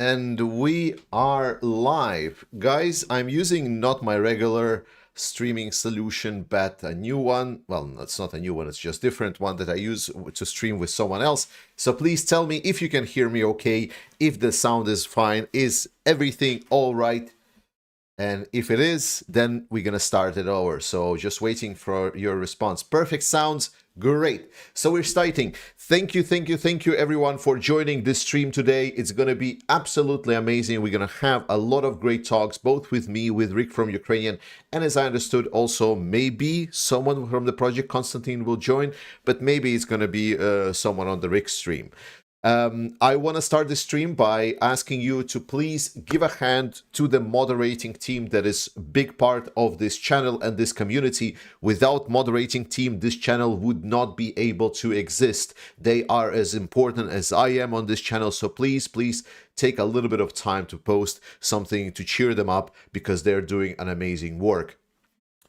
And we are live. Guys, I'm using not my regular streaming solution, but a new one. Well, it's not a new one, it's just different one that I use to stream with someone else. So please tell me if you can hear me okay, if the sound is fine, is everything all right? And if it is, then we're going to start it over. So just waiting for your response. Perfect, sounds great. So we're starting. Thank you everyone for joining this stream today. It's going to be absolutely amazing. We're going to have a lot of great talks, both with me, with Rick from Ukrainian, and as I understood also maybe someone from the project Constantine will join, but maybe it's going to be someone on the Rick stream. I want to start the stream by asking you to please give a hand to the moderating team that is a big part of this channel and this community. Without moderating team, this channel would not be able to exist. They are as important as I am on this channel, so please take a little bit of time to post something to cheer them up because they're doing an amazing work.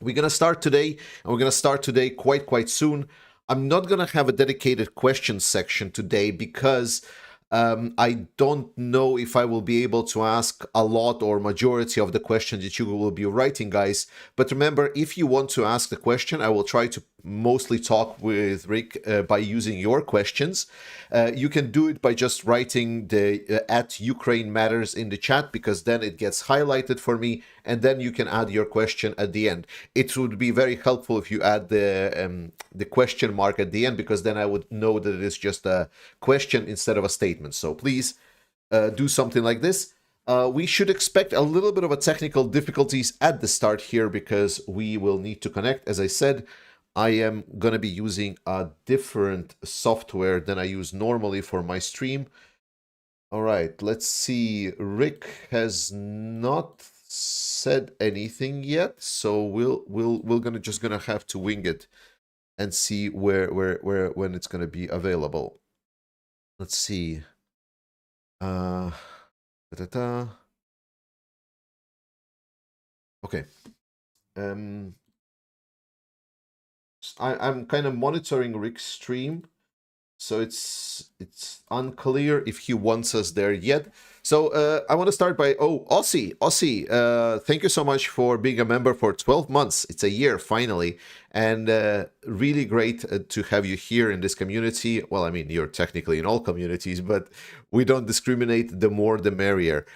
We're going to start today, and we're going to start today quite soon. I'm not going to have a dedicated question section today because I don't know if I will be able to ask a lot or majority of the questions that you will be writing, guys. But remember, if you want to ask the question, I will try to mostly talk with Rick by using your questions. You can do it by just writing the at Ukraine Matters in the chat, because then it gets highlighted for me, and then you can add your question at the end. It would be very helpful if you add the question mark at the end, because then I would know that it is just a question instead of a statement. So please do something like this. We should expect a little bit of a technical difficulties at the start here because we will need to connect. As I said, I am going to be using a different software than I use normally for my stream. All right, let's see. Rick has not said anything yet, so we're just gonna have to wing it and see when it's gonna be available. Let's see. Okay. I'm kind of monitoring Rick's stream, so it's unclear if he wants us there yet. So I want to start by Aussie, thank you so much for being a member for 12 months. It's a year finally, and really great to have you here in this community. Well, I mean, you're technically in all communities, but we don't discriminate. The more the merrier.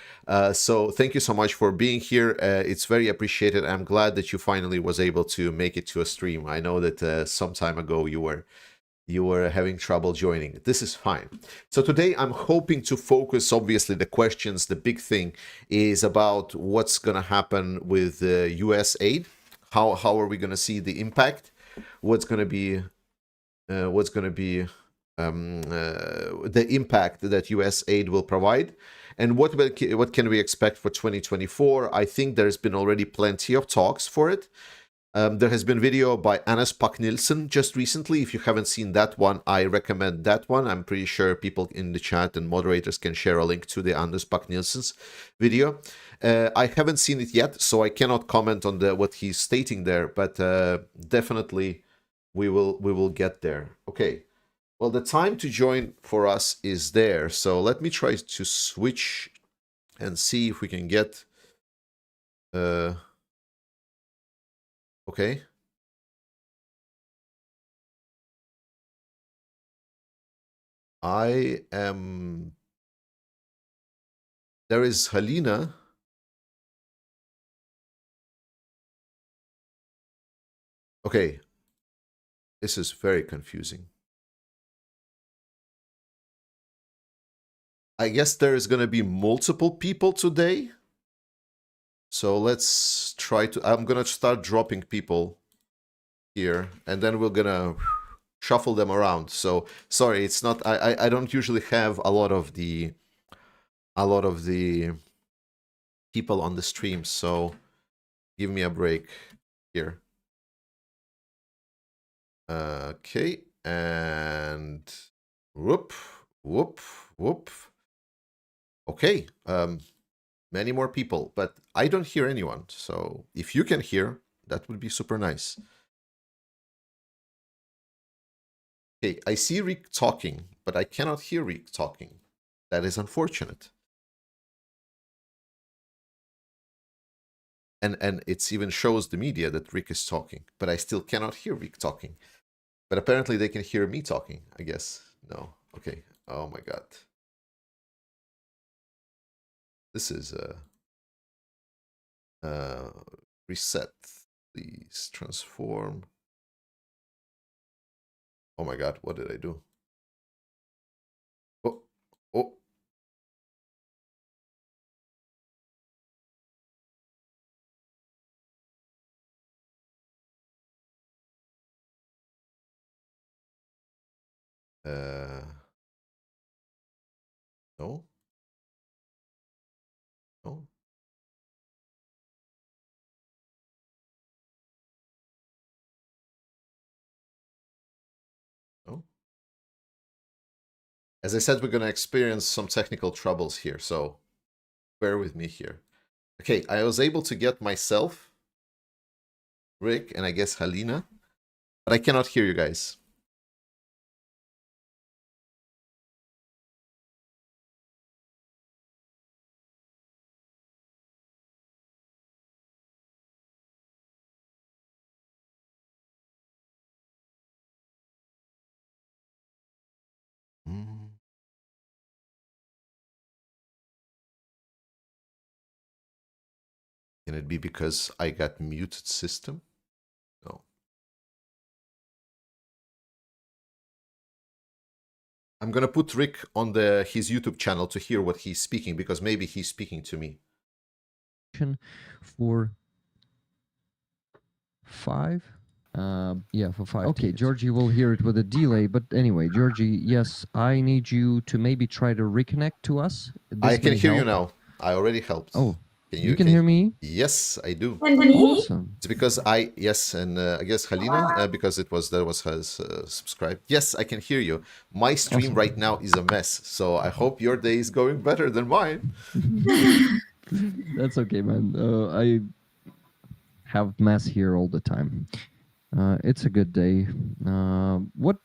So thank you so much for being here. It's very appreciated. I'm glad that you finally was able to make it to a stream. I know that some time ago you were having trouble joining. This is fine. So today I'm hoping to focus, obviously, the questions. The big thing is about what's going to happen with US aid. How are we going to see the impact? What's going to be the impact that US aid will provide? And what can we expect for 2024? I think there's been already plenty of talks for it. There has been video by Anders Pak-Nielsen just recently. If you haven't seen that one, I recommend that one. I'm pretty sure people in the chat and moderators can share a link to the Anders Pak-Nielsen's video. I haven't seen it yet, so I cannot comment on what he's stating there, but definitely we will get there. Okay. Well, the time to join for us is there, so let me try to switch and see if we can get... Okay. I am... There is Halina. Okay. This is very confusing. I guess there is going to be multiple people today. So let's try to... I'm going to start dropping people here, and then we're going to shuffle them around. So sorry, it's not... I don't usually have a lot of the people on the stream, so give me a break here. Okay, and whoop. Okay, many more people, but I don't hear anyone. So if you can hear, that would be super nice. Okay, I see Rick talking, but I cannot hear Rick talking. That is unfortunate. and it's even shows the media that Rick is talking, but I still cannot hear Rick talking. But apparently they can hear me talking, I guess. No. Okay. Oh my god. This is reset. Please transform. Oh my god, what did I do? Oh, oh. No. No. No. As I said, we're going to experience some technical troubles here, so bear with me here. Okay, I was able to get myself, Rick, and I guess Halina, but I cannot hear you guys. Mm. Can it be because I got muted system? No. I'm gonna put Rick on his YouTube channel to hear what he's speaking, because maybe he's speaking to me. For 5? Yeah, for 5. Okay, Georgie will hear it with a delay, but anyway, Georgie, yes, I need you to maybe try to reconnect to us. I can hear you now. I already helped. Oh, can you can hear me? Yes, I do. Awesome. It's because yes, and I guess Halina, because that was her subscribed. Yes, I can hear you. My stream Awesome. right now is a mess, so I hope your day is going better than mine. That's okay, man. I have mess here all the time. It's a good day. What,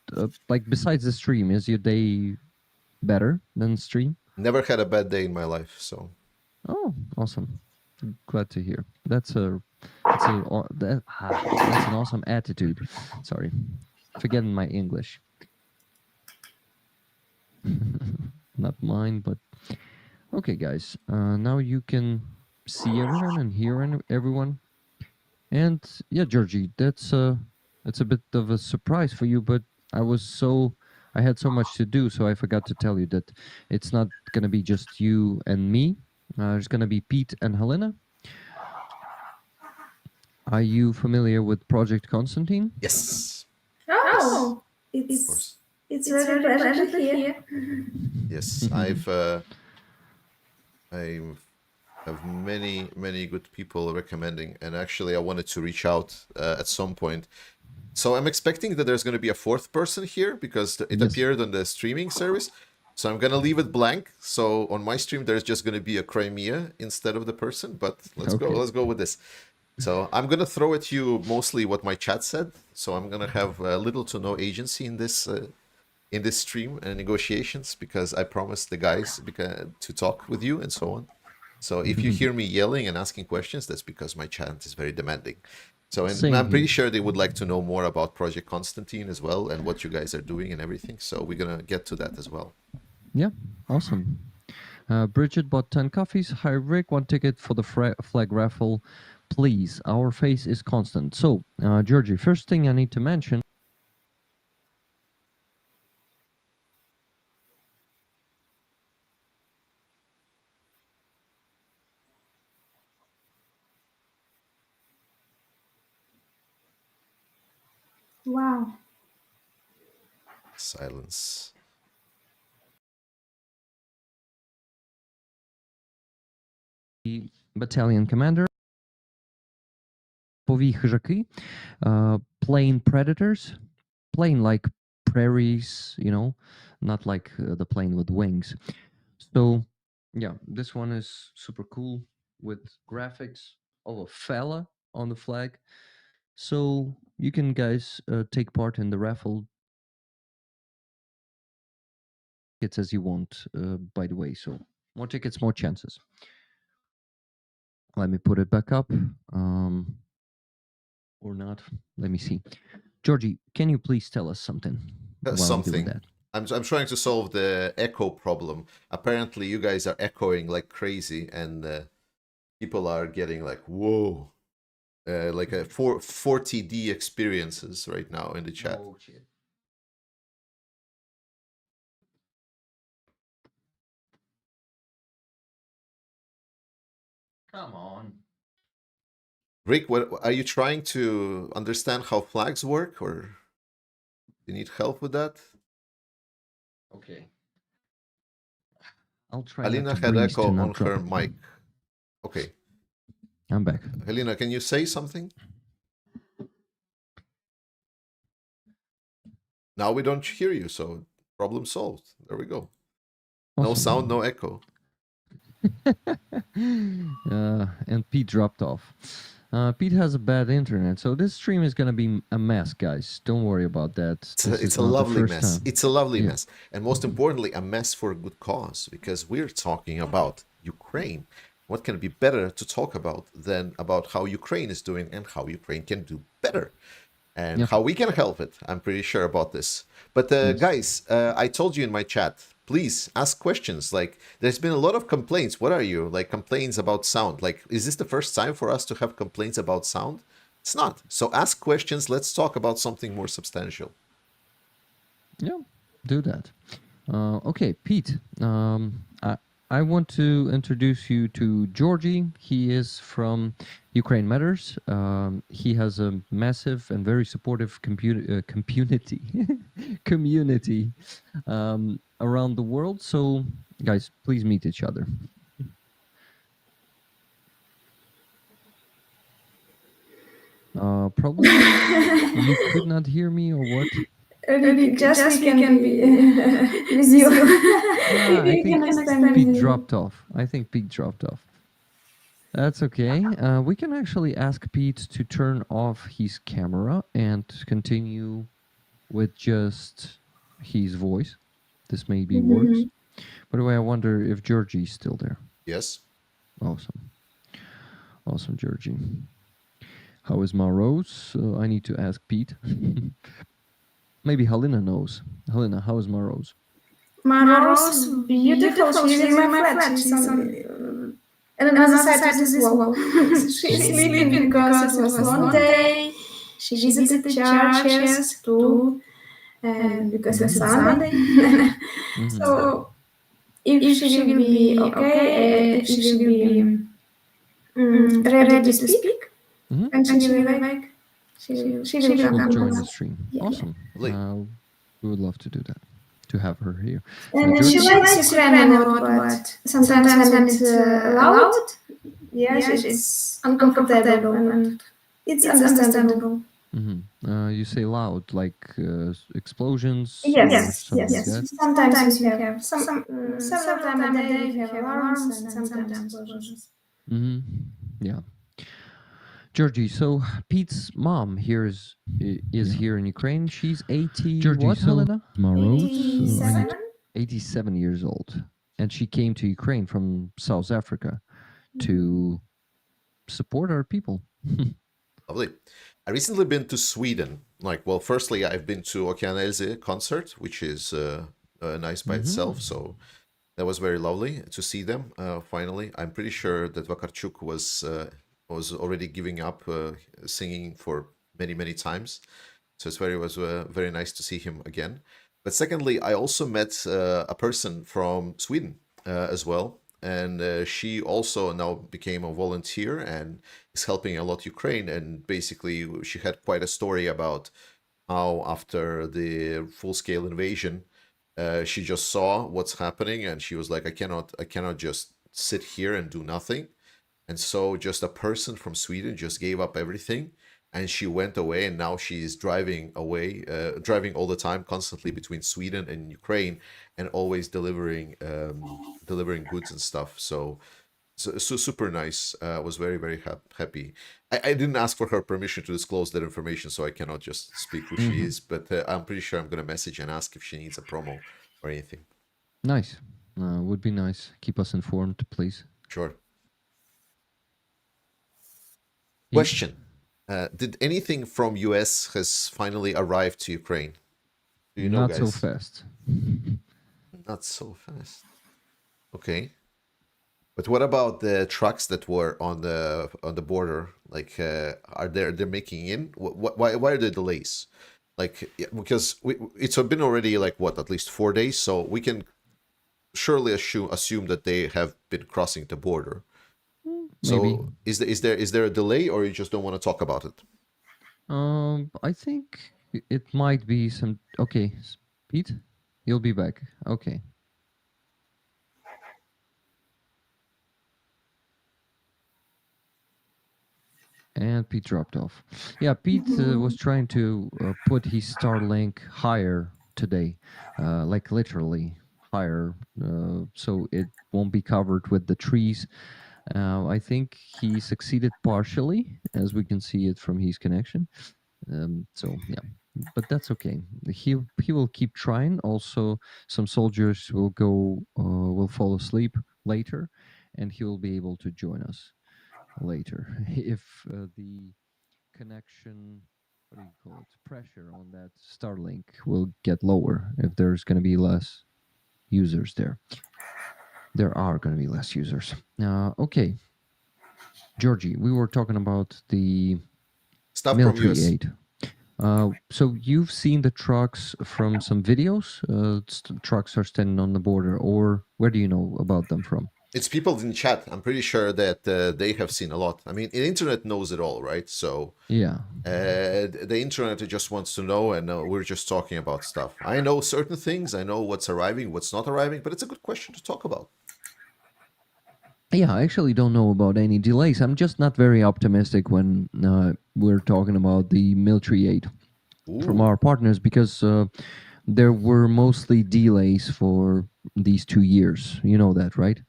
like, besides the stream, is your day better than stream? Never had a bad day in my life, so. Oh, awesome. Glad to hear. That's an awesome attitude. Sorry, forgetting my English. Not mine, but okay, guys. Now you can see everyone and hear everyone. And yeah, Georgie, that's a bit of a surprise for you, but I had so much to do, so I forgot to tell you that it's not gonna be just you and me. There's gonna be Pete and Helena. Are you familiar with Project Constantine? Yes. Oh, Of course. it's really pleasure to hear. Yes, I have many good people recommending, and actually I wanted to reach out at some point. So I'm expecting that there's going to be a fourth person here, because it appeared on the streaming service. So I'm going to leave it blank. So on my stream, there's just going to be a Crimea instead of the person. But let's go with this. So I'm going to throw at you mostly what my chat said. So I'm going to have little to no agency in this stream and negotiations, because I promised the guys to talk with you and so on. So if you hear me yelling and asking questions, that's because my chat is very demanding. So and I'm pretty sure they would like to know more about Project Constantine as well, and what you guys are doing and everything. So we're gonna get to that as well. Yeah, awesome. Bridget bought 10 coffees. Hi, Rick. 1 ticket for the flag raffle. Please, our face is constant. So, Georgie, first thing I need to mention. Wow. Silence. The battalion commander. Пові хижаки, plain predators, plain like prairies, you know, not like the plane with wings. So, yeah, this one is super cool with graphics of a fella on the flag. So you can guys take part in the raffle. It's as you want, by the way. So more tickets, more chances. Let me put it back up. Or not. Let me see. Georgie, can you please tell us something while I'm doing Something. that? I'm trying to solve the echo problem. Apparently, you guys are echoing like crazy, and people are getting like, whoa, like a 40D experiences right now in the chat. Oh, shit. Come on. Rick, what are you trying to understand how flags work, or you need help with that? Okay. I'll try Alina not to had breeze to echo not on drop her it. mic. Okay, I'm back. Helena, can you say something? Now we don't hear you, so problem solved. There we go. No Awesome. sound, no echo. And Pete dropped off. Pete has a bad internet, so this stream is gonna be a mess, guys. Don't worry about that. It's a lovely mess. It's a lovely mess. And most importantly, a mess for a good cause, because we're talking about Ukraine. What can be better to talk about than about how Ukraine is doing and how Ukraine can do better? And how we can help it. I'm pretty sure about this. But guys, I told you in my chat, please ask questions. Like, there's been a lot of complaints. What are you? Like, complaints about sound. Like, is this the first time for us to have complaints about sound? It's not. So ask questions. Let's talk about something more substantial. Yeah, do that. Okay, Pete. I want to introduce you to Georgie. He is from Ukraine Matters. He has a massive and very supportive community around the world. So, guys, please meet each other. Probably you could not hear me or what? Just we can be with you. I think Pete dropped off. I think Pete dropped off. That's okay. We can actually ask Pete to turn off his camera and continue with just his voice. This maybe works. By the way, I wonder if Georgie's still there. Yes. Awesome. Awesome, Georgie. How is Marose? I need to ask Pete. Maybe Helena knows. Helena, how is Marose? Marose, beautiful. She's in my flat. She's on another side of this wall. She's sleeping because it was a long day. She visited churches too, and because it's Sunday. So if she will be okay, if she will be ready to speak, and she will like, she will join the stream. Yeah. Awesome. We would love to do that, to have her here. And she likes Ukrainian a lot, but sometimes when it's loud, it's uncomfortable and it's understandable. You say loud, like explosions? Yes. Sometimes we have several times a day we have alarms and sometimes explosions. Yeah. Georgie, so Pete's mom here is here in Ukraine. She's 80. Georgie, what, so Helena? 87? 87 years old, and she came to Ukraine from South Africa to support our people. Lovely. I recently been to Sweden. Like, well, firstly, I've been to Okeanelze concert, which is nice by itself. So that was very lovely to see them. Finally, I'm pretty sure that Vakarchuk was already giving up singing for many times. So it was very nice to see him again. But secondly, I also met a person from Sweden as well. And she also now became a volunteer and is helping a lot Ukraine. And basically, she had quite a story about how after the full-scale invasion, she just saw what's happening, and she was like, I cannot just sit here and do nothing. And so just a person from Sweden just gave up everything, and she went away, and now she's driving away, driving all the time, constantly between Sweden and Ukraine, and always delivering goods and stuff. So super nice. Was very happy. I didn't ask for her permission to disclose that information, so I cannot just speak who she is. But I'm pretty sure I'm gonna message and ask if she needs a promo or anything. Nice. Would be nice. Keep us informed, please. Sure. Question. Did anything from US has finally arrived to Ukraine? Do you know, Not guys? so fast. Not so fast. Okay. But what about the trucks that were on the border? Like, are they're making in? Why are there delays? Like, because it's been already like what, at least 4 days, so we can surely assume that they have been crossing the border. Maybe. So is there a delay, or you just don't want to talk about it? I think it might be some. Okay, Pete, you'll be back. Okay. And Pete dropped off. Yeah, Pete was trying to put his Starlink higher today, like literally higher, so it won't be covered with the trees. I think he succeeded partially, as we can see it from his connection. So yeah, but that's okay. He will keep trying. Also, some soldiers will fall asleep later, and he will be able to join us later if the connection, what do you call it, pressure on that Starlink will get lower, if there's going to be less users there. There are going to be less users. Okay, Georgie, we were talking about the Stuff military from US. aid. So you've seen the trucks from some videos? Trucks are standing on the border, or where do you know about them from? It's people in chat. I'm pretty sure that they have seen a lot. I mean, the internet knows it all, right? So Yeah. the internet just wants to know, and we're just talking about stuff. I know certain things. I know what's arriving, what's not arriving, but it's a good question to talk about. Yeah, I actually don't know about any delays. I'm just not very optimistic when we're talking about the military aid from our partners, because there were mostly delays for these 2 years. You know that, right?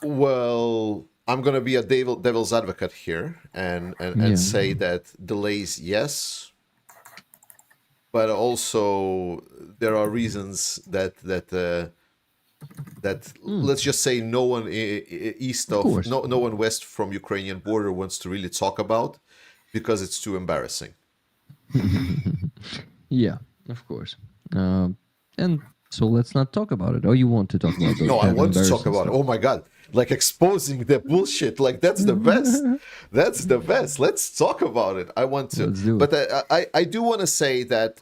Well, I'm going to be a devil's advocate here and say that delays, yes, but also there are reasons that let's just say no one east of no one west from Ukrainian border wants to really talk about, because it's too embarrassing. Yeah, of course. And so let's not talk about it. Oh, you want to talk about those? No, I want to talk embarrassing about it. stuff. Oh my God. Like exposing the bullshit. Like that's the best. That's the best. Let's talk about it. I want to. Let's do it. But I do want to say that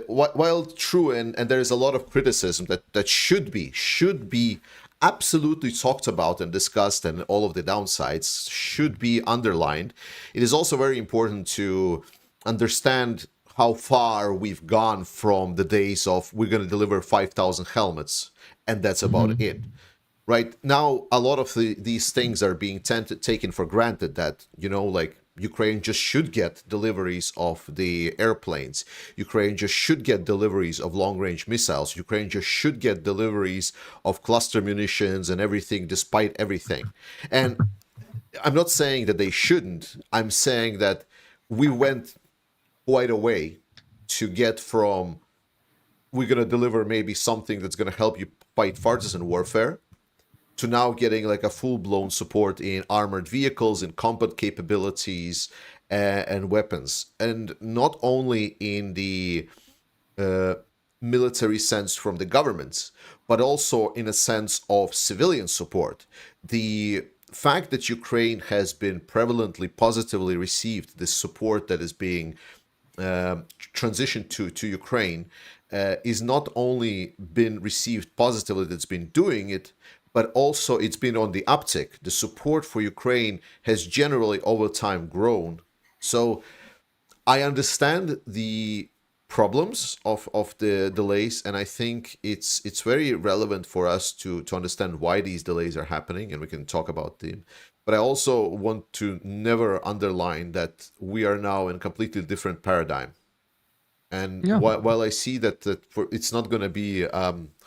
while true and there is a lot of criticism that should be absolutely talked about and discussed, and all of the downsides should be underlined, it is also very important to understand how far we've gone from the days of we're going to deliver 5,000 helmets and that's about it. Right now, a lot of these things are being taken for granted, that, you know, like Ukraine just should get deliveries of the airplanes. Ukraine just should get deliveries of long-range missiles. Ukraine just should get deliveries of cluster munitions and everything, despite everything. And I'm not saying that they shouldn't. I'm saying that we went quite a way to get from we're going to deliver maybe something that's going to help you fight partisan warfare to now getting like a full-blown support in armored vehicles, in combat capabilities, and weapons. And not only in the military sense from the governments, but also in a sense of civilian support. The fact that Ukraine has been prevalently positively received, this support that is being transitioned to Ukraine, is not only been received positively, that's been doing it, but also it's been on the uptick. The support for Ukraine has generally over time grown. So I understand the problems of the delays, and I think it's very relevant for us to understand why these delays are happening, and we can talk about them. But I also want to never underline that we are now in a completely different paradigm. And while I see that it's not going to be,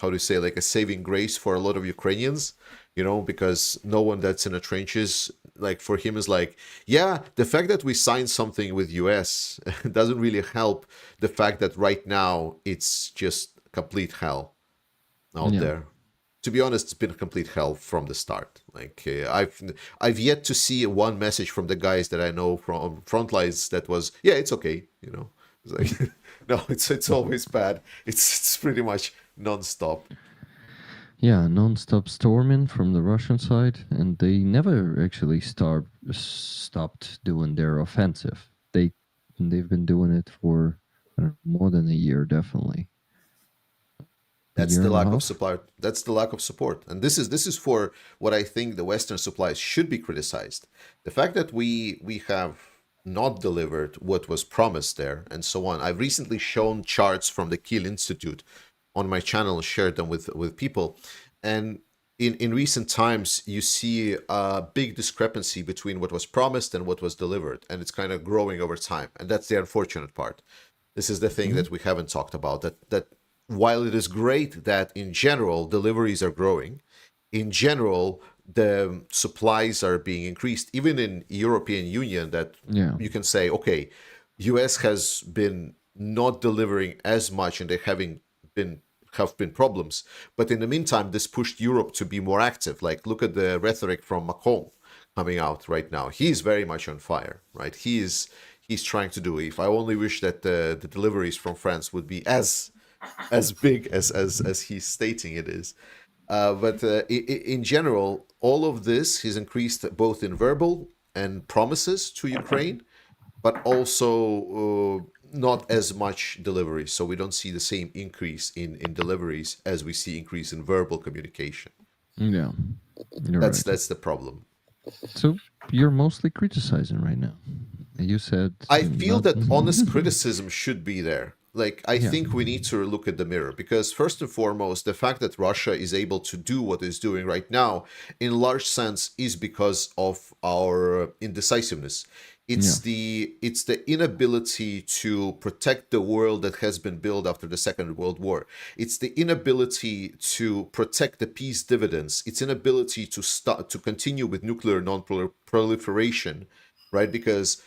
how to say, like a saving grace for a lot of Ukrainians, you know, because no one that's in the trenches, like for him is like, yeah, the fact that we signed something with US doesn't really help the fact that right now it's just complete hell out there. to be honest, it's been complete hell from the start. Like I've yet to see one message from the guys that I know from Frontlines that was, yeah, it's okay, you know. It's like, no, it's always bad. It's pretty much nonstop. Yeah, non-stop storming from the Russian side, and they never actually stopped doing their offensive. They've been doing it for more than a year, definitely. That's the lack of supply. That's the lack of support, and this is for what I think the Western supplies should be criticized. The fact that we have not delivered what was promised there, and so on. I've recently shown charts from the Kiel Institute on my channel and shared them with people, and in recent times you see a big discrepancy between what was promised and what was delivered, and it's kind of growing over time, and that's the unfortunate part. This is the thing that we haven't talked about, that while it is great that in general deliveries are growing, in general the supplies are being increased, even in European Union, that you can say, okay, US has been not delivering as much and they have been problems, but in the meantime this pushed Europe to be more active. Like, look at the rhetoric from Macron coming out right now. He's very much on fire, right? He's trying to do, if I only wish that the deliveries from France would be as big as he's stating it is. But in general, all of this has increased both in verbal and promises to Ukraine, but also not as much delivery. So we don't see the same increase in deliveries as we see increase in verbal communication. Yeah, that's the problem. So you're mostly criticizing right now. You said I feel that honest criticism should be there. Like, I think we need to look at the mirror, because first and foremost, the fact that Russia is able to do what it's doing right now, in large sense, is because of our indecisiveness. It's the inability to protect the world that has been built after the Second World War. It's the inability to protect the peace dividends. It's inability to continue with nuclear non-proliferation, right? Because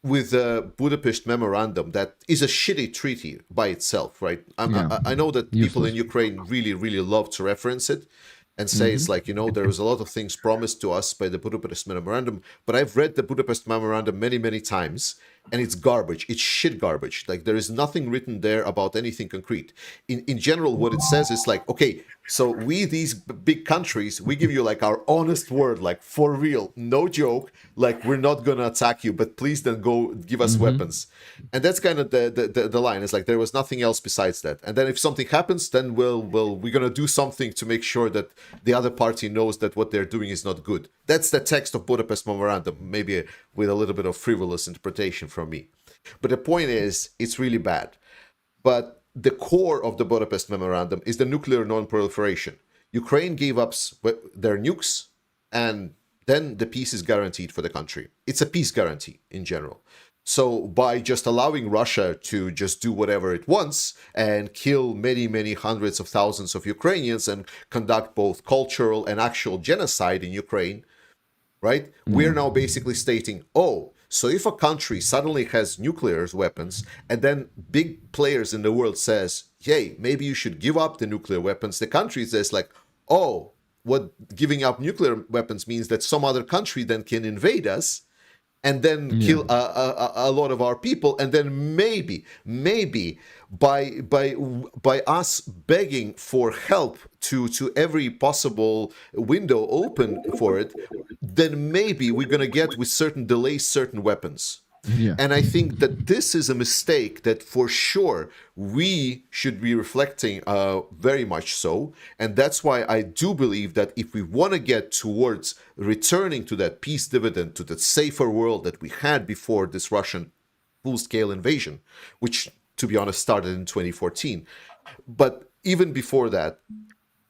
with the Budapest memorandum, that is a shitty treaty by itself, right? I know that people in Ukraine really, really love to reference it and say it's like, there was a lot of things promised to us by the Budapest memorandum, but I've read the Budapest memorandum many, many times, and it's garbage. It's shit garbage. Like, there is nothing written there about anything concrete. In general, what it says is like, okay, so we, these big countries, we give you like our honest word, like for real, no joke, like we're not gonna attack you, but please then go give us weapons. And that's kind of the line. It's like there was nothing else besides that. And then if something happens, then we're gonna do something to make sure that the other party knows that what they're doing is not good. That's the text of Budapest memorandum, maybe with a little bit of frivolous interpretation from me. But the point is, it's really bad. But the core of the Budapest memorandum is the nuclear non-proliferation. Ukraine gave up their nukes, and then the peace is guaranteed for the country. It's a peace guarantee in general. So by just allowing Russia to just do whatever it wants and kill many, many hundreds of thousands of Ukrainians and conduct both cultural and actual genocide in Ukraine, right? We're now basically stating, so if a country suddenly has nuclear weapons, and then big players in the world says, hey, maybe you should give up the nuclear weapons, the country says like, what giving up nuclear weapons means that some other country then can invade us and then kill a lot of our people, and then maybe by us begging for help to every possible window open for it, then maybe we're gonna get with certain delays certain weapons. And I think that this is a mistake that for sure we should be reflecting very much so. And that's why I do believe that if we want to get towards returning to that peace dividend, to that safer world that we had before this Russian full-scale invasion, which, to be honest, started in 2014. But even before that,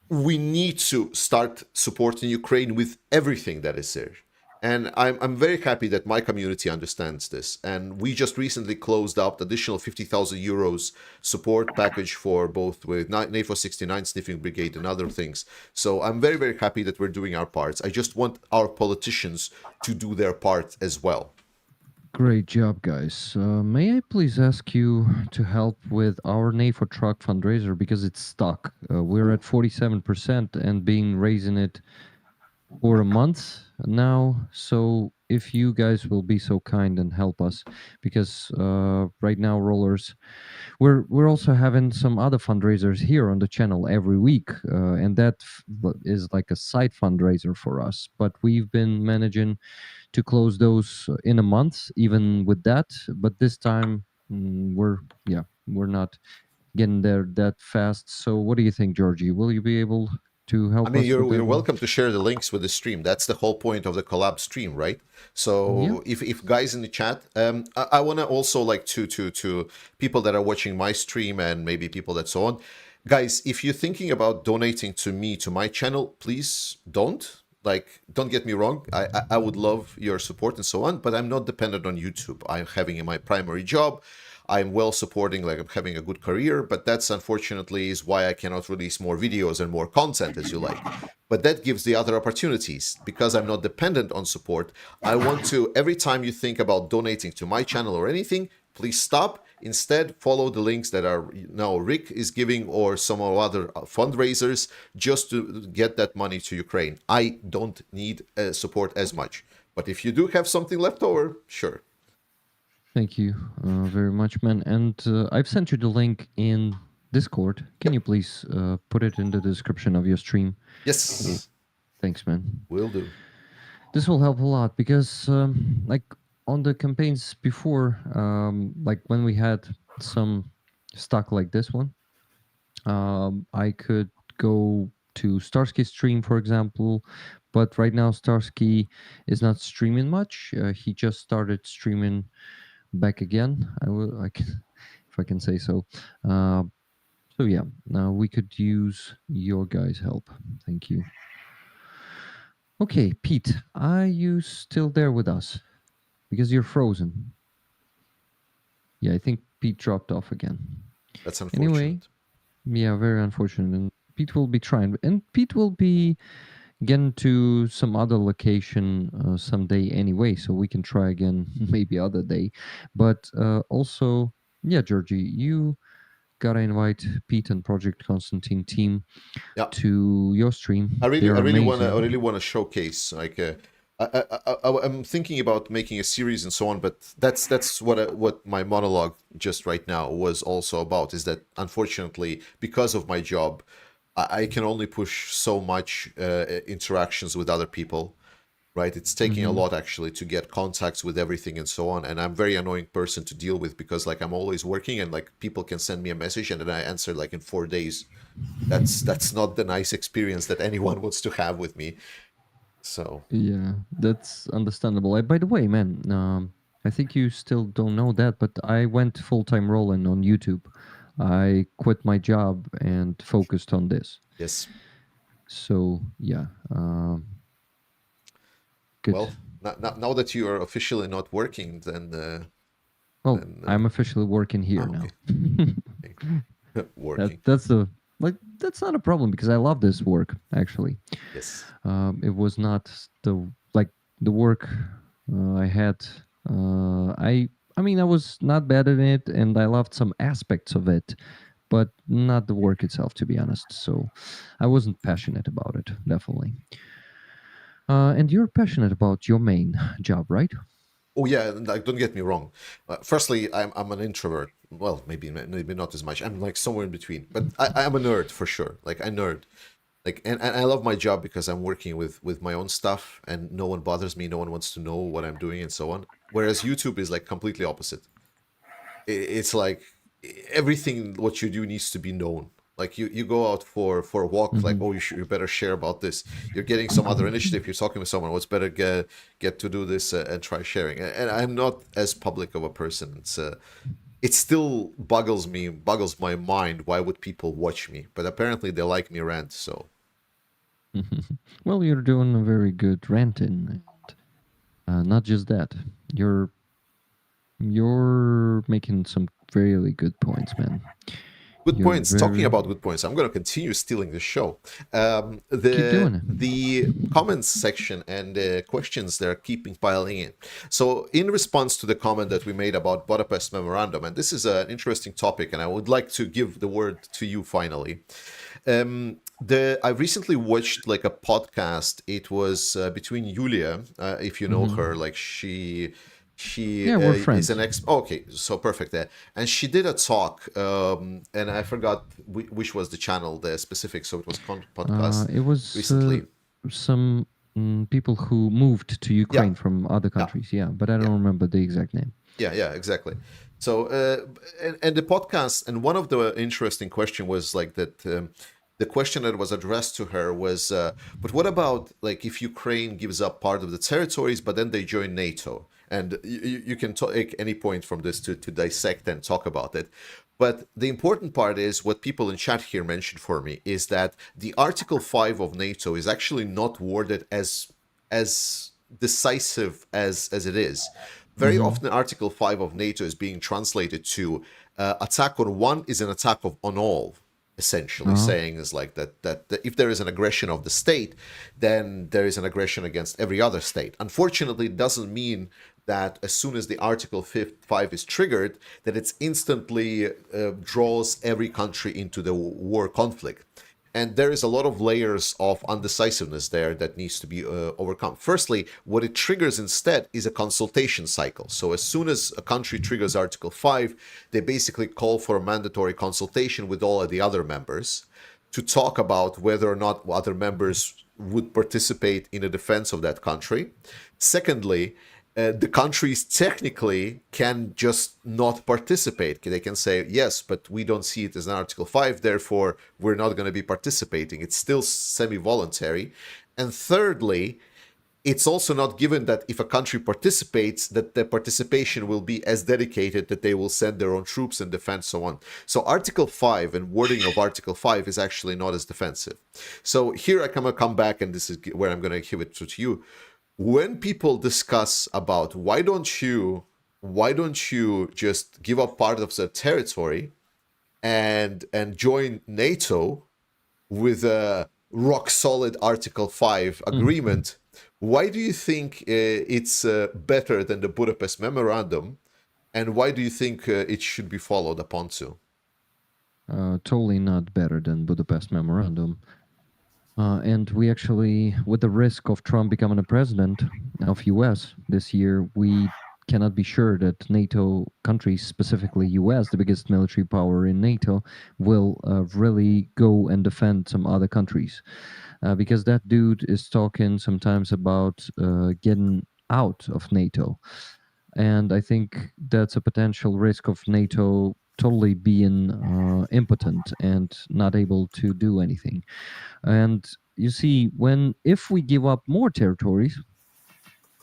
we need to start supporting Ukraine with everything that is there. And I'm very happy that my community understands this. And we just recently closed up the additional 50,000 euros support package for both with NATO 69 Sniffing Brigade and other things. So I'm very, very happy that we're doing our parts. I just want our politicians to do their part as well. Great job, guys. May I please ask you to help with our NATO truck fundraiser because it's stuck. We're at 47% and being raising it for a month now. So if you guys will be so kind and help us, because right now rollers, we're also having some other fundraisers here on the channel every week, and that is like a side fundraiser for us. But we've been managing to close those in a month, even with that. But this time, we're not getting there that fast. So what do you think, Georgie? Will you be able to help I mean, us with you're that? welcome to share the links with the stream. That's the whole point of the collab stream, right? So if guys in the chat, I want to also like to people that are watching my stream and maybe people that so on, guys, if you're thinking about donating to me to my channel, please don't. Like, don't get me wrong. I would love your support and so on, but I'm not dependent on YouTube. I'm having my primary job. I'm well supporting, like I'm having a good career, but that's unfortunately is why I cannot release more videos and more content as you like. But that gives the other opportunities. Because I'm not dependent on support, I want to, every time you think about donating to my channel or anything, please stop. Instead, follow the links that are now Rick is giving or some other fundraisers just to get that money to Ukraine. I don't need support as much. But if you do have something left over, sure. Thank you very much, man. And I've sent you the link in Discord. Can you please put it in the description of your stream? Yes. Thanks, man. Will do. This will help a lot because, like, on the campaigns before, like when we had some stock like this one, I could go to Starsky's stream, for example, but right now Starsky is not streaming much. He just started streaming back again. If I can say so. So yeah, we could use your guys' help. Thank you. Okay, Pete, are you still there with us? Because you're frozen. Yeah, I think Pete dropped off again. That's unfortunate. Anyway, yeah, very unfortunate. And Pete will be trying, and Pete will be getting to some other location someday anyway, so we can try again maybe other day. But also, yeah, Georgie, you gotta invite Pete and Project Constantine team to your stream. I really want to showcase like. I'm thinking about making a series and so on, but that's what my monologue just right now was also about. Is that unfortunately because of my job, I can only push so much interactions with other people, right? It's taking a lot actually to get contacts with everything and so on. And I'm a very annoying person to deal with because like I'm always working and like people can send me a message and then I answer like in 4 days. That's not the nice experience that anyone wants to have with me. So yeah, that's understandable. By the way, man, I think you still don't know that, but I went full-time rolling on YouTube. I quit my job and focused on this. Yes. So yeah. Good. Well, now that you are officially not working, then. I'm officially working here now. Working. That's not a problem because I love this work actually. Yes. It was not the work I had. I mean, I was not bad at it, and I loved some aspects of it, but not the work itself, to be honest. So I wasn't passionate about it, definitely. And you're passionate about your main job, right? Oh yeah, like don't get me wrong. Firstly, I'm an introvert. Well, maybe not as much. I'm like somewhere in between. But I'm a nerd for sure. Like I nerd. Like and I love my job because I'm working with my own stuff and no one bothers me. No one wants to know what I'm doing and so on. Whereas YouTube is like completely opposite. It's like everything what you do needs to be known. Like you go out for a walk, like, oh, you better share about this. You're getting some other initiative. You're talking with someone. What's better get to do this and try sharing. And I'm not as public of a person. It still boggles my mind. Why would people watch me? But apparently they like me rant. So. Well, you're doing a very good ranting. Not just that. You're making some really good points, man. Good You're points. Talking very... about good points, I'm going to continue stealing the show. Keep doing it. The comments section and questions they're keeping piling in. So, in response to the comment that we made about Budapest memorandum, and this is an interesting topic, and I would like to give the word to you finally. I recently watched like a podcast. It was between Yulia, if you know her, like she Yeah, we're friends. is an okay, so perfect there. And she did a talk, and I forgot which was the channel, the specific. So it was podcast. It was recently. some people who moved to Ukraine from other countries. Yeah, but I don't remember the exact name. Yeah, exactly. So, and the podcast, and one of the interesting question was like that. The question that was addressed to her was, but what about like if Ukraine gives up part of the territories, but then they join NATO? And you can take any point from this to dissect and talk about it. But the important part is what people in chat here mentioned for me is that the Article 5 of NATO is actually not worded as decisive as it is. Very often, Article 5 of NATO is being translated to attack on one is an attack on all, essentially saying is like that if there is an aggression of the state, then there is an aggression against every other state. Unfortunately, it doesn't mean that as soon as the Article 5 is triggered, that it instantly draws every country into the war conflict. And there is a lot of layers of undecisiveness there that needs to be overcome. Firstly, what it triggers instead is a consultation cycle. So as soon as a country triggers Article 5, they basically call for a mandatory consultation with all of the other members to talk about whether or not other members would participate in the defense of that country. Secondly, the countries technically can just not participate. They can say, yes, but we don't see it as an Article 5, therefore we're not going to be participating. It's still semi-voluntary. And thirdly, it's also not given that if a country participates, that the participation will be as dedicated that they will send their own troops and defend, so on. So Article 5 and wording of Article 5 is actually not as defensive. So here I come back, and this is where I'm going to give it to you. When people discuss about why don't you just give up part of the territory and join NATO with a rock solid Article 5 agreement, why do you think it's better than the Budapest memorandum, and why do you think it should be followed upon to? Totally not better than Budapest memorandum. And we actually, with the risk of Trump becoming a president of US this year, we cannot be sure that NATO countries, specifically US, the biggest military power in NATO, will really go and defend some other countries. Because that dude is talking sometimes about getting out of NATO. And I think that's a potential risk of NATO totally being impotent and not able to do anything. And you see, if we give up more territories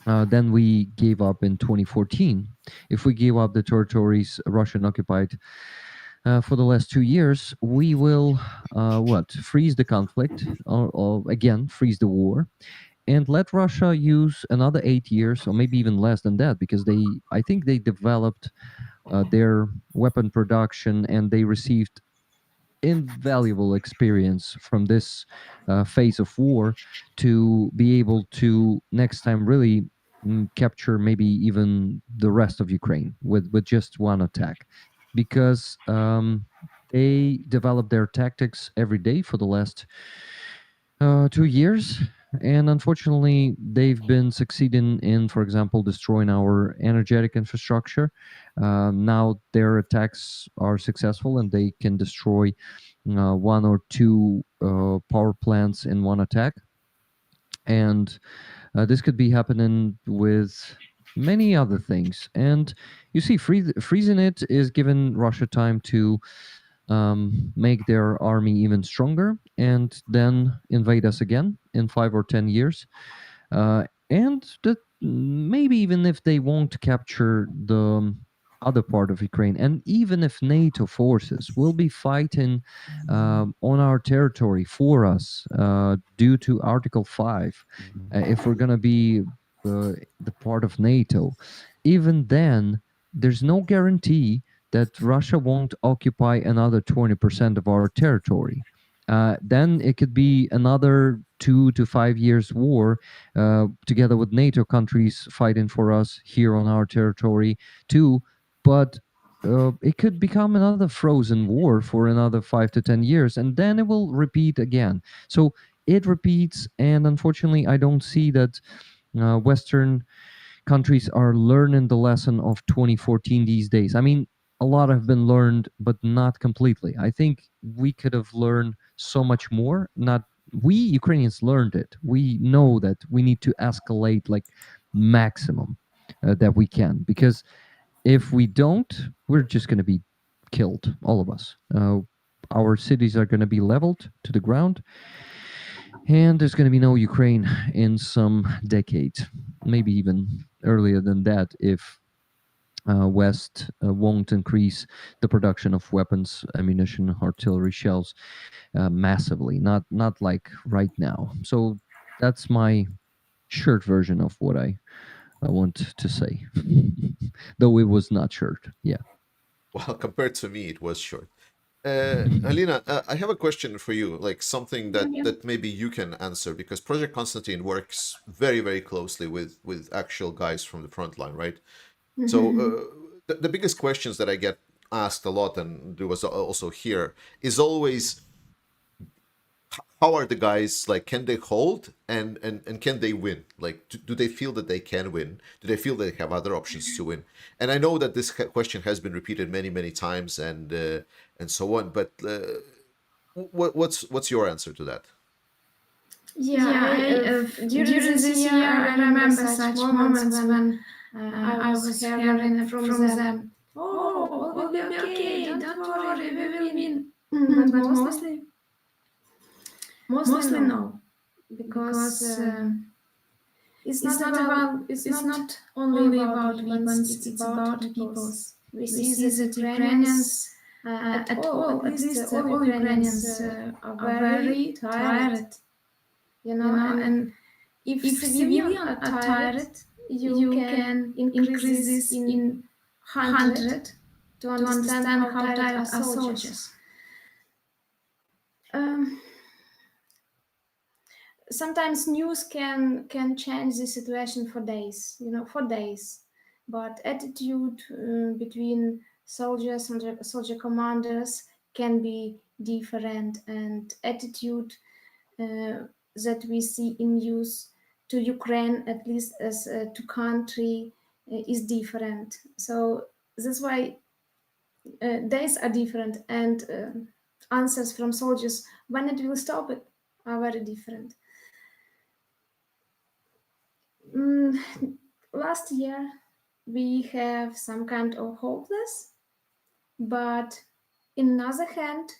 than we gave up in 2014, if we give up the territories Russian occupied for the last 2 years, we will freeze the conflict, or again freeze the war, and let Russia use another 8 years, or maybe even less than that, because I think they developed their weapon production and they received invaluable experience from this phase of war to be able to next time really capture maybe even the rest of Ukraine with just one attack, because they develop their tactics every day for the last 2 years. And unfortunately, they've been succeeding in, for example, destroying our energetic infrastructure. Now their attacks are successful and they can destroy 1 or 2 power plants in one attack. And this could be happening with many other things. And you see, freezing it is giving Russia time to make their army even stronger and then invade us again in 5 or 10 years. And that maybe even if they won't capture the other part of Ukraine, and even if NATO forces will be fighting on our territory for us due to Article 5, if we're going to be the part of NATO, even then, there's no guarantee that Russia won't occupy another 20% of our territory. Then it could be another 2 to 5 years war, together with NATO countries fighting for us here on our territory too. But it could become another frozen war for another 5 to 10 years, and then it will repeat again. So it repeats, and unfortunately, I don't see that Western countries are learning the lesson of 2014 these days. I mean, a lot have been learned, but not completely. I think we could have learned so much more. Not we Ukrainians learned it. We know that we need to escalate like maximum that we can, because if we don't, we're just going to be killed, all of us. Our cities are going to be leveled to the ground, and there's going to be no Ukraine in some decades, maybe even earlier than that, if West won't increase the production of weapons, ammunition, artillery shells massively. Not like right now. So that's my short version of what I want to say, though it was not short. Yeah. Well, compared to me, it was short. Alina, I have a question for you, like something that maybe you can answer, because Project Constantine works very, very closely with actual guys from the front line, right? So the biggest questions that I get asked a lot, and there was also here, is always how are the guys, like, can they hold, and can they win? Like, do they feel that they can win? Do they feel they have other options to win? And I know that this question has been repeated many, many times, and so on. But what's your answer to that? During this year, I remember such moments when I was hearing from them, "Oh, all will be okay. Don't worry, we will win." But mostly no, because it's not only about weapons. It's about peoples. We see that Ukrainians, at least all Ukrainians, are very tired. And if civilians are tired, you can increase this in 100 to understand how tired are soldiers. Sometimes news can change the situation for days, but attitude between soldiers and soldier commanders can be different, and attitude that we see in news to Ukraine, at least as to country, is different. So that's why days are different, and answers from soldiers when it will stop it are very different. Last year we have some kind of hopeless, but in another hand,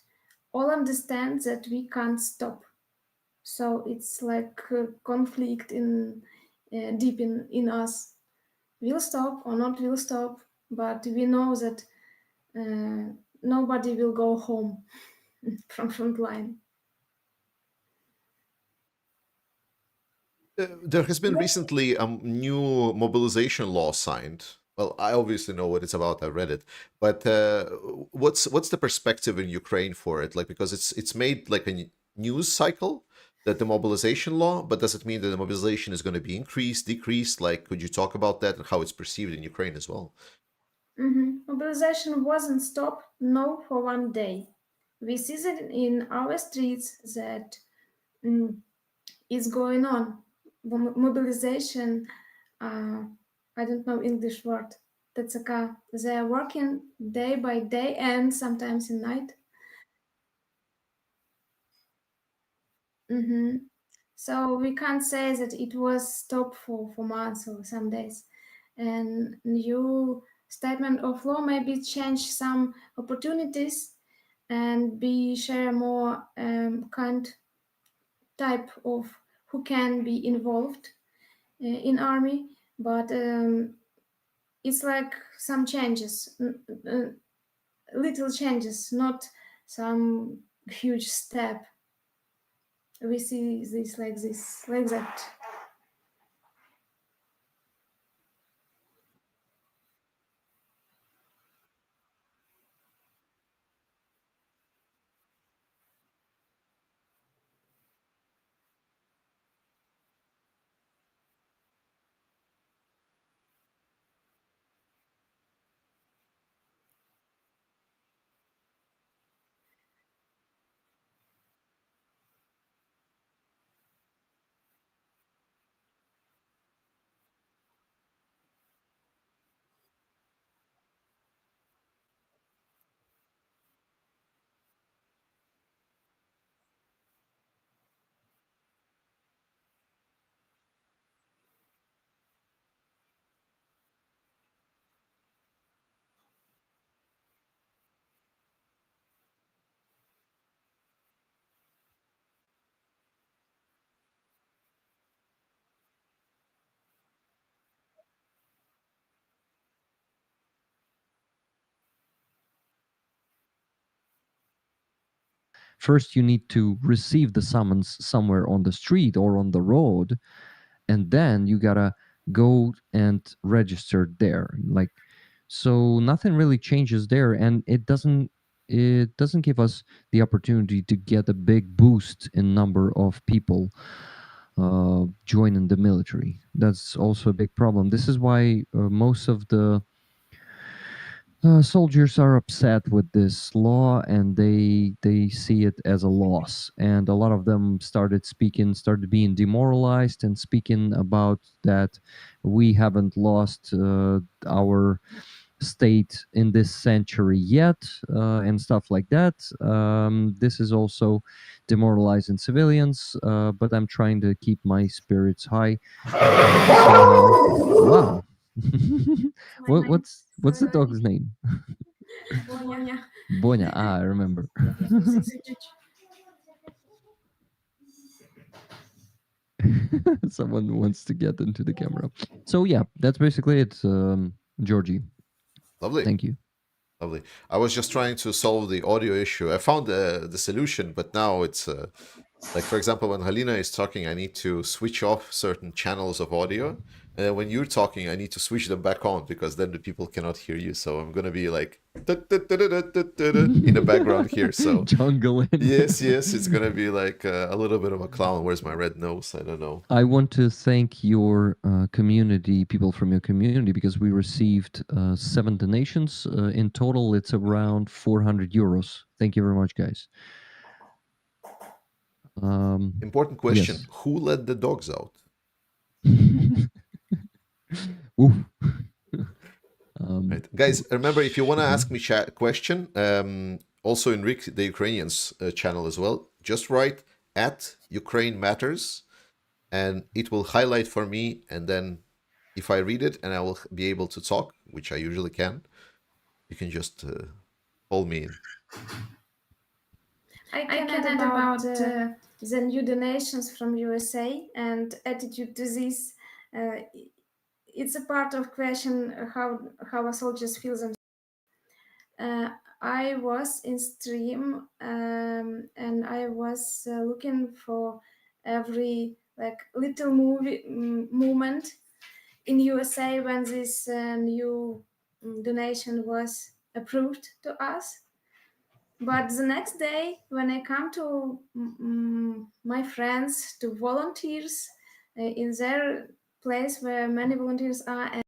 all understand that we can't stop. So it's like a conflict in deep in us. Will stop or not will stop, but we know that nobody will go home from Frontline. There has been recently a new mobilization law signed. Well, I obviously know what it's about. I read it, but what's the perspective in Ukraine for it? Like, because it's made like a news cycle, that the mobilization law, but does it mean that the mobilization is going to be increased, decreased? Like, could you talk about that and how it's perceived in Ukraine as well? Mobilization wasn't stopped, no, for one day. We see that in our streets that is going on. Mobilization, I don't know English word. That's okay. They are working day by day and sometimes in night. So we can't say that it was stopped for months or some days. And new statement of law maybe change some opportunities and be share more kind type of who can be involved in army, but it's like some changes, little changes, not some huge step. We see this, like that. first you need to receive the summons somewhere on the street or on the road, and then you gotta go and register there. Like, so nothing really changes there, and it doesn't give us the opportunity to get a big boost in number of people joining the military. That's also a big problem. This is why most of the soldiers are upset with this law, and they see it as a loss. And a lot of them started being demoralized and speaking about that we haven't lost our state in this century yet, and stuff like that. This is also demoralizing civilians, but I'm trying to keep my spirits high. Wow. What's the dog's name? Bonya. Bonya. Ah, I remember. Someone wants to get into the camera. So yeah, that's basically it, Georgie. Lovely. Thank you. Lovely. I was just trying to solve the audio issue. I found the solution, but now it's like, for example, when Halina is talking, I need to switch off certain channels of audio. And then when you're talking, I need to switch them back on, because then the people cannot hear you. So I'm going to be like in the background here. So jungle. yes, it's going to be like a little bit of a clown. Where's my red nose? I don't know. I want to thank your community, people from your community, because we received 7 donations. In total, it's around 400 euros. Thank you very much, guys. Important question. Yes. Who let the dogs out? Right. Guys, remember, if you want to ask me a question, also in Rick, the Ukrainians channel as well, just write @Ukraine Matters, and it will highlight for me, and then if I read it and I will be able to talk, which I usually can, you can just call me in. I can add about the new donations from USA and attitude to this. It's a part of question how our soldiers feel themselves. I was in stream and I was looking for every like little moment in USA when this new donation was approved to us. But the next day, when I come to my friends, to volunteers in their place where many volunteers are, and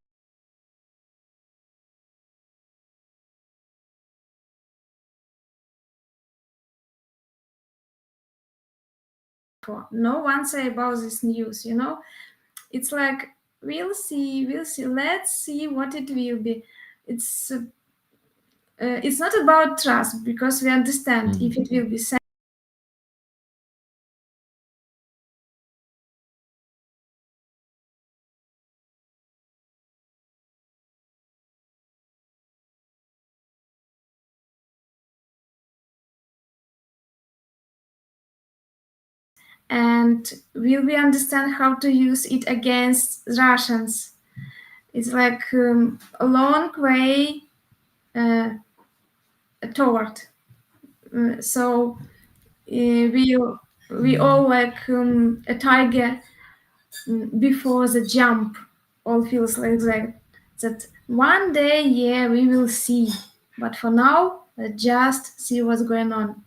no one say about this news, it's like we'll see, let's see what it will be. It's not about trust, because we understand if it will be safe. And will we understand how to use it against Russians? It's like a long way toward. So we all like a tiger before the jump. All feels like that one day, yeah, we will see. But for now, let's just see what's going on.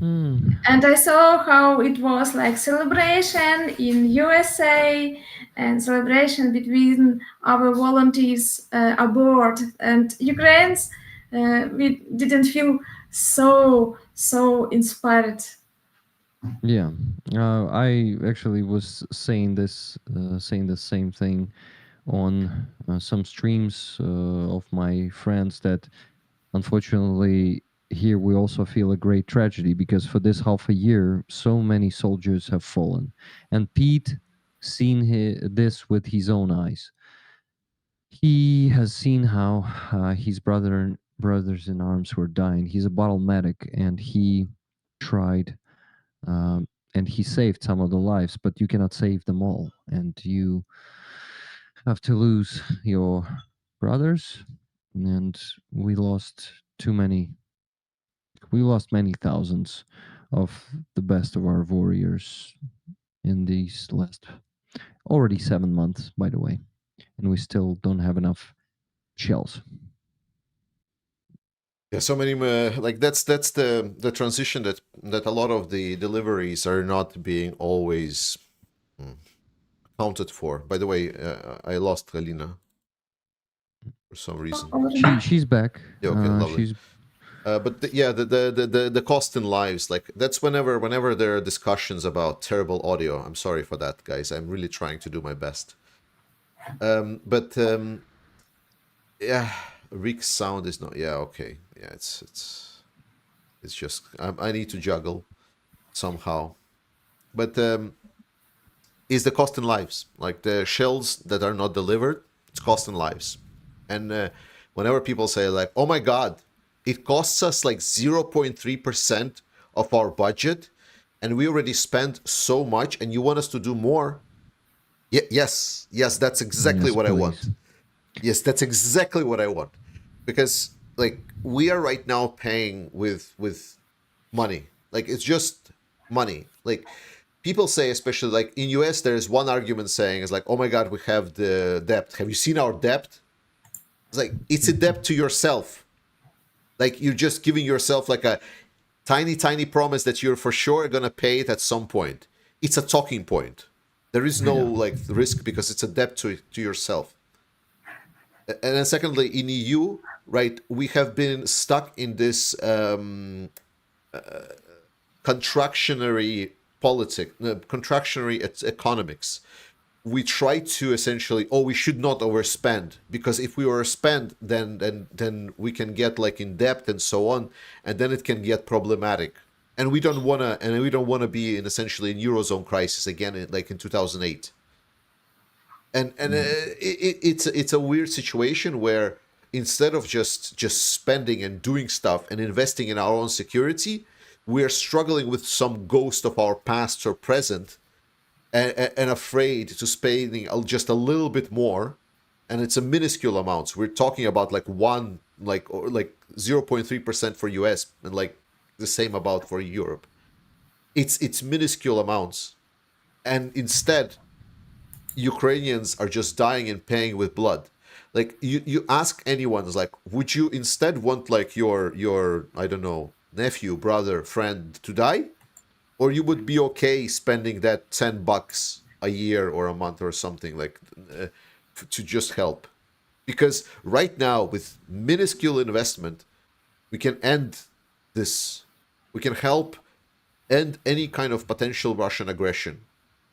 And I saw how it was like celebration in USA and celebration between our volunteers aboard, and Ukrainians. We didn't feel so inspired. Yeah, I actually was saying the same thing on some streams of my friends, that unfortunately here we also feel a great tragedy, because for this half a year so many soldiers have fallen, and Pete seen this with his own eyes. He has seen how his brothers in arms were dying. He's a bottle medic, and he tried and he saved some of the lives, but you cannot save them all, and you have to lose your brothers, and we lost too many We lost many thousands of the best of our warriors in these last already 7 months, by the way, and we still don't have enough shells. Yeah, so many like that's the transition that a lot of the deliveries are not being always counted for. By the way, I lost Galina for some reason. She's back. Yeah, okay, lovely. She's But the cost in lives, like that's whenever there are discussions about terrible audio. I'm sorry for that, guys. I'm really trying to do my best. But yeah, Rick's sound is not. Yeah, okay. Yeah, it's just I need to juggle somehow. But is the cost in lives, like the shells that are not delivered, it's cost in lives. And whenever people say like, oh my god, it costs us like 0.3% of our budget and we already spent so much and you want us to do more. Yes, that's exactly yes, what I please. want. Yes, that's exactly what I want. Because like we are right now paying with money. Like it's just money. Like people say, especially like in US, there's one argument saying is like, oh my god, we have the debt. Have you seen our debt? It's like it's a debt to yourself. Like you're just giving yourself like a tiny promise that you're for sure gonna pay it at some point. It's a talking point. There is no like risk because it's a debt to yourself. And then secondly, in EU, right, we have been stuck in this contractionary contractionary economics. We try to essentially, oh, we should not overspend because if we overspend, then we can get like in debt and so on, and then it can get problematic. And we don't wanna be in essentially in eurozone crisis again, like in 2008. And it's a weird situation where instead of just spending and doing stuff and investing in our own security, we're struggling with some ghost of our past or present and afraid to spending just a little bit more, and it's a minuscule amounts. We're talking about like 0.3% for US and like the same about for Europe. It's minuscule amounts, and instead Ukrainians are just dying and paying with blood. Like you ask anyone, it's like, would you instead want like your I don't know nephew, brother, friend to die, or you would be okay spending that $10 a year or a month or something like to just help? Because right now with minuscule investment, we can end this. We can help end any kind of potential Russian aggression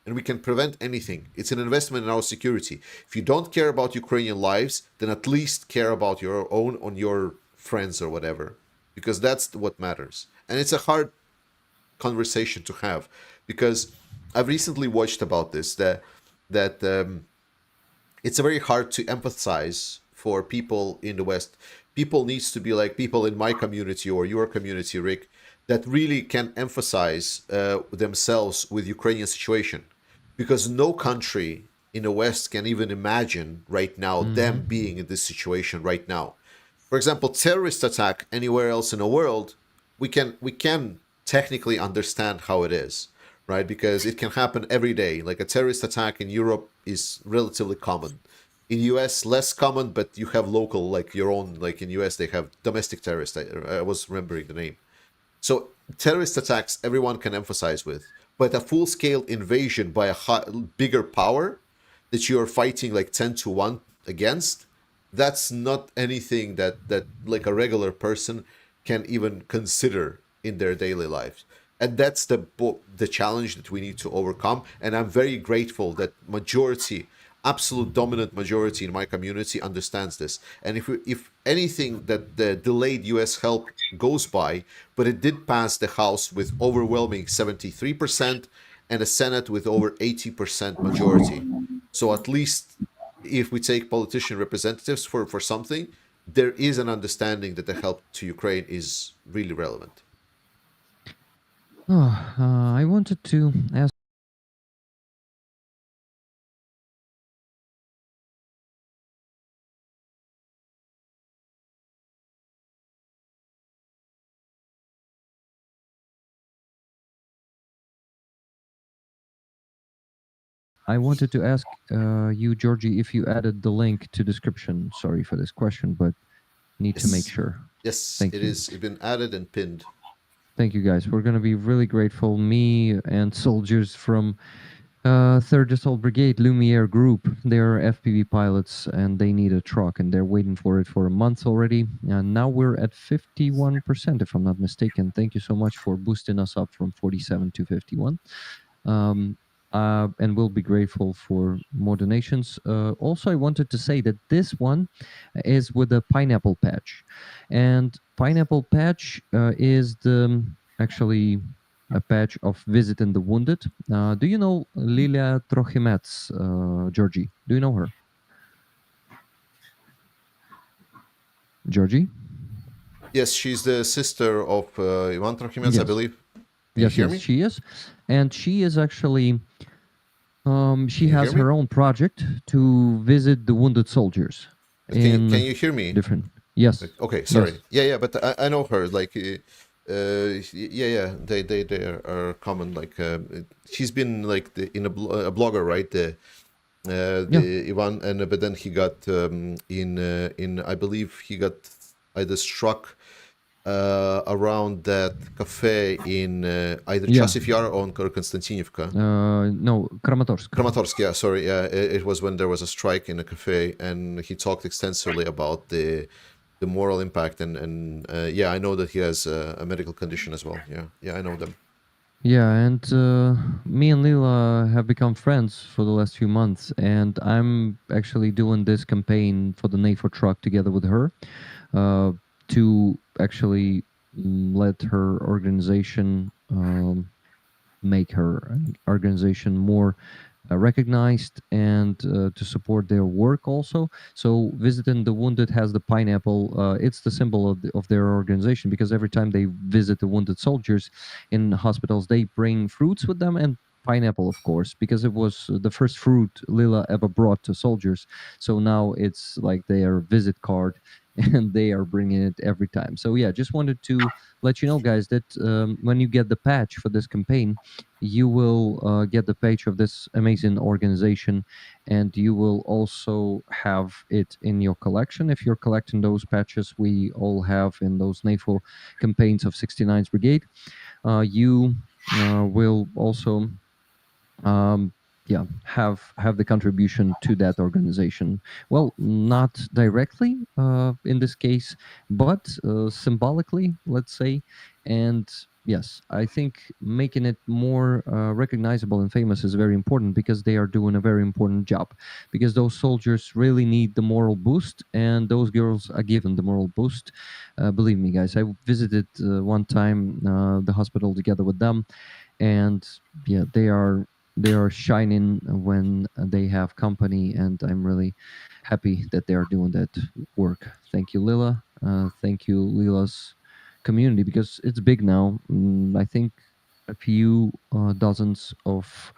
and we can prevent anything. It's an investment in our security. If you don't care about Ukrainian lives, then at least care about your own, on your friends or whatever, because that's what matters. And it's a hard conversation to have because I've recently watched about this that it's very hard to empathize for people in the West. People needs to be like people in my community or your community, Rick, that really can emphasize themselves with Ukrainian situation, because no country in the West can even imagine right now them being in this situation right now. For example, terrorist attack anywhere else in the world, we can technically understand how it is, right? Because it can happen every day. Like a terrorist attack in Europe is relatively common. In US, less common, but you have local, like your own, like in US, they have domestic terrorists. I was remembering the name. So terrorist attacks, everyone can emphasize with, but a full-scale invasion by a bigger power that you are fighting like 10-1 against, that's not anything that like a regular person can even consider in their daily lives. And that's the challenge that we need to overcome. And I'm very grateful that majority, absolute dominant majority in my community understands this. And if anything, that the delayed US help goes by, but it did pass the House with overwhelming 73% and the Senate with over 80% majority. So at least if we take politician representatives for something, there is an understanding that the help to Ukraine is really relevant. Oh, I wanted to ask I wanted to ask you, Georgie, if you added the link to description. Sorry for this question, but need to make Yes. sure. Yes, Thank it you. is been added and pinned. Thank you, guys. We're going to be really grateful. Me and soldiers from 3rd Assault Brigade Lumiere Group. They're FPV pilots and they need a truck and they're waiting for it for a month already. And now we're at 51%, if I'm not mistaken. Thank you so much for boosting us up from 47 to 51. And we'll be grateful for more donations. Also, I wanted to say that this one is with a pineapple patch. And pineapple patch is the actually a patch of Visiting the Wounded. Do you know Lilia Trochimets, Georgie? Do you know her? Georgie? Yes, she's the sister of Ivan Trochimets, I Yes. believe. Yes, hear yes, me? she is. And she is actually, she you has hear me? her own project to visit the wounded soldiers. Can you hear me? Different. Yes. Okay, sorry. Yes. Yeah, but I know her. Like, yeah, they are common. Like, she's been like a blogger, right? The Ivan, and but then he got in I believe he got either struck around that cafe in either Chasiv Yar or Konstantinivka. No, Kramatorsk. Kramatorsk, yeah, sorry. Yeah, it was when there was a strike in a cafe, and he talked extensively about the moral impact, and yeah, I know that he has a medical condition as well. Yeah, I know them. Yeah, and me and Lila have become friends for the last few months, and I'm actually doing this campaign for the NATO truck together with her to actually let her organization make her organization more recognized and to support their work also. So Visiting the Wounded has the pineapple. It's the symbol of their organization, because every time they visit the wounded soldiers in hospitals, they bring fruits with them and pineapple, of course, because it was the first fruit Lila ever brought to soldiers. So now it's like their visit card and they are bringing it every time. So yeah, just wanted to let you know, guys, that when you get the patch for this campaign, you will get the page of this amazing organization, and you will also have it in your collection. If you're collecting those patches we all have in those NAFO campaigns of 69th Brigade, you will also have the contribution to that organization. Well, not directly in this case, but symbolically, let's say. And yes, I think making it more recognizable and famous is very important, because they are doing a very important job, because those soldiers really need the moral boost, and those girls are given the moral boost. Believe me, guys, I visited one time the hospital together with them, and yeah, they are shining when they have company, and I'm really happy that they are doing that work. Thank you, Lila. Thank you, Lila's community, because it's big now. I think a few dozens of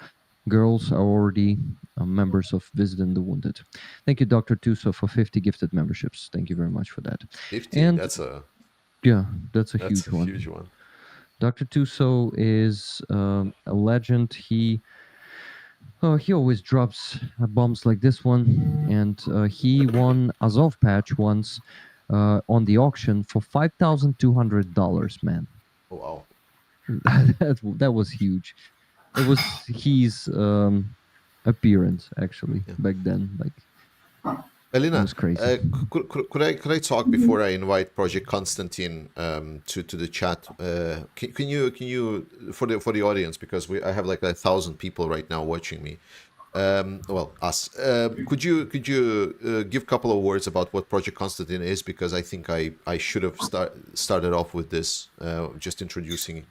girls are already members of Visiting the Wounded. Thank you, Dr. Tuso, for 50 gifted memberships. Thank you very much for that. 50. And that's a huge one. Huge one. Dr. Tuso is a legend. He always drops bombs like this one, and he won Azov patch once on the auction for $5,200, man. Oh, wow. that was huge. It was his appearance, actually, back then. Like, Elena, it was crazy. could I talk before I invite Project Constantine to the chat? Can you for the audience, because I have like 1,000 people right now watching me. Well, us. Could you give a couple of words about what Project Constantine is? Because I think I should have started off with this, just introducing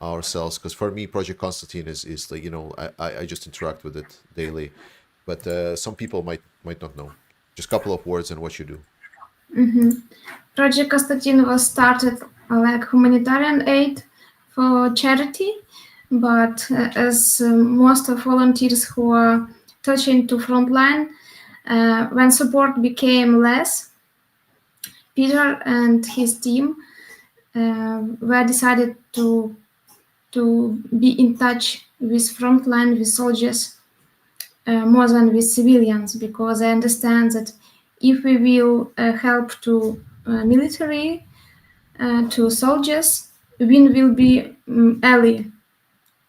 ourselves. Because for me, Project Constantine is like, I just interact with it daily, but some people might not know. Just a couple of words on what you do. Project Constantine was started like humanitarian aid for charity, but as most of volunteers who are touching to Frontline, when support became less, Peter and his team were decided to be in touch with Frontline, with soldiers, more than with civilians, because I understand that if we will help to military, to soldiers, we will be ally,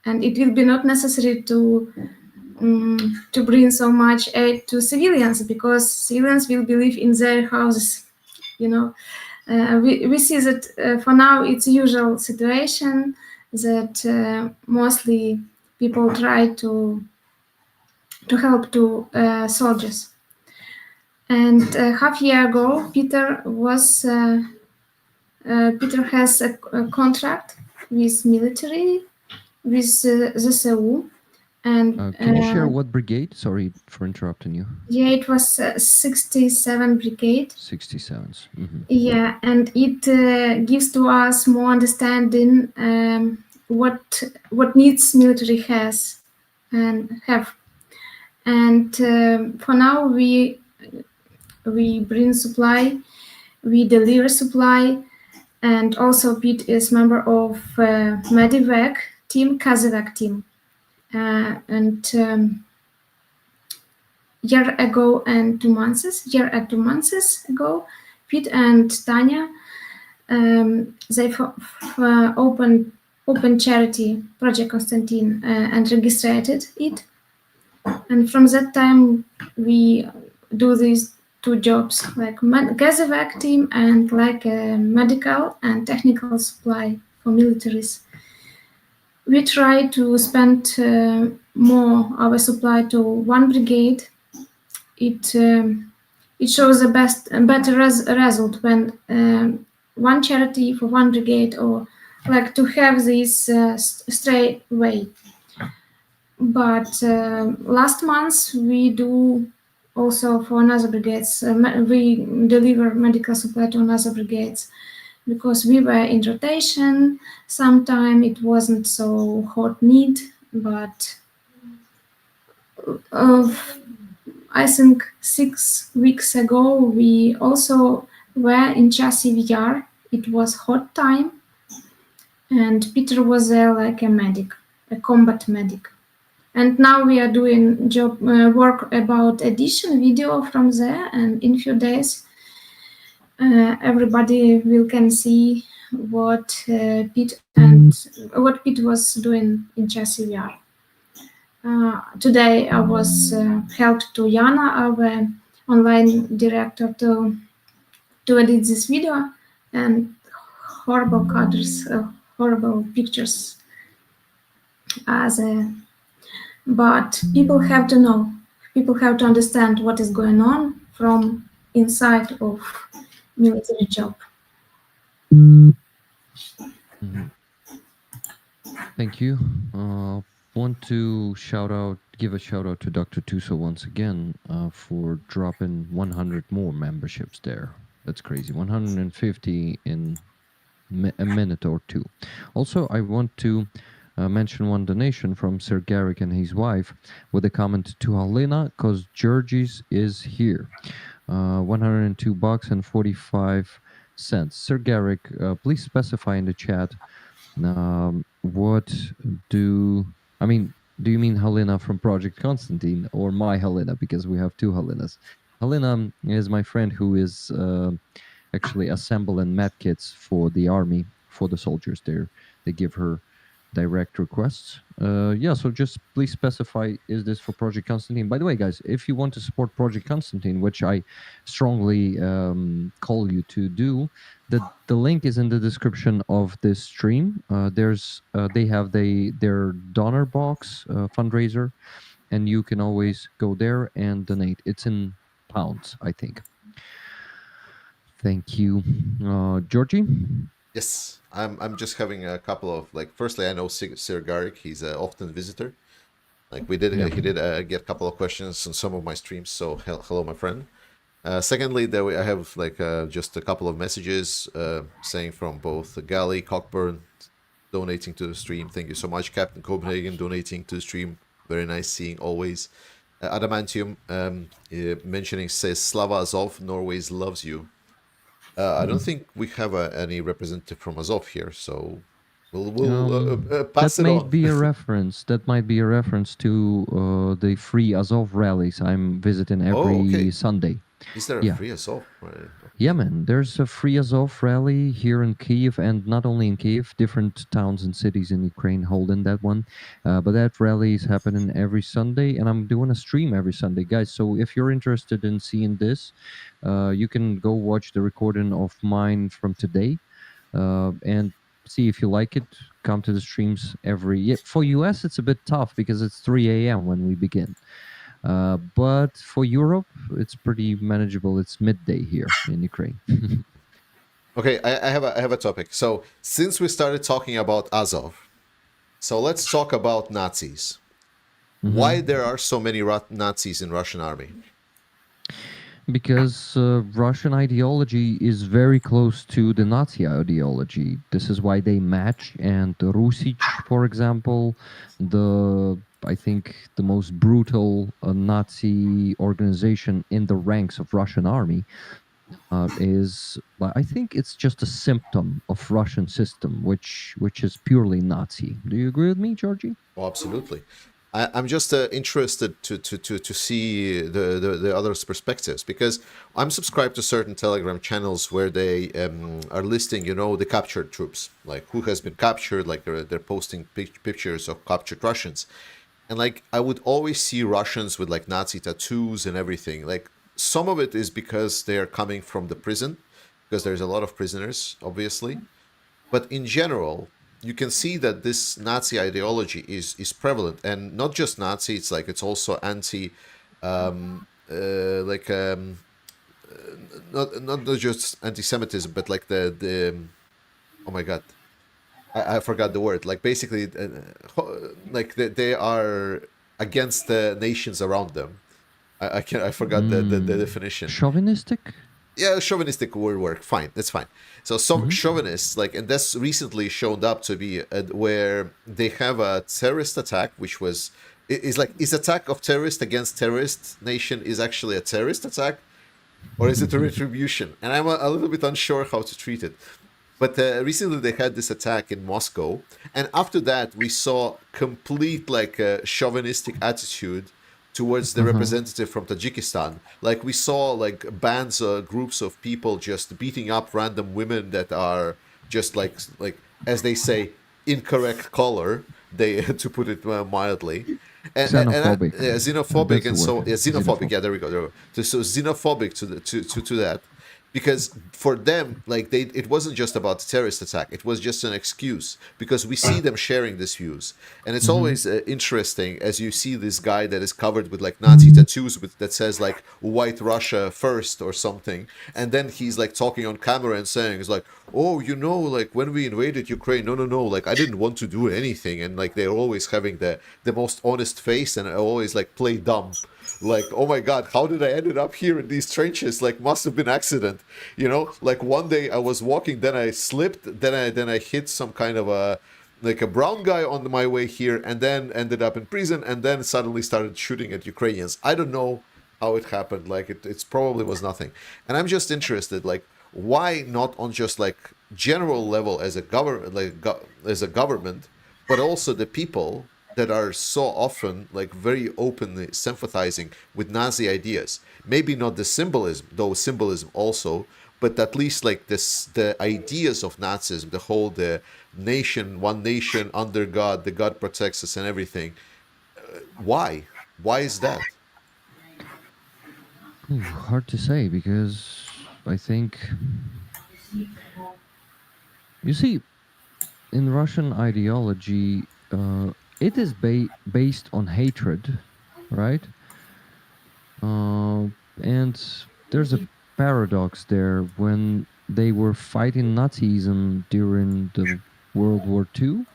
and it will be not necessary to bring so much aid to civilians, because civilians will live in their houses, you know. We see that for now it's a usual situation that mostly people try to help to soldiers. And half year ago, Peter has a contract with military, with the CEU, and Can you share what brigade? Sorry for interrupting you. yeah, it was 67 brigade. 67s. Yeah, and it gives to us more understanding what needs military has and have. And for now, we bring supply, we deliver supply, and also Pete is member of Medivac team, Kazavac team. And year and 2 months ago, Pete and Tanya, they opened charity project Constantine and registered it. And from that time, we do these 2 jobs, like Gazavac team and like medical and technical supply for militaries. We try to spend more our supply to one brigade. It shows a better result when one charity for one brigade, or like to have this straight way. But last month we do also for another brigades. We deliver medical supply to another brigades, because we were in rotation. Sometime it wasn't so hot need, but I think 6 weeks ago we also were in Chasiv Yar. It was hot time, and Peter was there like a medic, a combat medic. And now we are doing work about edition video from there, and in few days everybody will can see what Pete was doing in Chasiv Yar. Today I was helped to Jana, our online director, to edit this video, and horrible colors, horrible pictures as a. But people have to know, people have to understand what is going on from inside of military job. Thank you. Want to give a shout out to Dr. Tuso once again for dropping 100 more memberships there. That's crazy. 150 in a minute or two. Also, I want to mention one donation from Sir Garrick and his wife with a comment to Halina, because Georgie's is here. 102 bucks and 45 cents. Sir Garrick, please specify in the chat do you mean Halina from Project Constantine or my Halina, because we have 2 Halinas. Halina is my friend who is actually assembling medkits for the army, for the soldiers there. They give her direct requests. So just please specify, is this for Project Constantine? By the way, guys, if you want to support Project Constantine, which I strongly call you to do, the link is in the description of this stream. They have their donor box fundraiser, and you can always go there and donate. It's in pounds, I think. Thank you. Georgie? Yes, I'm just having a couple of, like, firstly, I know Sir Garrick, he's an often visitor. Like, he did get a couple of questions on some of my streams, so hello, my friend. Secondly, I have like just a couple of messages saying from both Gally, Cockburn, donating to the stream. Thank you so much. Captain Copenhagen donating to the stream. Very nice seeing always. Adamantium mentioning, says Slava Azov, Norway loves you. I don't think we have any representative from Azov here, so We'll pass that it might on. be a reference. That might be a reference to the free Azov rallies I'm visiting every okay. Sunday. Is there a Yeah. free assault? Right. Yeah, man. There's a free Azov rally here in Kiev, and not only in Kiev, different towns and cities in Ukraine holding that one. But that rally is happening every Sunday, and I'm doing a stream every Sunday, guys. So if you're interested in seeing this, you can go watch the recording of mine from today, and see if you like it. Come to the streams every. Yeah, for US, it's a bit tough because it's 3 a.m. when we begin. But for Europe, it's pretty manageable. It's midday here in Ukraine. Okay, I have a topic. So since we started talking about Azov, so let's talk about Nazis. Why there are so many Nazis in Russian army? Because Russian ideology is very close to the Nazi ideology. This is why they match. And Rusich, for example, I think the most brutal Nazi organization in the ranks of Russian army, I think it's just a symptom of Russian system, which is purely Nazi. Do you agree with me, Georgie? Oh, absolutely. I'm just interested to see the others' perspectives, because I'm subscribed to certain Telegram channels where they are listing, the captured troops, like who has been captured, like they're posting pictures of captured Russians. And like I would always see Russians with like Nazi tattoos and everything. Like some of it is because they are coming from the prison, because there's a lot of prisoners, obviously. But in general, you can see that this Nazi ideology is prevalent, and not just Nazi. It's like it's also anti, like not just anti-Semitism, but like the oh my god, I forgot the word. Like basically, like they are against the nations around them. I forgot the definition. Chauvinistic? Yeah, chauvinistic word work. Fine, that's fine. So some chauvinists, like, and that's recently shown up to be where they have a terrorist attack, which was is attack of terrorist against terrorist nation is actually a terrorist attack, or is it a retribution? And I'm a little bit unsure how to treat it. But recently they had this attack in Moscow, and after that we saw complete like chauvinistic attitude towards the representative from Tajikistan. Like we saw like bands, groups of people just beating up random women that are just like as they say, incorrect color. They to put it mildly. Xenophobic. Xenophobic, and That's the so word. xenophobic. Yeah, there we go. So xenophobic to that, because for them, like it wasn't just about the terrorist attack. It was just an excuse, because we see them sharing these views, and it's always interesting as you see this guy that is covered with like Nazi tattoos that says like "White Russia first" or something, and then he's like talking on camera and saying, "It's like, oh, like when we invaded Ukraine, no, like I didn't want to do anything," and like they're always having the most honest face and always like play dumb. Like, oh my god, how did I ended up here in these trenches? Like, must have been accident. Like one day I was walking, then I slipped, then I hit some kind of a brown guy on my way here, and then ended up in prison, and then suddenly started shooting at Ukrainians. I don't know how it happened. Like it's probably was nothing. And I'm just interested, like, why not on just like general level as a government, as a government, but also the people that are so often like very openly sympathizing with Nazi ideas. Maybe not the symbolism, though symbolism also, but at least like the ideas of Nazism, the nation, one nation under God, the God protects us and everything. Why? Why is that? Hard to say, because I think, you see, in Russian ideology, it is based on hatred, right? And there's a paradox there. When they were fighting Nazism during the World War II,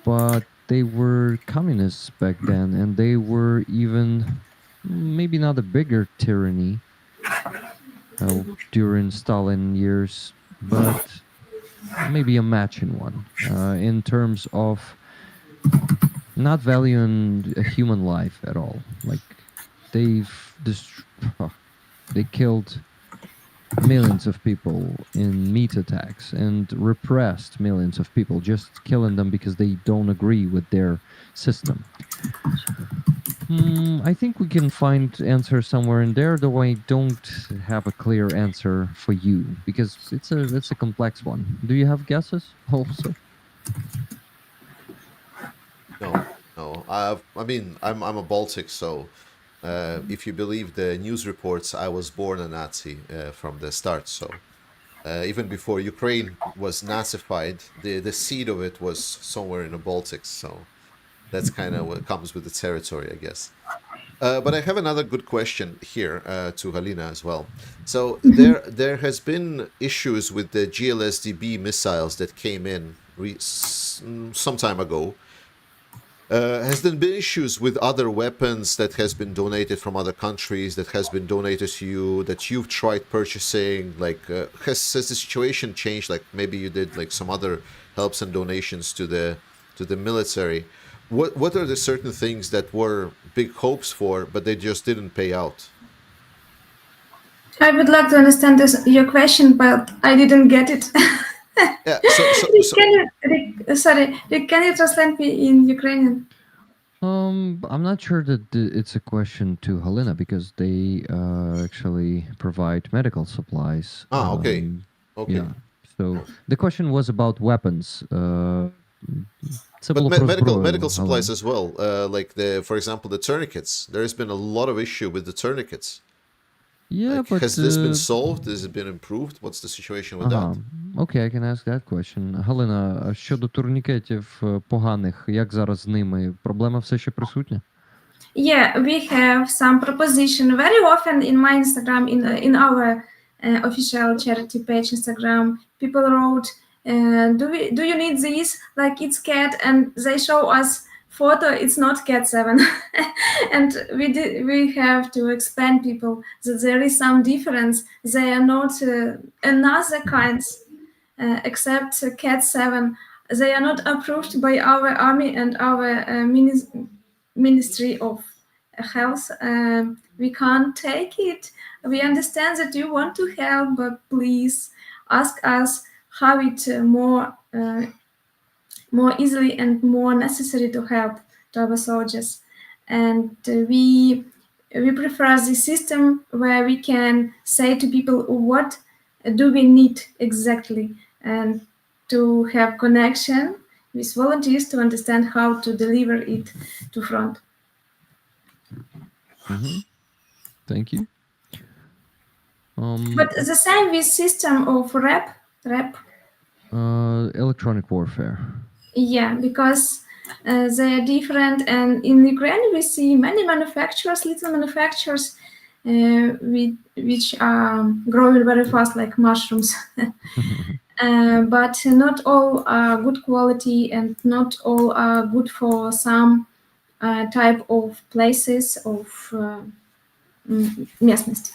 but they were communists back then, and they were even maybe not a bigger tyranny during Stalin years, but maybe a matching one in terms of not valuing a human life at all. Like they killed millions of people in meat attacks and repressed millions of people, just killing them because they don't agree with their system. I think we can find answer somewhere in there, though I don't have a clear answer for you because it's a complex one. Do you have guesses also? No. I mean, I'm a Baltic, so if you believe the news reports, I was born a Nazi from the start. So even before Ukraine was Nazified, the seed of it was somewhere in the Baltics. So that's kind of what comes with the territory, I guess. But I have another good question here to Halina as well. So there has been issues with the GLSDB missiles that came in some time ago. Has there been issues with other weapons that has been donated from other countries, that has been donated to you, that you've tried purchasing? Like, has the situation changed? Like, maybe you did like some other helps and donations to the military. What are the certain things that were big hopes for, but they just didn't pay out? I would like to understand your question, but I didn't get it. Yeah. Can you translate me in Ukrainian? I'm not sure that it's a question to Halina because they actually provide medical supplies. Okay. Yeah. So the question was about weapons. But medical supplies as well. Like for example, the tourniquets. There has been a lot of issue with the tourniquets. Yeah, like, but has this been solved? Has it been improved? What's the situation with that? Okay, I can ask that question. Галина, щодо турнікетів поганих, як зараз з ними? Проблема все ще присутня? Yeah, we have some proposition very often in my Instagram, in our official charity page Instagram. People wrote, do you need this? Like it's cat, and they show us photo. It's not cat 7, and we have to explain people that there is some difference. They are not another kinds except cat 7. They are not approved by our army and our Ministry of Health. We can't take it. We understand that you want to help, but please ask us how it more easily and more necessary to help to our soldiers. And we prefer the system where we can say to people what do we need exactly, and to have connection with volunteers to understand how to deliver it to front. Thank you. But the same with system of rep. Electronic warfare. Yeah, because they are different, and in Ukraine we see many manufacturers, little manufacturers, which are growing very fast like mushrooms. But not all are good quality, and not all are good for some type of places of местности.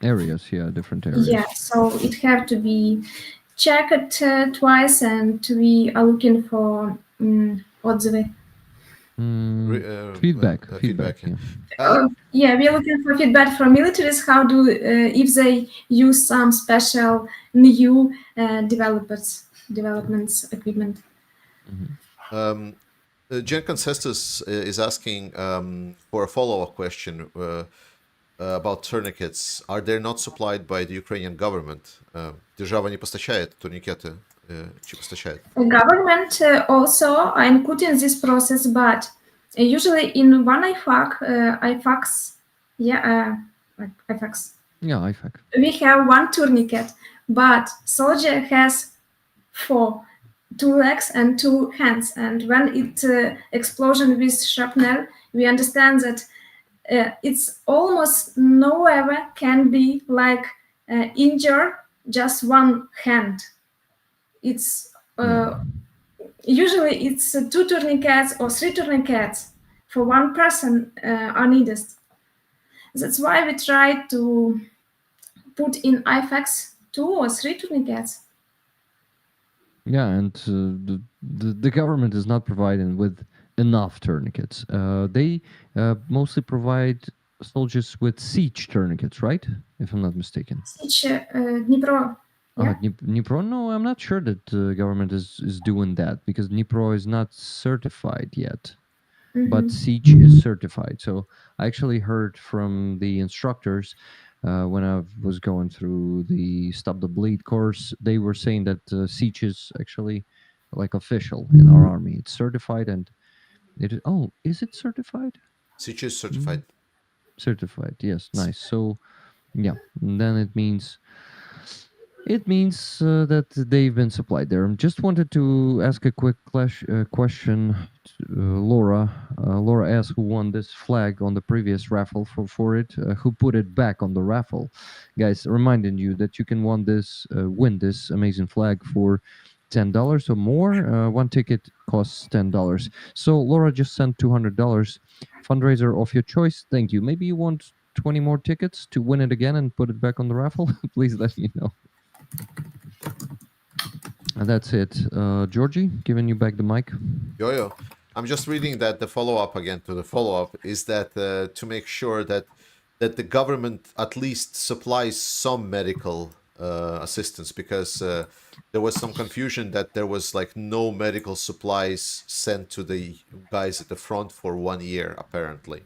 Areas, yeah, different areas. Yeah, so it have to be checked twice, and we are looking for отзывы. Feedback. Yeah, we are looking for feedback from militaries. How do if they use some special new developments equipment. Jen Concestus is asking for a follow-up question about tourniquets. Are they not supplied by the Ukrainian government? Держава не постачает турникеты, чи постачает? Government also are including this process, but usually in one IFACs, IFACs. Yeah, IFAC. We have one tourniquet, but soldier has 4, 2 legs and 2 hands, and when it explosion with shrapnel, we understand that it's almost nowhere can be like injure just one hand. It's usually it's 2 tourniquets or 3 tourniquets for one person are needed. That's why we try to put in IFACs 2 or 3 tourniquets. Yeah, and the government is not providing with enough tourniquets. They mostly provide soldiers with siege tourniquets, right? if I'm not mistaken. Dnipro. Yeah. Dnipro? No, I'm not sure that the government is doing that because Dnipro is not certified yet. But Siege is certified. So I actually heard from the instructors when I was going through the Stop the Bleed course, they were saying that Siege is actually like official in our army. It's certified and it is, oh, is it certified? Siege is certified. Certified, yes, nice. So yeah, then it means that they've been supplied there. Just wanted to ask a quick question. Laura asked who won this flag on the previous raffle for it. Who put it back on the raffle? Guys, reminding you that you can win this amazing flag for $10 or more. One ticket costs $10. So Laura just sent $200. Fundraiser of your choice. Thank you. Maybe you want 20 more tickets to win it again and put it back on the raffle? Please let me know. And that's it. Georgie, giving you back the mic. Yo. I'm just reading that the follow-up again to the follow-up is that to make sure that the government at least supplies some medical assistance, because there was some confusion that there was like no medical supplies sent to the guys at the front for 1 year, apparently.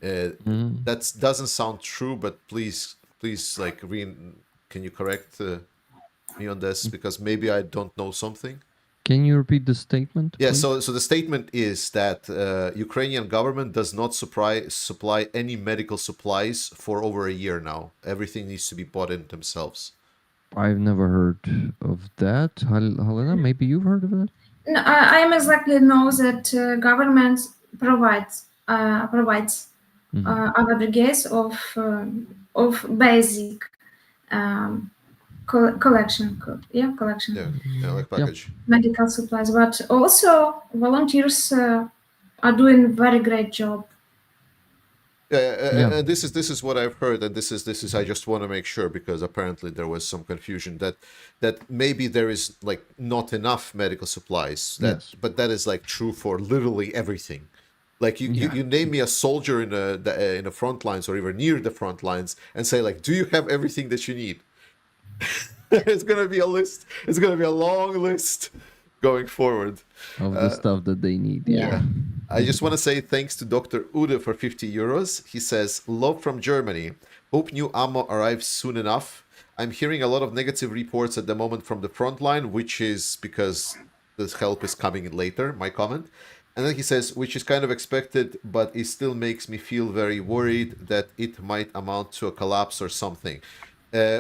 That doesn't sound true, but please, like, can you correct me on this, because maybe I don't know something. Can you repeat the statement? Yeah, please? so the statement is that Ukrainian government does not supply any medical supplies for over a year now. Everything needs to be bought in themselves. I've never heard of that. Helena, maybe you've heard of it? No, I am exactly know that government provides our brigades of basic collection. Like package. Medical supplies, but also volunteers are doing very great job. And this is what I've heard, and this is I just want to make sure, because apparently there was some confusion that maybe there is like not enough medical supplies. But that is like true for literally everything. Like you name me a soldier in a front lines or even near the front lines and say like, do you have everything that you need? It's gonna be a list. It's gonna be a long list going forward of the stuff that they need. Yeah. I just want to say thanks to Dr. Ude for 50 euros. He says, love from Germany. Hope new ammo arrives soon enough. I'm hearing a lot of negative reports at the moment from the front line, which is because this help is coming in later, my comment. And then he says, which is kind of expected, but it still makes me feel very worried that it might amount to a collapse or something.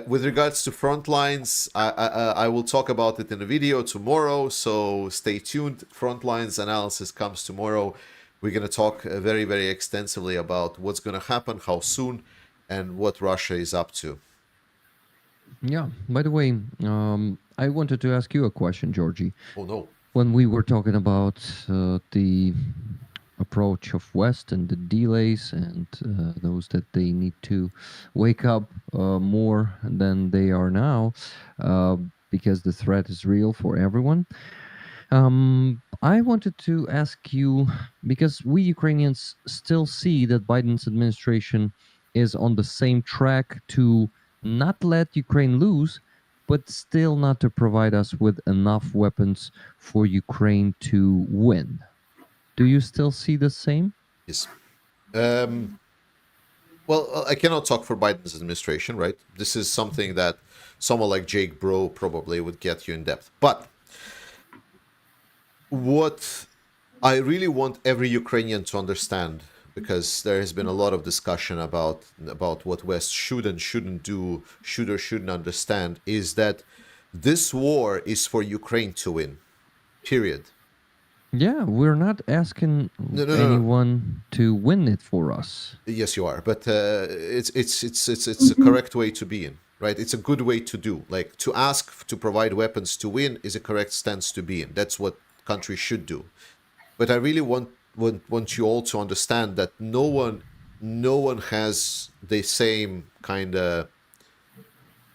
With regards to Frontlines, I will talk about it in a video tomorrow, so stay tuned. Frontlines analysis comes tomorrow. We're going to talk very, very extensively about what's going to happen, how soon, and what Russia is up to. Yeah, by the way, I wanted to ask you a question, Georgie. Oh, no. When we were talking about the approach of West and the delays and those that they need to wake up more than they are now because the threat is real for everyone. I wanted to ask you, because we Ukrainians still see that Biden's administration is on the same track to not let Ukraine lose, but still not to provide us with enough weapons for Ukraine to win. Do you still see the same? Yes. Well, I cannot talk for Biden's administration, right? This is something that someone like Jake Bro probably would get you in depth. But what I really want every Ukrainian to understand, because there has been a lot of discussion about what West should and shouldn't do, should or shouldn't understand, is that this war is for Ukraine to win. Period. Yeah, we're not asking anyone to win it for us. Yes, you are, but it's a correct way to be in, right? It's a good way to do. Like, to ask to provide weapons to win is a correct stance to be in. That's what countries should do. But I really want you all to understand that no one has the same kind of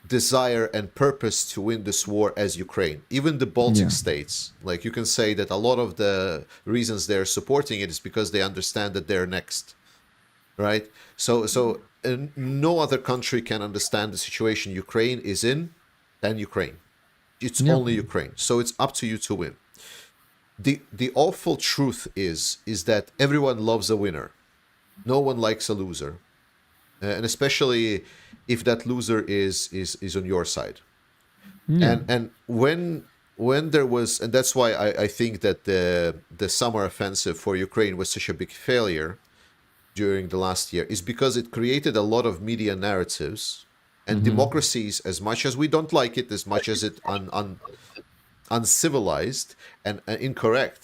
desire and purpose to win this war as Ukraine. Even the Baltic states, like, you can say that a lot of the reasons they're supporting it is because they understand that they're next, right? So no other country can understand the situation Ukraine is in than Ukraine. It's Yeah. only Ukraine. So it's up to you to win. The awful truth is that everyone loves a winner. No one likes a loser, and especially if that loser is on your side. Yeah. And when there was, and that's why I think that the summer offensive for Ukraine was such a big failure during the last year, is because it created a lot of media narratives and democracies, as much as we don't like it, as much as it uncivilized and incorrect.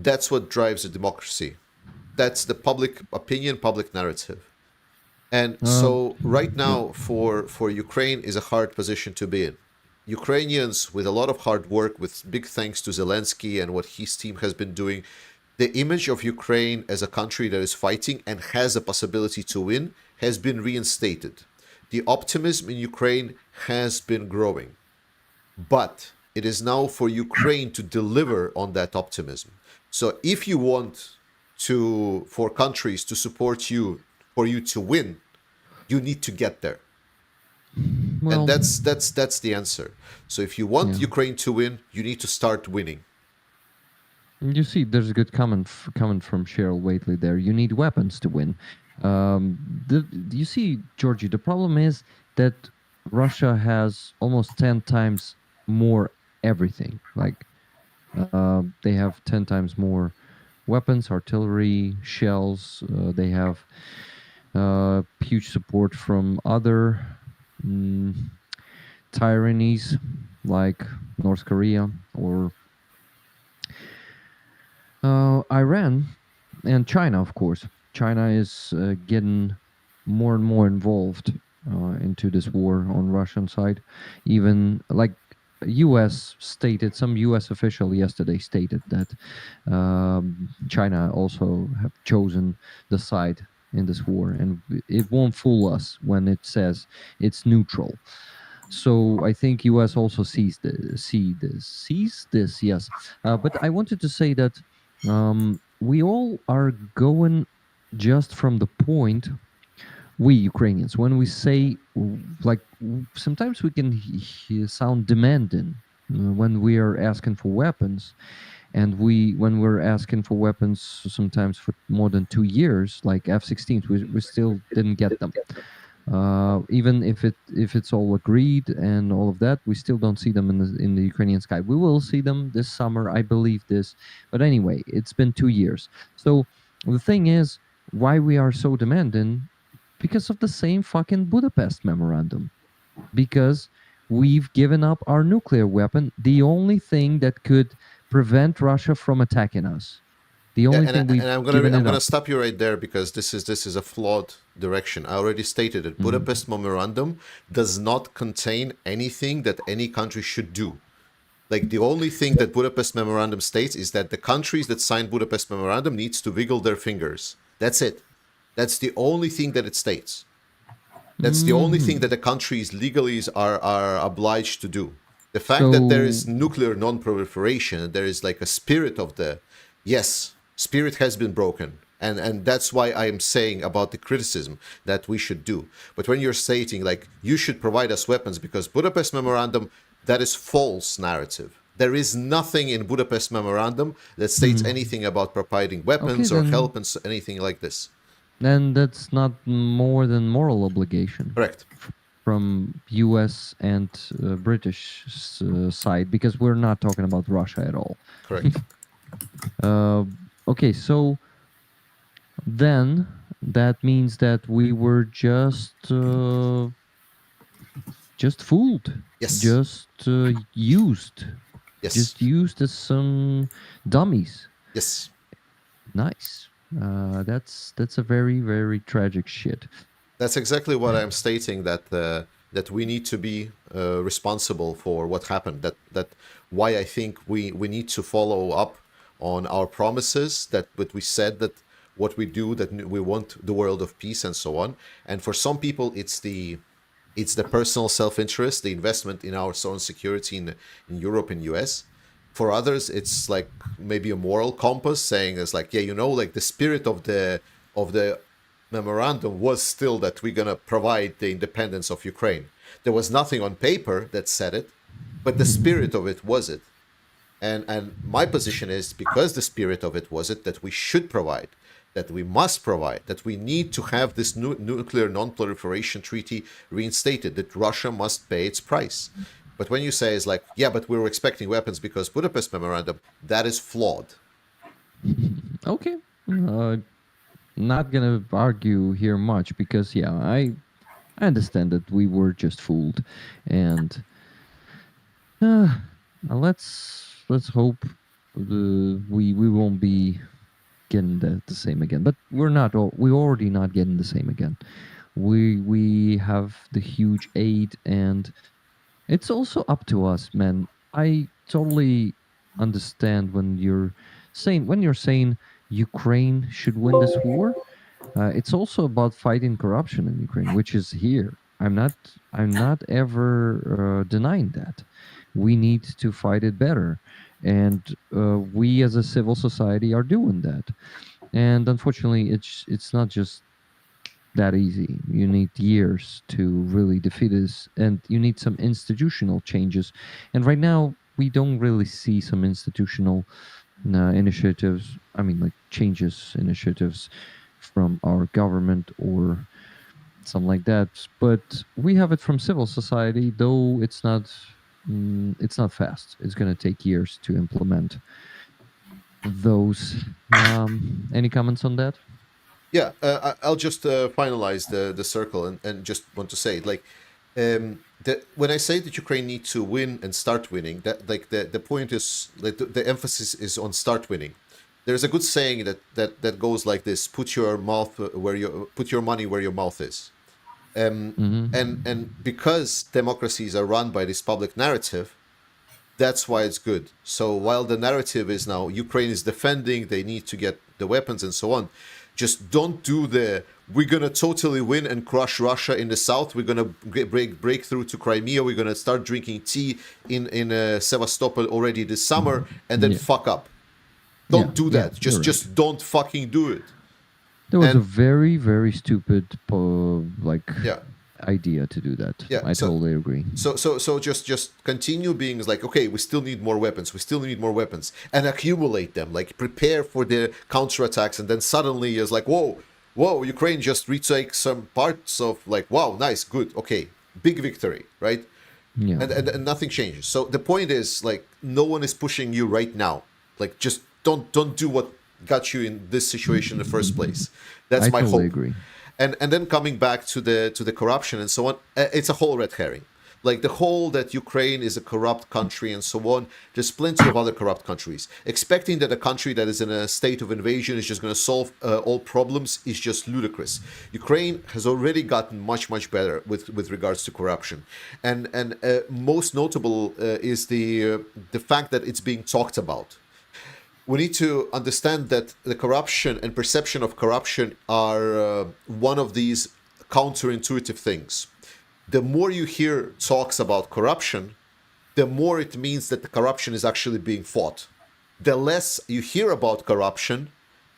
That's what drives a democracy. That's the public opinion, public narrative. And so right now for Ukraine is a hard position to be in. Ukrainians, with a lot of hard work, with big thanks to Zelensky and what his team has been doing, the image of Ukraine as a country that is fighting and has a possibility to win has been reinstated. The optimism in Ukraine has been growing. But it is now for Ukraine to deliver on that optimism. So if you want for countries to support you, for you to win, you need to get there. Well, And that's the answer. So if you want Yeah. Ukraine to win, you need to start winning. you see, there's a good comment from Cheryl Waitley there. You need weapons to win. You see, Georgie, the problem is that Russia has almost 10 times more everything. Like, they have 10 times more weapons, artillery, shells. They have huge support from other tyrannies like North Korea or Iran and China, of course. China is getting more and more involved into this war on Russian side. Even like some U.S. official yesterday stated that China also have chosen the side in this war, and it won't fool us when it says it's neutral. So I think U.S. also sees this, yes. But I wanted to say that we all are going just from the point, we Ukrainians, when we say, like, sometimes we can sound demanding when we are asking for weapons, and when we're asking for weapons sometimes for more than 2 years, like F-16s, we still didn't get them. Even if it's all agreed and all of that, we still don't see them in the Ukrainian sky. We will see them this summer, I believe this. But anyway, it's been 2 years. So the thing is, why we are so demanding? Because of the same fucking Budapest memorandum. Because we've given up our nuclear weapon, the only thing that could prevent Russia from attacking us. The only thing we've I'm given it gonna up. stop you right there, because this is a flawed direction. I already stated that Budapest memorandum does not contain anything that any country should do. Like, the only thing that Budapest memorandum states is that the countries that signed Budapest memorandum needs to wiggle their fingers. That's it. That's the only thing that it states. That's the only thing that the countries legally are obliged to do. The fact that there is nuclear non-proliferation, there is like a spirit of spirit has been broken. And that's why I am saying about the criticism that we should do. But when you're stating, like, you should provide us weapons because Budapest memorandum, that is false narrative. There is nothing in Budapest memorandum that states anything about providing weapons or help and anything like this. Then that's not more than moral obligation. Correct. From U.S. and British side, because we're not talking about Russia at all. Correct. Okay, so then that means that we were just fooled. Yes. Just used. Yes. Just used as some dummies. Yes. Nice. That's a very, very tragic shit. That's exactly what I'm stating, that we need to be responsible for what happened. That why I think we need to follow up on our promises, that what we said, that what we do, that we want the world of peace and so on. And for some people, it's the personal self-interest, the investment in our own security in Europe and US. For others, it's like maybe a moral compass saying it's like, like the spirit of the memorandum was still that we're going to provide the independence of Ukraine. There was nothing on paper that said it, but the spirit of it was it. And my position is, because the spirit of it was it, that we should provide, that we must provide, that we need to have this nuclear non-proliferation treaty reinstated, that Russia must pay its price. But when you say it's like, yeah, but we were expecting weapons because Budapest memorandum, that is flawed. Okay. Not gonna argue here much because I understand that we were just fooled, and let's hope we won't be getting the same again. But we're already not getting the same again. We have the huge aid, and it's also up to us, man. I totally understand when you're saying Ukraine should win this war. It's also about fighting corruption in Ukraine, which is here. I'm not ever denying that. We need to fight it better, and we as a civil society are doing that. And unfortunately, it's not just that easy. You need years to really defeat this, and you need some institutional changes. And right now, we don't really see some institutional initiatives. I mean, like initiatives from our government or something like that. But we have it from civil society, though it's not fast. It's going to take years to implement those. Any comments on that? Yeah, I'll just finalize the circle and just want to say, like, when I say that Ukraine needs to win and start winning, that like the point is, like, the emphasis is on start winning. There's a good saying that goes like this: put your money where your mouth is. And because democracies are run by this public narrative, that's why it's good. So while the narrative is now Ukraine is defending, they need to get the weapons and so on, just don't do we're going to totally win and crush Russia in the south. We're going to break through to Crimea. We're going to start drinking tea in Sevastopol already this summer and then fuck up. Don't do that. Just don't fucking do it. There was a very, very stupid idea to do that. Yeah, I totally agree. So just continue being like, okay, we still need more weapons. We still need more weapons, and accumulate them. Like, prepare for the counterattacks, and then suddenly it's like, whoa, Ukraine just retakes some parts of, like, wow, nice, good, okay, big victory, right? Yeah. And nothing changes. So the point is, like, no one is pushing you right now. Like, just don't do what got you in this situation in the first place. That's my totally hope. Agree. And then coming back to the corruption and so on, it's a whole red herring. Like, the whole that Ukraine is a corrupt country and so on. There's plenty of other corrupt countries. Expecting that a country that is in a state of invasion is just going to solve all problems is just ludicrous. Ukraine has already gotten much better with regards to corruption, and most notable is the fact that it's being talked about. We need to understand that the corruption and perception of corruption are one of these counterintuitive things. The more you hear talks about corruption, the more it means that the corruption is actually being fought. The less you hear about corruption,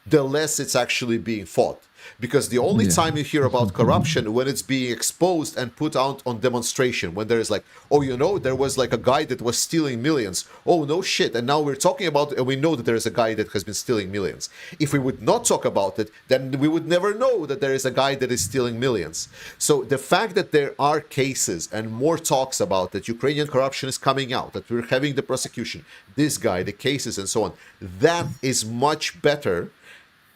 the less it's actually being fought. Because the only time you hear about corruption, when it's being exposed and put out on demonstration, when there is like, oh, there was like a guy that was stealing millions. Oh, no shit. And now we're talking about it, and we know that there is a guy that has been stealing millions. If we would not talk about it, then we would never know that there is a guy that is stealing millions. So the fact that there are cases and more talks about that Ukrainian corruption is coming out, that we're having the prosecution, this guy, the cases and so on, that is much better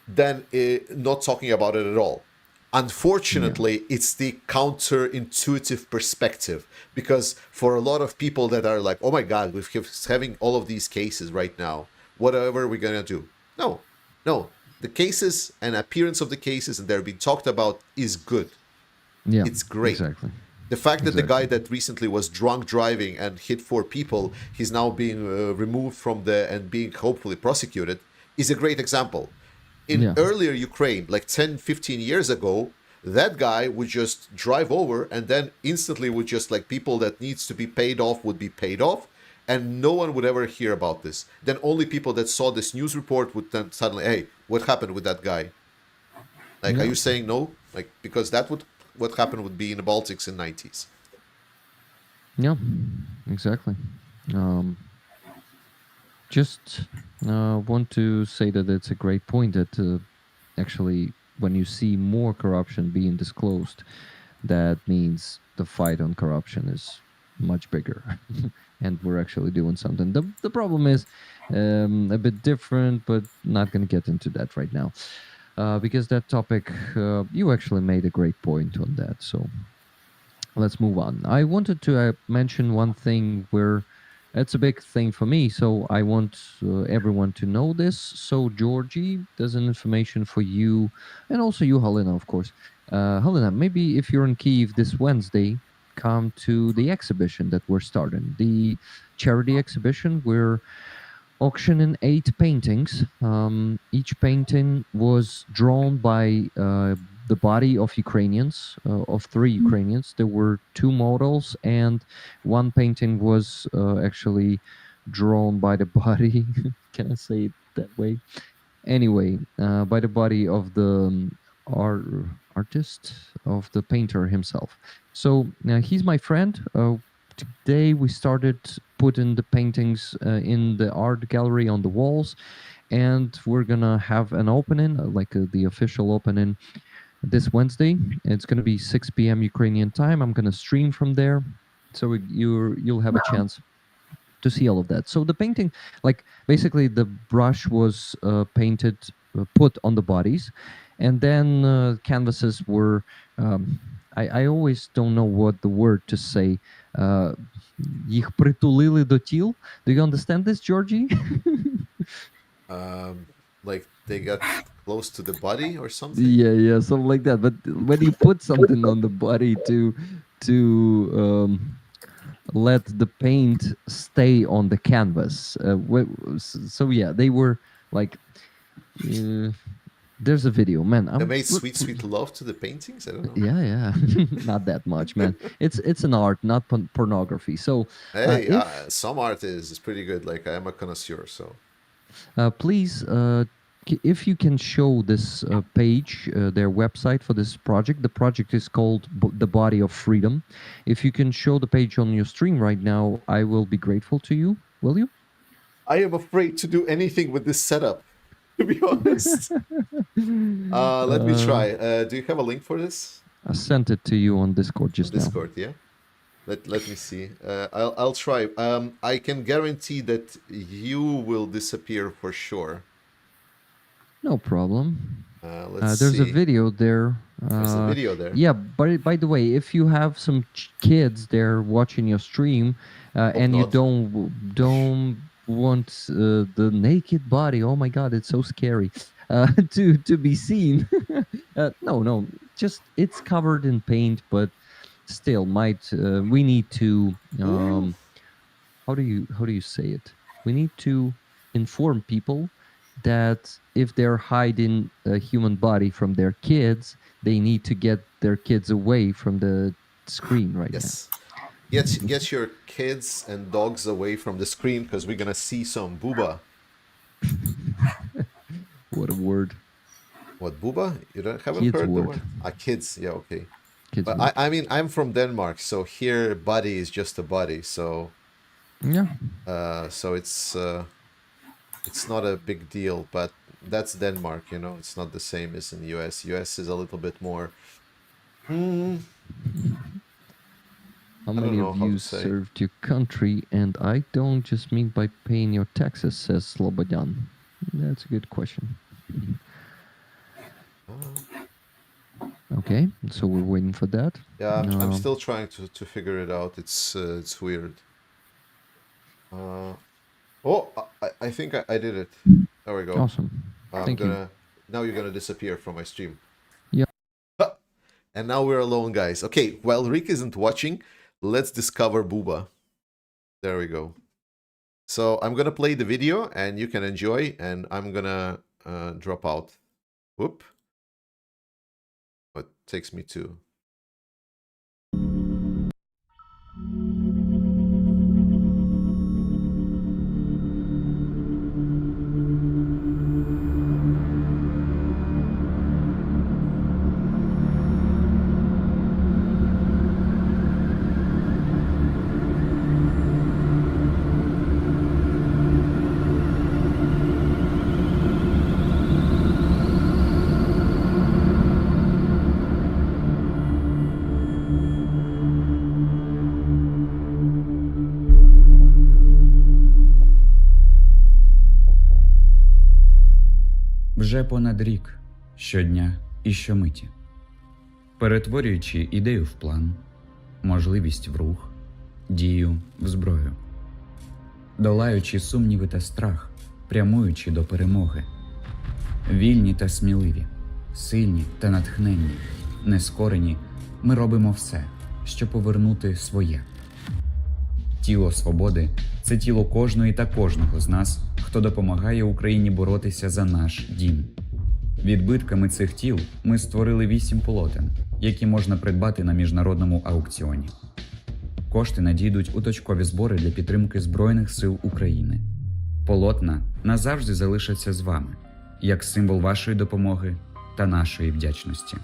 than not talking about it at all. Unfortunately, it's the counterintuitive perspective, because for a lot of people that are like, oh my God, we're having all of these cases right now, whatever we're going to do. No. The cases and appearance of the cases, and they're being talked about, is good. Yeah, it's great. Exactly. The fact that the guy that recently was drunk driving and hit 4 people, he's now being removed from and being hopefully prosecuted, is a great example. In earlier Ukraine, like 10, 15 years ago, that guy would just drive over and then instantly would just, like, people that needs to be paid off would be paid off, and no one would ever hear about this. Then only people that saw this news report would then suddenly, hey, what happened with that guy? Like, Yeah. are you saying no? Like, because that would what happened would be in the Baltics in 90s. Yeah, exactly. Um, just want to say that it's a great point that actually when you see more corruption being disclosed, that means the fight on corruption is much bigger and we're actually doing something. The problem is a bit different, but not going to get into that right now because that topic, you actually made a great point on that. So let's move on. I wanted to mention one thing where it's a big thing for me, so I want everyone to know this. So, Georgie, there's an information for you, and also you, Helena, of course. Helena, maybe if you're in Kyiv this Wednesday, come to the exhibition that we're starting, the charity exhibition. We're auctioning 8 paintings. Each painting was drawn by the body of Ukrainians, of 3 Ukrainians. There were 2 models, and one painting was actually drawn by the body. Can I say it that way? Anyway, by the body of the artist, of the painter himself. So he's my friend. Today we started putting the paintings in the art gallery on the walls, and we're gonna have an opening, the official opening this Wednesday. It's gonna be 6 p.m. Ukrainian time. I'm gonna stream from there, so you'll have a chance to see all of that. So the painting, basically the brush was painted, put on the bodies, and then canvases were, I always don't know what the word to say, їх притулили до тіл. Do you understand this, Georgie? Like they got close to the body or something. Yeah, something like that. But when you put something on the body to let the paint stay on the canvas. So yeah, they were like, there's a video, man. They made sweet love to the paintings. I don't know. Yeah, not that much, man. It's an art, not pornography. So hey, some art is pretty good. Like I am a connoisseur, so please. If you can show this page, their website for this project, the project is called The Body of Freedom. If you can show the page on your stream right now, I will be grateful to you. Will you? I am afraid to do anything with this setup, to be honest. Let me try. Do you have a link for this? I sent it to you on Discord just now. Discord, yeah. Let me see. I'll try. I can guarantee that you will disappear for sure. No problem. Let's there's see. a video there. There's a video there. Yeah, but by the way, if you have some kids there watching your stream, and you don't want the naked body, oh my God, it's so scary, to be seen. No, just it's covered in paint, but still, we need to. How do you say it? We need to inform people that if they're hiding a human body from their kids, they need to get their kids away from the screen right now. Get your kids and dogs away from the screen because we're gonna see some booba. What a haven't What booba? You haven't kids heard word. The word? Kids. Yeah, okay. Kids but word. I mean, I'm from Denmark, so here body is just a body. So yeah. So it's not a big deal, but that's Denmark, you know. It's not the same as in the US. US is a little bit more. How many of you served your country? And I don't just mean by paying your taxes, says Slobodan. That's a good question. Okay, so we're waiting for that. Yeah, I'm still trying to figure it out. It's weird. I think I did it. There we go. Awesome. Thank you. Now you're gonna disappear from my stream. Yeah. And now we're alone, guys. Okay, while Rick isn't watching, let's discover Booba. There we go. So I'm gonna play the video and you can enjoy, and I'm gonna drop out. Whoop. What takes me to... вже понад рік, щодня і щомиті, перетворюючи ідею в план, можливість в рух, дію в зброю, долаючи сумніви та страх, прямуючи до перемоги, вільні та сміливі, сильні та натхненні, нескорені, ми робимо все, щоб повернути своє. Тіло свободи – це тіло кожної та кожного з нас, хто допомагає Україні боротися за наш дім. Відбитками цих тіл ми створили 8 полотен, які можна придбати на міжнародному аукціоні. Кошти надійдуть у точкові збори для підтримки Збройних сил України. Полотна назавжди залишаться з вами, як символ вашої допомоги та нашої вдячності.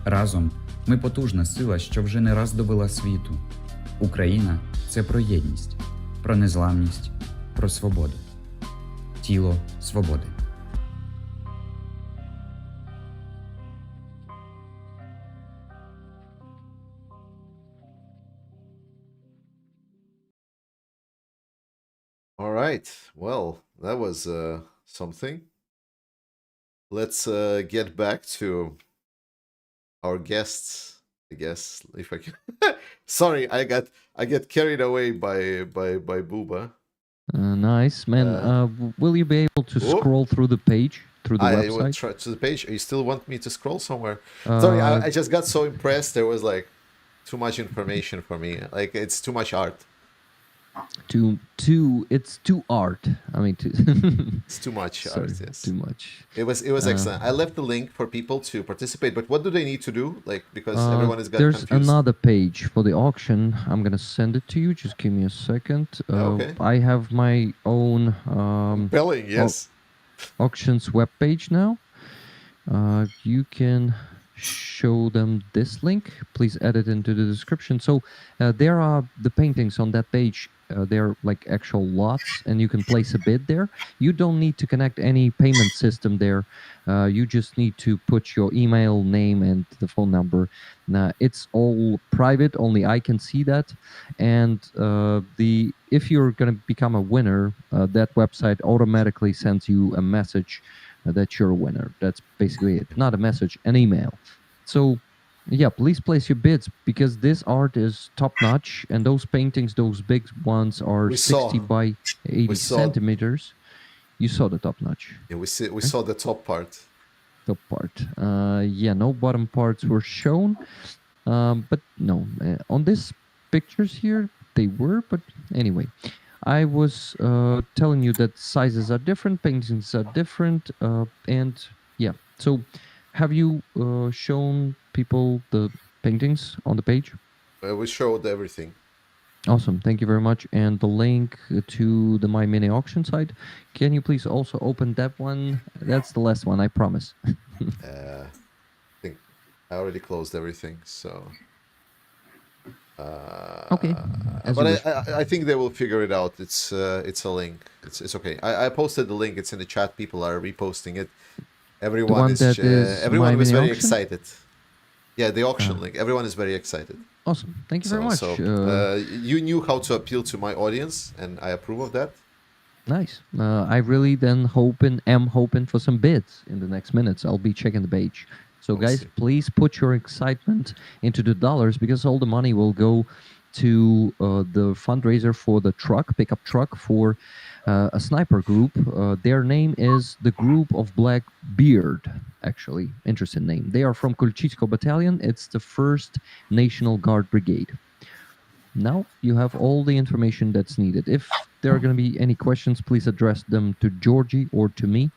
Разом ми потужна сила, що вже не раз довела світу. Україна – це про єдність, про незламність, про свободу. Тіло свободи. All right. Well, that was something. Let's get back to our guests. I guess if I can. Sorry, I get carried away by Booba. Nice, man. Will you be able to scroll through the page, through the I will website? try to the page. You still want me to scroll somewhere? Sorry, I just got so impressed. There was like too much information for me. Like it's too much art. It's too art. I mean, It's too much sorry, art. Yes, too much. It was excellent. I left the link for people to participate, but what do they need to do? Like because everyone is got There's confused. another page for the auction. I'm gonna send it to you. Just give me a second. Okay. I have my own Belling, yes. auctions webpage now. You can show them this link. Please add it into the description. So there are the paintings on that page. They're like actual lots, and you can place a bid there. You don't need to connect any payment system there. You just need to put your email, name, and the phone number. It's all private. Only I can see that. And if you're going to become a winner, that website automatically sends you a message that you're a winner. That's basically it. Not a message, an email. So yeah, please place your bids because this art is top notch, and those paintings, those big ones, are We 60 saw. by 80 We saw. centimeters. You saw the top notch. Yeah, we saw the top part. Top part. Yeah, no bottom parts were shown, but no, on these pictures here they were. But anyway, I was telling you that sizes are different, paintings are different, and yeah. So, have you shown people the paintings on the page? We showed everything. Awesome, thank you very much. And the link to the My Mini auction site. Can you please also open that one? That's the last one, I promise. I think I already closed everything. So. Okay. As you But wish. I think they will figure it out. It's a link. It's okay. I posted the link. It's in the chat. People are reposting it. Everyone one is that is everyone My was Mini very auction? excited. Yeah, the auction link. Everyone is very excited. Awesome, thank you very much. So you knew how to appeal to my audience, and I approve of that. Nice. I really then am hoping for some bids in the next minutes. I'll be checking the page. So We'll guys, see. please put your excitement into the dollars because all the money will go to the fundraiser for the pickup truck for a sniper group. Their name is the Group of Black Beard, actually. Interesting name. They are from Kulchitsko Battalion. It's the 1st National Guard Brigade. Now you have all the information that's needed. If there are going to be any questions, please address them to Georgie or to me,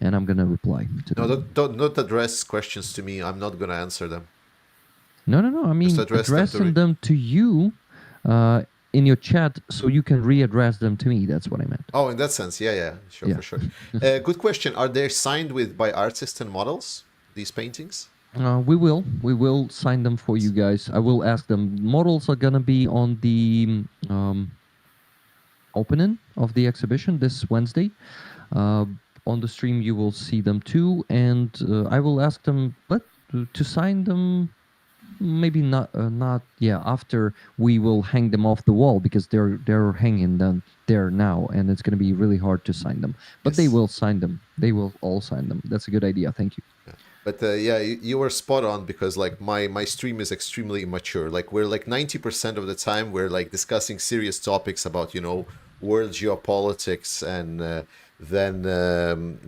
and I'm going to reply to them. No, don't address questions to me. I'm not gonna answer them. No. I mean, address them to addressing me. them to you in your chat so you can readdress them to me. That's what I meant. Oh, in that sense, yeah, sure, Yeah. for sure. Good question. Are they signed by artists and models? These paintings? We will sign them for you guys. I will ask them. Models are gonna be on the opening of the exhibition this Wednesday. On the stream, you will see them too, and I will ask them to sign them maybe not after we will hang them off the wall, because they're hanging them there now, and it's going to be really hard to sign them. But they Yes. will sign them. They will all sign them. That's a good idea. Thank you. But yeah, you were spot on, because like my stream is extremely immature. Like we're like 90% of the time we're like discussing serious topics about, you know, world geopolitics, and then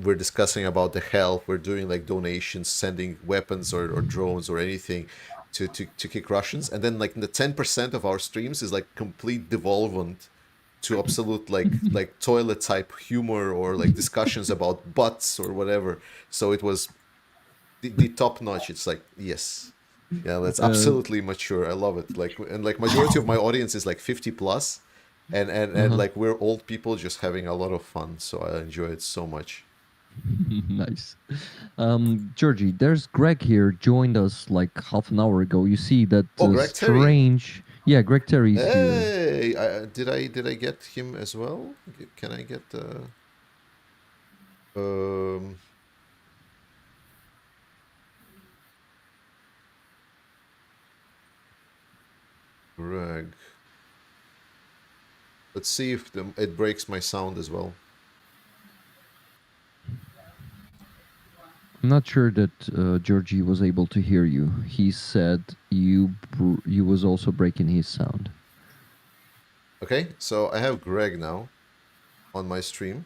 we're discussing about the health. We're doing like donations, sending weapons or drones or anything to kick Russians. And then like the 10% of our streams is like complete devolvent to absolute like toilet type humor, or like discussions about butts or whatever. So it was the top notch. It's like, yes, yeah, that's absolutely mature. I love it. Like, and like majority of my audience is like 50 plus, and like we're old people just having a lot of fun. So I enjoy it so much. Nice. Georgie, there's Greg here, joined us like half an hour ago. You see that Greg Terry. strange. Yeah, Greg Terry's here. Hey, did I get him as well? Can I get Greg? Let's see if it breaks my sound as well. I'm not sure that Georgie was able to hear you. He said you was also breaking his sound. Okay, so I have Greg now on my stream,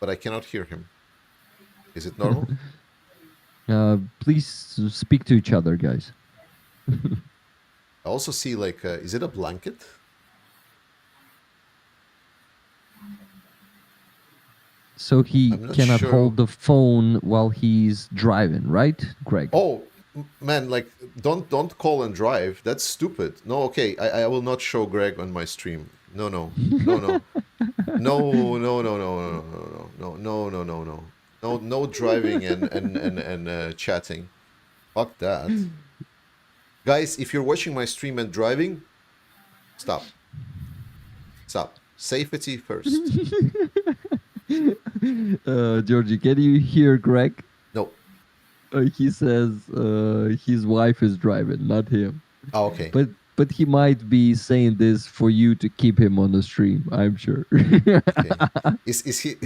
but I cannot hear him. Is it normal? Please speak to each other, guys. I also see like, is it a blanket? So he I'm not cannot sure. hold the phone while he's driving, right, Greg? Oh, man, like, don't call and drive. That's stupid. No, okay, I will not show Greg on my stream. No. No, no driving and chatting. Fuck that. Guys, if you're watching my stream and driving, stop. Safety first. Georgie, can you hear Greg? No. He says his wife is driving, not him. Oh, okay. But he might be saying this for you to keep him on the stream, I'm sure. Okay. Is he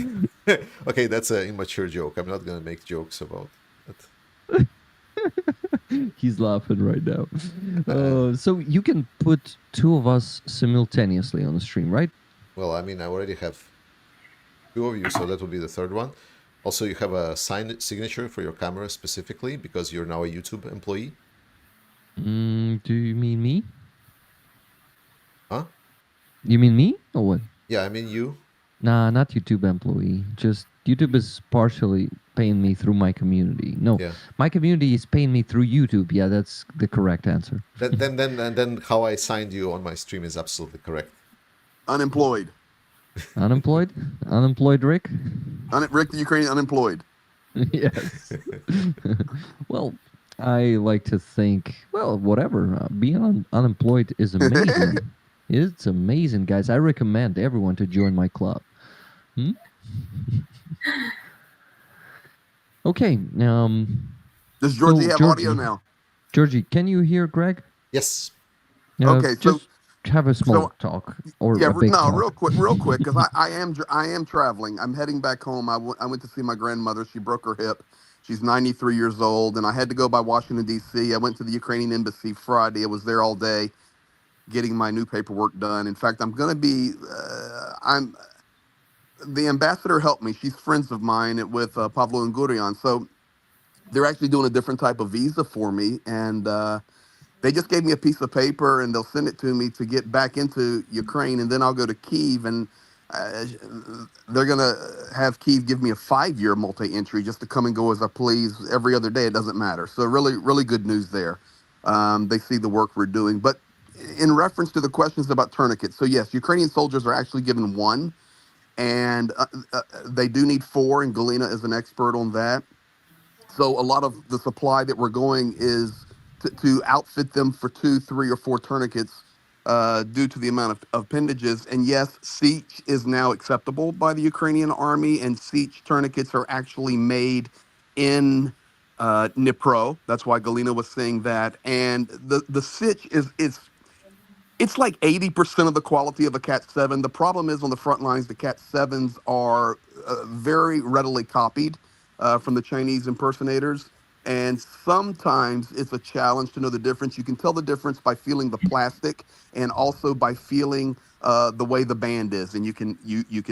okay? That's an immature joke. I'm not gonna make jokes about that. He's laughing right now. So you can put two of us simultaneously on the stream, right? Well, I mean, I already have two of you, so that will be the third one. Also, you have a signature for your camera specifically because you're now a YouTube employee. Do you mean me? Huh? You mean me or what? Yeah, I mean you. Nah, not YouTube employee. Just YouTube is partially paying me through my community. No, Yeah. my community is paying me through YouTube. Yeah, that's the correct answer. Then how I signed you on my stream is absolutely correct. Unemployed. Unemployed? Unemployed Rick? Rick the Ukrainian unemployed. Yes. Well, I like to think, well, whatever. Being unemployed is amazing. It's amazing, guys. I recommend everyone to join my club. Okay. Does Georgie So, have Georgie- audio now? Georgie, can you hear Greg? Yes. Okay, so- just have a small talk or Yeah, a big no, talk. real quick, because I am traveling. I'm heading back home. I went to see my grandmother. She broke her hip. She's 93 years old, and I had to go by Washington, D.C. I went to the Ukrainian embassy Friday. I was there all day getting my new paperwork done. In fact, I'm going to be, the ambassador helped me. She's friends of mine with Pavlo and Gurion. So they're actually doing a different type of visa for me. And they just gave me a piece of paper and they'll send it to me to get back into Ukraine. And then I'll go to Kyiv and they're going to have Kyiv give me a 5-year multi-entry just to come and go as I please every other day. It doesn't matter. So really, really good news there. They see the work we're doing. But in reference to the questions about tourniquets, so yes, Ukrainian soldiers are actually given one, and they do need 4, and Galina is an expert on that. So a lot of the supply that we're going is to outfit them for 2, 3, or 4 tourniquets due to the amount of appendages. And yes, Siege is now acceptable by the Ukrainian army, and Siege tourniquets are actually made in Dnipro. That's why Galina was saying that. And the Sich is it's like 80% of the quality of a Cat 7. The problem is on the front lines, the Cat 7s are very readily copied from the Chinese impersonators. And sometimes it's a challenge to know the difference. You can tell the difference by feeling the plastic and also by feeling the way the band is. And you can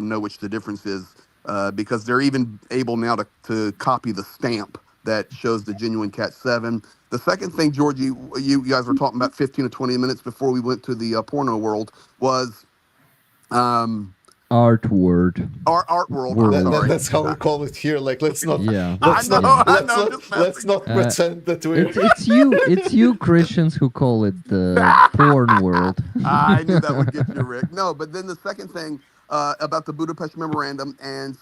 know which the difference is because they're even able now to copy the stamp that shows the genuine Cat 7. The second thing, Georgie, you guys were talking about 15 to 20 minutes before we went to the porno world was art world. Art world. I'm sorry. That's how we call it here. Like, let's not. Yeah. Let's I not. know, Let's I'm not. just Let's not messing. pretend that we're. It's you Christians who call it the porn world. I knew that would get you, Rick. No, but then the second thing about the Budapest memorandum and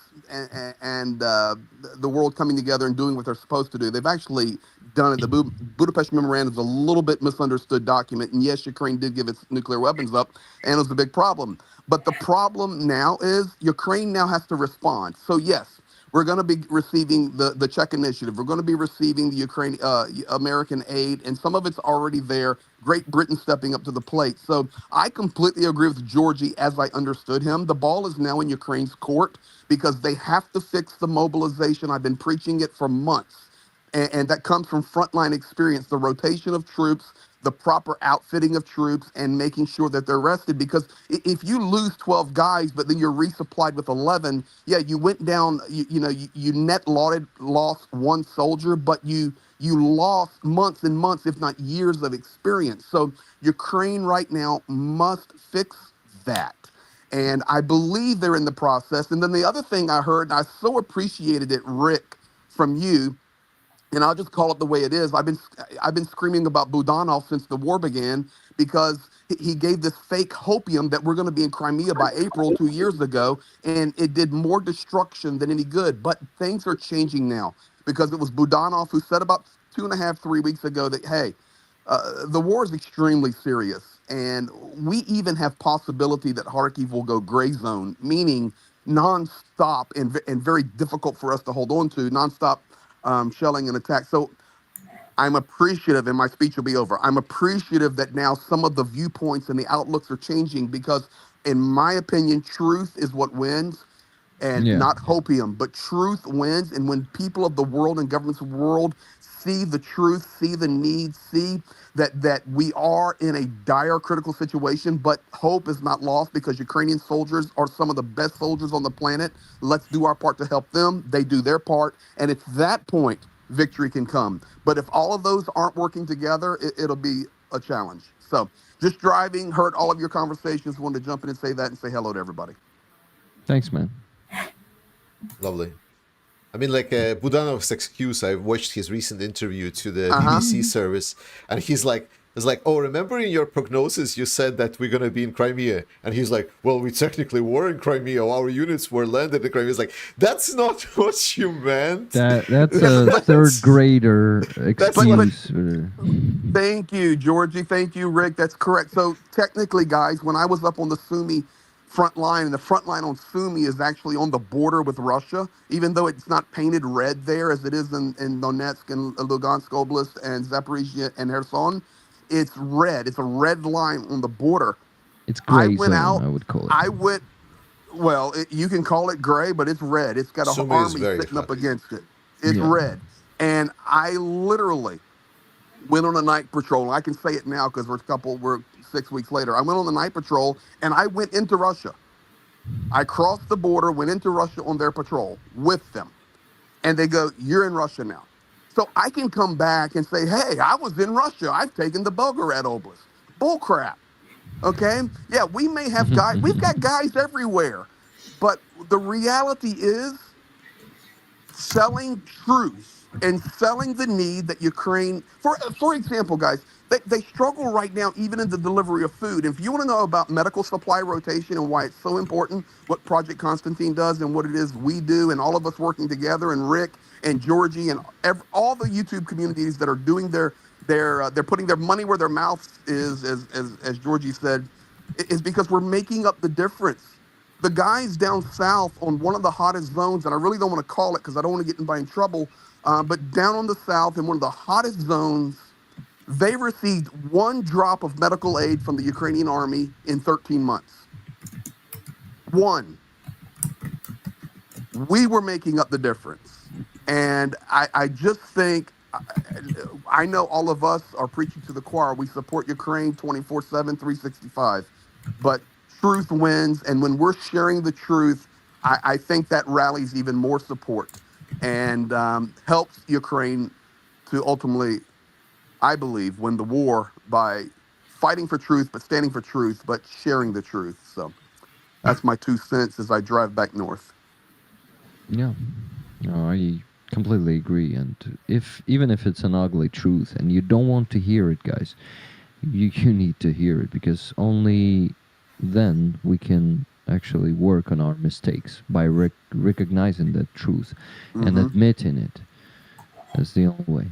the world coming together and doing what they're supposed to do. They've actually done it. The Budapest memorandum is a little bit misunderstood document, and yes, Ukraine did give its nuclear weapons up, and it was a big problem. But the problem now is Ukraine now has to respond. So yes, we're going to be receiving the Czech initiative. We're going to be receiving the Ukraine American aid, and some of it's already there. Great Britain stepping up to the plate. So I completely agree with Georgie as I understood him. The ball is now in Ukraine's court because they have to fix the mobilization. I've been preaching it for months. And that comes from frontline experience, the rotation of troops, the proper outfitting of troops, and making sure that they're rested. Because if you lose 12 guys, but then you're resupplied with 11, yeah, you went down, you net lost one soldier, but you lost months and months, if not years of experience. So Ukraine right now must fix that. And I believe they're in the process. And then the other thing I heard, and I so appreciated it, Rick, from you, and I'll just call it the way it is. I've been screaming about Budanov since the war began because he gave this fake hopium that we're going to be in Crimea by April 2 years ago, and it did more destruction than any good. But things are changing now because it was Budanov who said about 2.5, 3 weeks ago that, hey, the war is extremely serious, and we even have possibility that Kharkiv will go gray zone, meaning nonstop and very difficult for us to hold on to, nonstop shelling and attack. So I'm appreciative, and my speech will be over. I'm appreciative that now some of the viewpoints and the outlooks are changing because, in my opinion, truth is what wins and not hopium, but truth wins. And when people of the world and governments of the world see the truth, see the need, see that we are in a dire critical situation, but hope is not lost because Ukrainian soldiers are some of the best soldiers on the planet. Let's do our part to help them. They do their part. And at that point, victory can come. But if all of those aren't working together, it'll be a challenge. So just driving, heard all of your conversations, wanted to jump in and say that and say hello to everybody. Thanks, man. Lovely. I mean, like Budanov's excuse, I watched his recent interview to the BBC service, and he's like, oh, remember in your prognosis you said that we're going to be in Crimea? And he's like, well, we technically were in Crimea. Our units were landed in Crimea. It's like, that's not what you meant. That's a third grader excuse. Thank you, Georgie. Thank you, Rick. That's correct. So technically, guys, when I was up on the Sumy front line, and the front line on Sumy is actually on the border with Russia, even though it's not painted red there as it is in Donetsk and Lugansk Oblast and Zaporizhia and Kherson. It's red. It's a red line on the border. It's gray I went zone, out. I would call it. Well, you can call it gray, but it's red. It's got a Sumy army sitting up against it. It's red. And I literally went on a night patrol. I can say it now because we're 6 weeks later. I went on the night patrol and I went into Russia. I crossed the border, went into Russia on their patrol with them. And they go, you're in Russia now. So I can come back and say, hey, I was in Russia. I've taken the Belgorod Oblast. Bull crap. Okay? Yeah, we may have guys. We've got guys everywhere. But the reality is selling truth and selling the need that Ukraine, for example, guys, they struggle right now even in the delivery of food. If you want to know about medical supply rotation and why it's so important, what Project Constantine does and what it is we do and all of us working together, and Rick and Georgie and all the YouTube communities that are doing they're putting their money where their mouth is, as Georgie said, is because we're making up the difference. The guys down south on one of the hottest zones, and I really don't want to call it because I don't want to get anybody in trouble, But down on the south, in one of the hottest zones, they received 1 drop of medical aid from the Ukrainian army in 13 months. 1. We were making up the difference. And I just think, I know all of us are preaching to the choir. We support Ukraine 24/7, 365. But truth wins. And when we're sharing the truth, I think that rallies even more support and helps Ukraine to ultimately, I believe, win the war by fighting for truth, but standing for truth, but sharing the truth. So that's my 2 cents as I drive back north. Yeah, no, I completely agree. And even if it's an ugly truth and you don't want to hear it, guys, you need to hear it, because only then we can actually work on our mistakes by recognizing that truth and admitting it. That's the only way.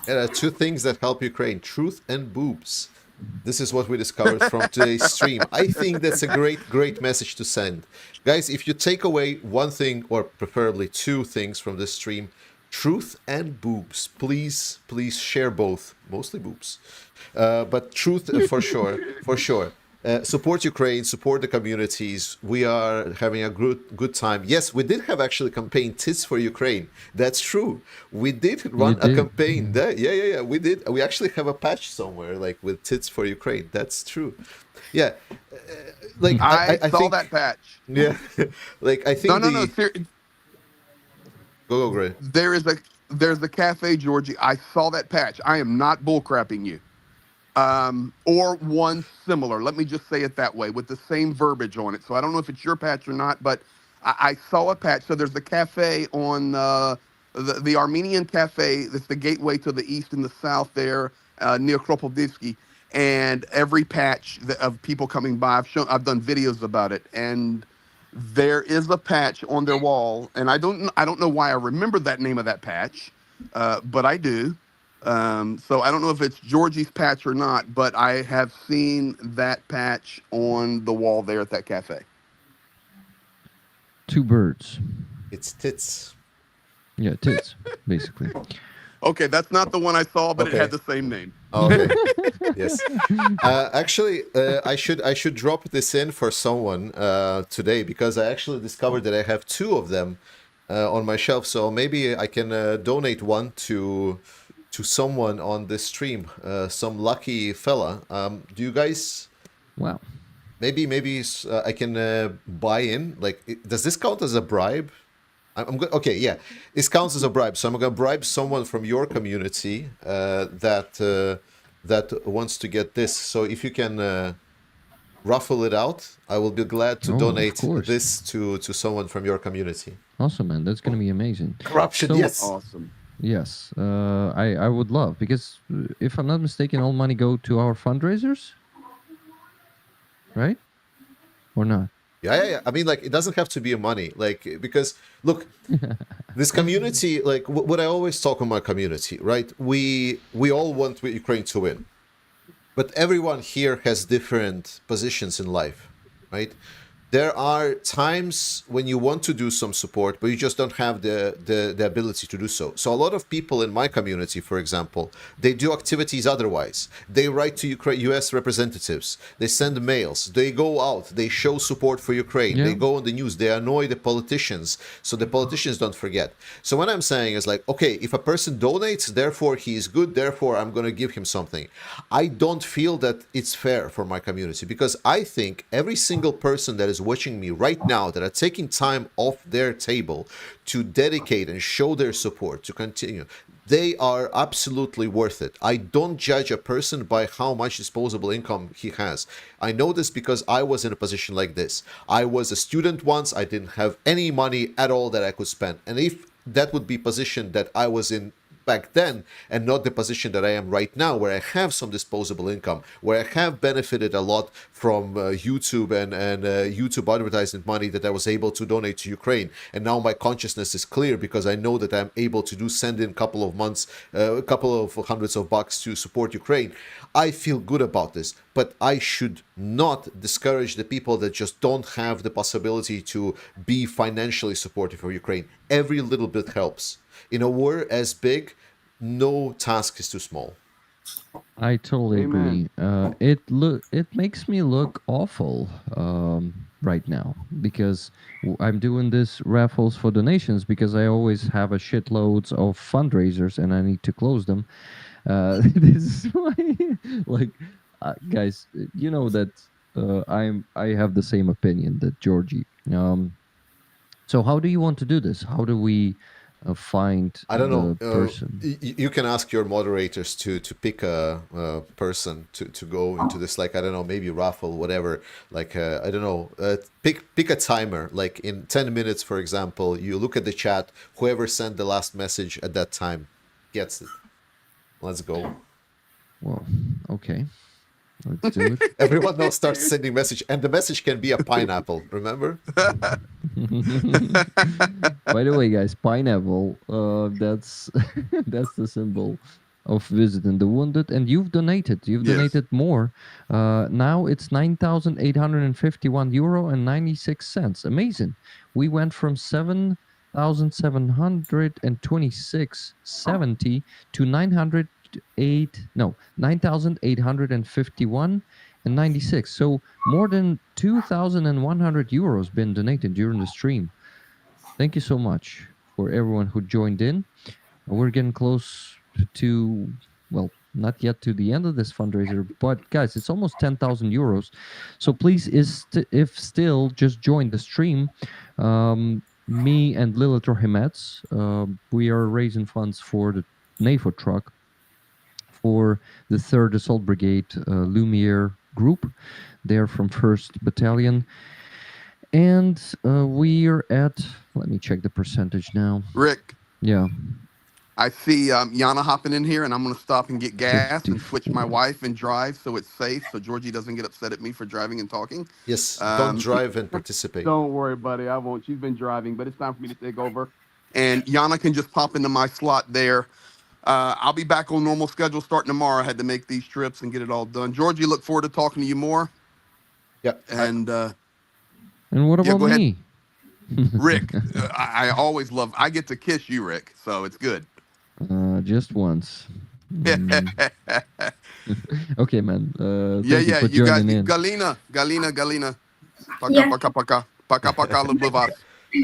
Yeah, there are 2 things that help Ukraine: truth and boobs. This is what we discovered from today's stream. I think that's a great message to send. Guys, if you take away 1 thing, or preferably 2 things from this stream, truth and boobs, please share both. Mostly boobs. But truth for sure, for sure. Support Ukraine, support the communities. We are having a good time. Yes, we did have actually campaign Tits for Ukraine. That's true. We did run a campaign. Yeah. We did. We actually have a patch somewhere like with Tits for Ukraine. That's true. Yeah. Like I saw think, that patch. Yeah. Like I think No. Go, Gray. There's a cafe, Georgie. I saw that patch. I am not bullcrapping you. Or one similar. Let me just say it that way, with the same verbiage on it. So I don't know if it's your patch or not, but I saw a patch. So there's the cafe on the Armenian cafe. That's the gateway to the east and the south there, near Kropotevsky. And every patch of people coming by, I've done videos about it, and there is a patch on their wall. And I don't know why I remember that name of that patch, but I do. So I don't know if it's Georgie's patch or not, but I have seen that patch on the wall there at that cafe. 2 birds. It's Tits. Yeah, tits, basically. Okay, that's not the one I saw, but Okay. it had the same name. Okay. Yes. Actually, I should drop this in for someone today, because I actually discovered that I have 2 of them on my shelf. So maybe I can donate one to someone on this stream, some lucky fella. Do you guys? Wow. Maybe I can buy in. Like, does this count as a bribe? I'm good. Okay, yeah, this counts as a bribe. So I'm gonna bribe someone from your community that wants to get this. So if you can raffle it out, I will be glad to donate this to someone from your community. Awesome, man. That's gonna be amazing. Corruption, So- yes. Awesome. Yes, I would love, because if I'm not mistaken, all money go to our fundraisers, right? Or not? Yeah. I mean, like, it doesn't have to be money, like, because look, this community, like, what I always talk on my community, right? We all want Ukraine to win, but everyone here has different positions in life, right? There are times when you want to do some support, but you just don't have the ability to do so. So a lot of people in my community, for example, they do activities otherwise. They write to US representatives. They send mails. They go out. They show support for Ukraine. Yeah. They go on the news. They annoy the politicians, so the politicians don't forget. So what I'm saying is, like, okay, if a person donates, therefore he is good, therefore I'm going to give him something. I don't feel that it's fair for my community, because I think every single person that is watching me right now, that are taking time off their table to dedicate and show their support, to continue, they are absolutely worth it. I don't judge a person by how much disposable income he has. I know this because I was in a position like this. I was a student once. I didn't have any money at all that I could spend. And if that would be position that I was in back then, and not the position that I am right now, where I have some disposable income, where I have benefited a lot from YouTube and YouTube advertisement money that I was able to donate to Ukraine. And now my consciousness is clear, because I know that I'm able to send in a couple of months, a couple of hundreds of bucks to support Ukraine. I feel good about this, but I should not discourage the people that just don't have the possibility to be financially supportive for Ukraine. Every little bit helps. In a war as big, no task is too small. I totally Amen. agree. It makes me look awful right now because I'm doing this raffles for donations because I always have a shitloads of fundraisers and I need to close them. This is why, like, guys, you know that I have the same opinion that Georgie. So how do you want to do this? How do we find I don't know. the person? You can ask your moderators to pick a person to go into this. Like, I don't know, maybe raffle, whatever. Like, I don't know. Pick a timer. Like in 10 minutes, for example, you look at the chat. Whoever sent the last message at that time gets it. Let's go. Well, okay. Let's do it. Everyone now starts sending message, and the message can be a pineapple. Remember? By the way, guys, pineapple. That's that's the symbol of visiting the wounded, and you've donated. You've Yes. donated more. Now it's €9,851 and 96 cents. Amazing. We went from 7,726.70 to 9,851 and 96. So more than €2,100 been donated during the stream. Thank you so much for everyone who joined in. We're getting close to, well, not yet to the end of this fundraiser, but guys, it's almost €10,000. So please, if still, just join the stream. Me and Lilith Rohimets, we are raising funds for the NATO truck for the 3rd Assault Brigade Lumiere group. They're from 1st Battalion. And we're at, let me check the percentage now. Rick, Yeah. I see Jana hopping in here, and I'm going to stop and get gas and switch my 54. wife and drive so it's safe, so Georgie doesn't get upset at me for driving and talking. Yes. Don't drive and participate. Don't worry, buddy. I won't. She's been driving, but it's time for me to take over. And Jana can just pop into my slot there. I'll be back on normal schedule starting tomorrow. I had to make these trips and get it all done. Georgie, look forward to talking to you more. Yeah. And And what Yeah, about go ahead. me? Rick, I always love, I get to kiss you, Rick, so it's good. Just once. Okay, man. Yeah, Thank you yeah, for you got joining in. Galina. Paka, Yeah. paka, paka. Paka, paka, lubię was.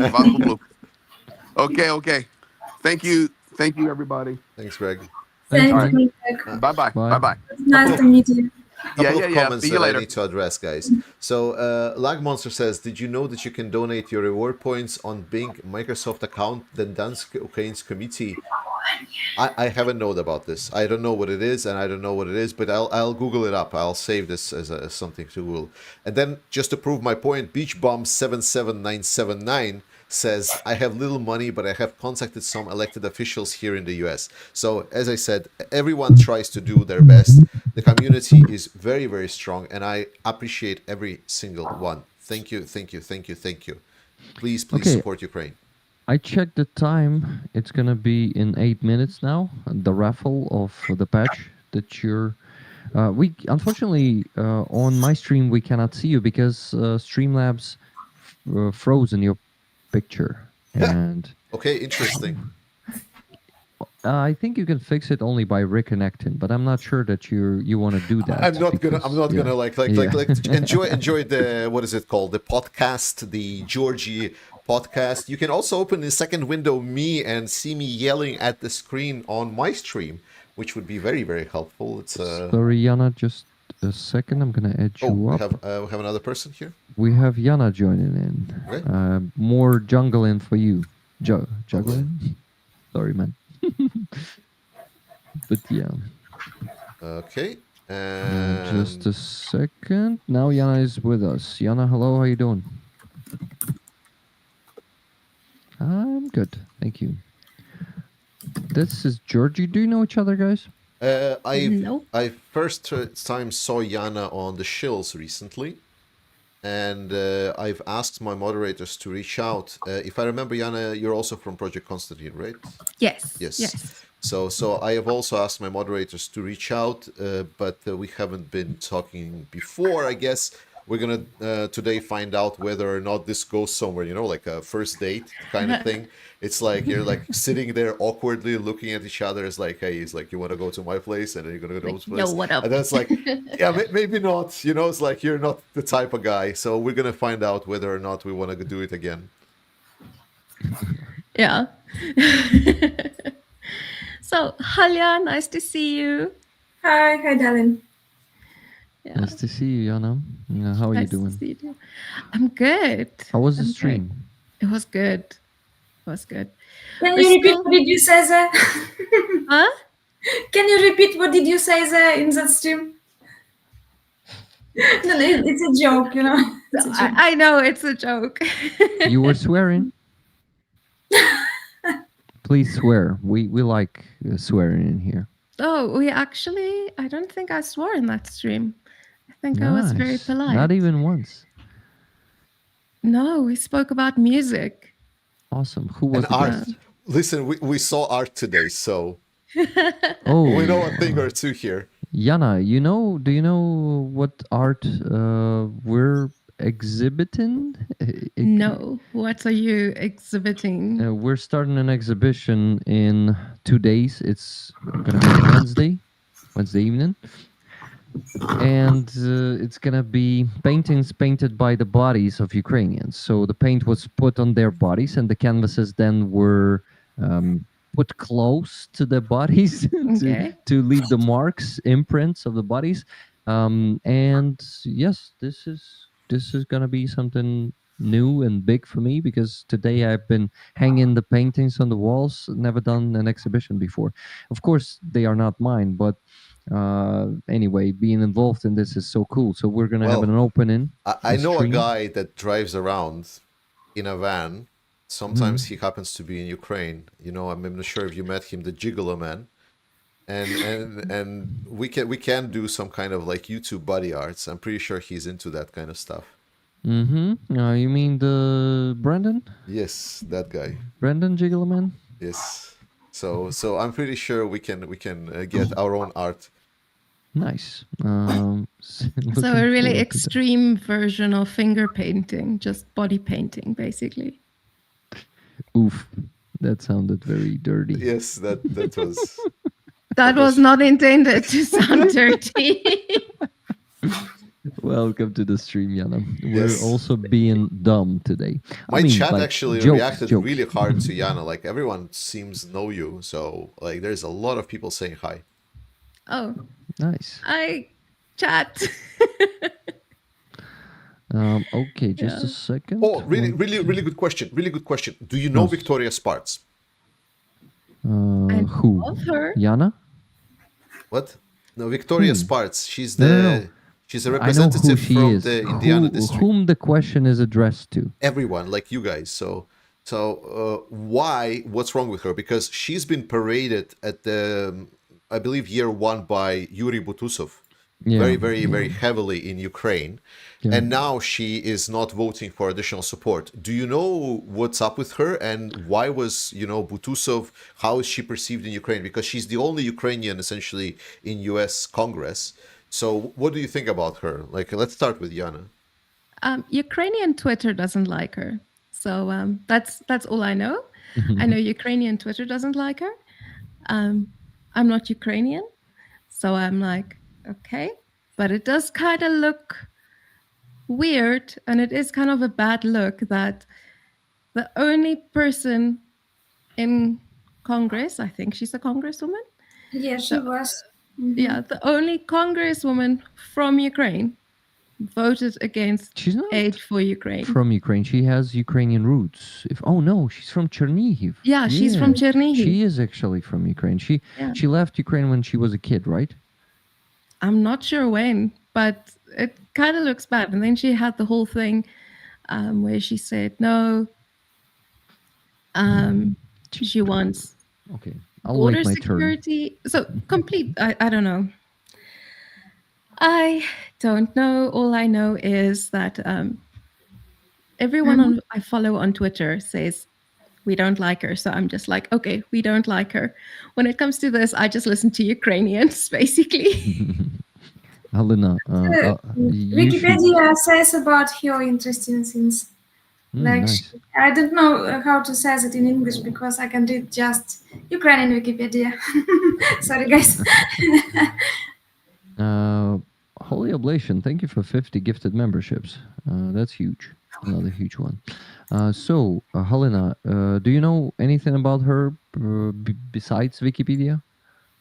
Was lubię. Okay. Thank you, everybody. Thanks, Greg. Thanks, Thank man. you. Bye-bye. Bye. Bye-bye. It's nice to meet you. Couple Yeah. of comments See you that later. I need to address, guys. So, Lag Monster says, did you know that you can donate your reward points on Bing Microsoft account, then Dansk Ukraine's committee? I haven't known about this. I don't know what it is, and I don't know what it is, but I'll Google it up. I'll save this as something to Google. And then, just to prove my point, Beachbomb77979 says, I have little money, but I have contacted some elected officials here in the US. So, as I said, everyone tries to do their best. The community is very, very strong, and I appreciate every single one. Thank you. Please Okay. support Ukraine. I checked the time. It's gonna be in 8 minutes now. The raffle of the patch that you're. We unfortunately on my stream we cannot see you because Streamlabs frozen your picture, and Okay, interesting. I think you can fix it only by reconnecting. But I'm not sure that you want to do that. I'm not because- gonna yeah. enjoy the, what is it called, the podcast, the Georgie podcast. You can also open the second window me and see me yelling at the screen on my stream, which would be very, very helpful. It's Sorry, Jana, just a second. I'm gonna add you we up. have another person here. We have Jana joining in. Okay. More jungling for you. Juggling? Sorry, man. But yeah. Okay, and Just a second. Now Jana is with us. Jana, hello. How you doing? I'm good. Thank you. This is Georgie. Do you know each other, guys? I first time saw Jana on the Shills recently, and I've asked my moderators to reach out. If I remember, Jana, you're also from Project Constantine, right? Yes. Yes. So I have also asked my moderators to reach out, but we haven't been talking before, I guess. we're gonna today find out whether or not this goes somewhere, like a first date kind of thing. It's like you're like sitting there awkwardly looking at each other. It's like, hey, it's like, you want to go to my place, and then you're gonna go to his place. Yo, what up? And then it's like, yeah, maybe not. It's like you're not the type of guy. So we're gonna find out whether or not we want to do it again. Yeah. So, Halya, nice to see you. Hi, darling. Yeah. Nice to see you, Jana. How are Nice you to doing? see you too. I'm good. How was the I'm good. stream? It was good. It was good. Can We're you repeat still- what did you say there? Huh? Can you repeat what did you say there in that stream? No, it's a joke, It's a joke. I know it's a joke. You were swearing? Please swear. We like swearing in here. Oh, I don't think I swore in that stream. I think I was very Nice. polite. Not even once. No, we spoke about music. Awesome. Who was And the art. guest? Listen, we saw art today, so Oh, we know a thing or two here. Jana, do you know what art we're exhibiting? No, what are you exhibiting? We're starting an exhibition in 2 days. It's gonna be Wednesday evening, and it's gonna be paintings painted by the bodies of Ukrainians. So the paint was put on their bodies, and the canvases then were put close to the bodies Okay. to leave the marks, imprints of the bodies. And yes, this is gonna be something new and big for me, because today I've been hanging the paintings on the walls. Never done an exhibition before. Of course, they are not mine, but anyway, being involved in this is so cool. So we're gonna have Well, an opening. I know a stream. guy that drives around in a van. Sometimes he happens to be in Ukraine. I'm not sure if you met him, the Gigolo man. And we can do some kind of like YouTube body arts. I'm pretty sure he's into that kind of stuff. You mean the Brandon That guy. Giggle-man? Yes. So I'm pretty sure we can get our own art. Nice. So Looking a really forward to that. extreme version of finger painting, just body painting, basically. Oof, that sounded very dirty. Yes, that was. That was not intended to sound dirty. Welcome to the stream, Jana. We're Yes. also being dumb today. My chat like, actually jokes, reacted jokes. really hard to Jana. Like everyone seems know you, so like there's a lot of people saying hi. Oh, Nice. I chat. Okay, just Yeah. a second. Oh, really good question. Really good question. Do you know Yes. Victoria Spartz? I Who? love her. Jana? What? No, Victoria Hmm. Spartz. She's No, the no, no. she's a I know who representative she from is. the Indiana district. Whom the question is addressed to. Everyone, like you guys. So why? What's wrong with her? Because she's been paraded at the, I believe, year one by Yuri Butusov, Yeah. very heavily in Ukraine, Yeah. and now she is not voting for additional support. Do you know what's up with her, and why was Butusov? How is she perceived in Ukraine? Because she's the only Ukrainian essentially in U.S. Congress. So what do you think about her? Like, let's start with Jana. Ukrainian Twitter doesn't like her. So that's all I know. I know Ukrainian Twitter doesn't like her. I'm not Ukrainian, so I'm like, okay. But it does kind of look weird, and it is kind of a bad look that the only person in Congress, I think she's a congresswoman, Yeah, she was. yeah, the only congresswoman from Ukraine voted against She's not aid for Ukraine. from Ukraine. She has Ukrainian roots. Oh no, she's from Chernihiv. Yeah, she's from Chernihiv. She is actually from Ukraine. Yeah. She left Ukraine when she was a kid, right? I'm not sure when, but it kind of looks bad. And then she had the whole thing where she said no. She wants Okay, I'll border wait my turn. security. So complete. I don't know. I don't know. All I know is that everyone I follow on Twitter says we don't like her. So I'm just like, okay, we don't like her. When it comes to this, I just listen to Ukrainians, basically. Halina, you should... Wikipedia says about her interesting things. nice. I don't know how to say it in English because I can read just Ukrainian Wikipedia. Sorry, guys. Holy Oblation, thank you for 50 gifted memberships. That's huge. Another huge one. So, Halina, do you know anything about her besides Wikipedia?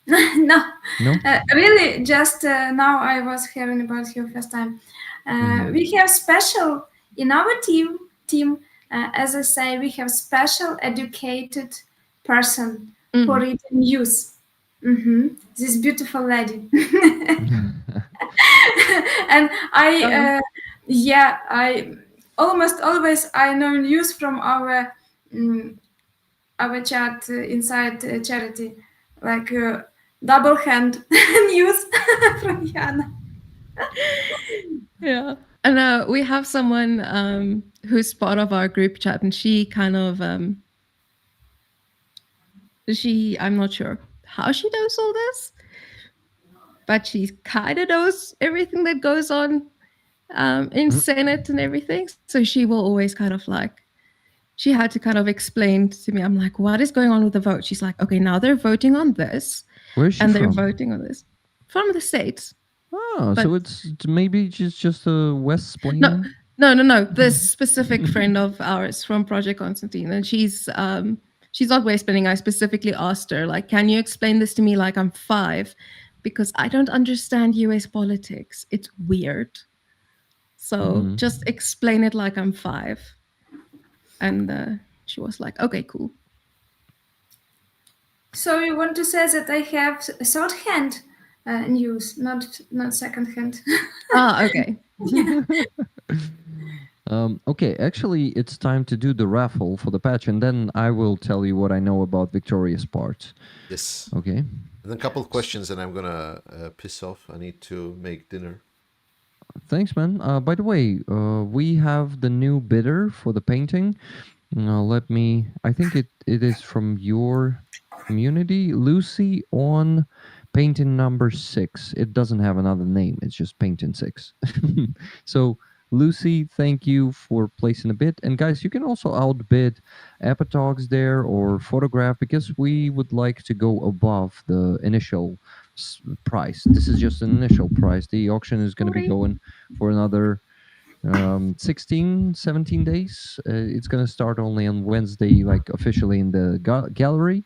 No. No? Really, just now I was hearing about her first time. We have special in our team. As I say, we have special educated person for reading news. This beautiful lady. And I almost always I know news from our chat inside charity, like double hand news from Jana. Yeah. And we have someone who's part of our group chat, and she kind of I'm not sure how she does all this, but she kind of knows everything that goes on in Senate and everything. So she will always kind of like, she had to kind of explain to me. I'm like, what is going on with the vote? She's like, okay, now they're voting on this. Where is she and from? they're voting on this. From the States. Oh, so it's maybe just a West Plain. No. This specific friend of ours from Project Constantine, and she's not West Plain. I specifically asked her, like, can you explain this to me like I'm 5? Because I don't understand US politics. It's weird. So just explain it like I'm 5. And she was like, okay, cool. So you want to say that I have third hand news, not second hand. Okay. Okay, actually, it's time to do the raffle for the patch, and then I will tell you what I know about Victoria's Spartz. Yes. Okay. And then a couple of questions, and I'm gonna piss off. I need to make dinner. Thanks, man. By the way, we have the new bidder for the painting. I think it is from your community, Lucy, on painting number 6. It doesn't have another name. It's just painting 6. So, Lucy, thank you for placing a bid. And guys, you can also outbid Epitogs there or Photograph, because we would like to go above the initial price. This is just an initial price. The auction is going to be going for another 16, 17 days. It's going to start only on Wednesday, like officially in the gallery,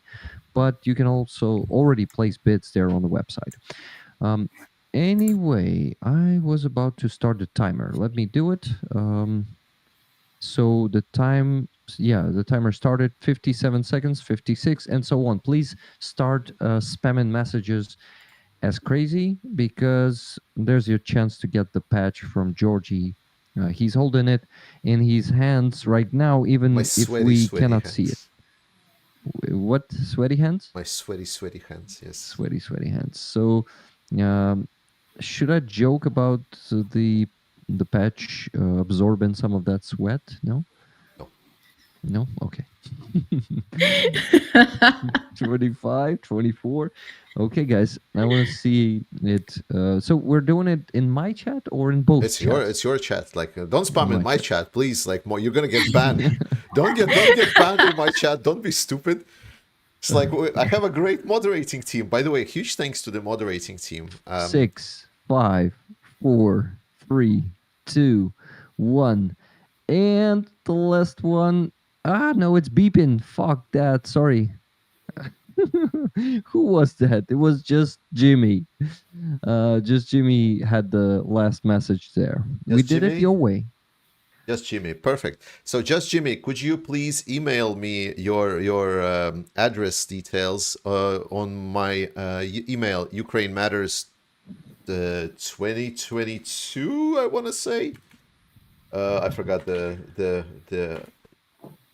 but you can also already place bids there on the website. Anyway, I was about to start the timer. Let me do it. So the timer started. 57 seconds, 56, and so on. Please start spamming messages as crazy, because there's your chance to get the patch from Georgie. He's holding it in his hands right now, even if we cannot see it. What? Sweaty hands? My sweaty hands, yes. Sweaty hands. So, should I joke about the patch absorbing some of that sweat? No? No? Okay. 25, 24. Okay, guys, I want to see it. So we're doing it in my chat or in both? It's your chat. Like, don't spam in my chat, please. Like, you're gonna get banned. don't get banned in my chat. Don't be stupid. It's like, I have a great moderating team. By the way, huge thanks to the moderating team. 6, 5, 4, 3, 2, 1, and the last one. No, it's beeping. Fuck that. Sorry. Who was that? It was just Jimmy. Just Jimmy had the last message there. We did it your way. Just Jimmy. Perfect. So just Jimmy, could you please email me your address details on my email, Ukraine Matters 2022, I want to say. I forgot the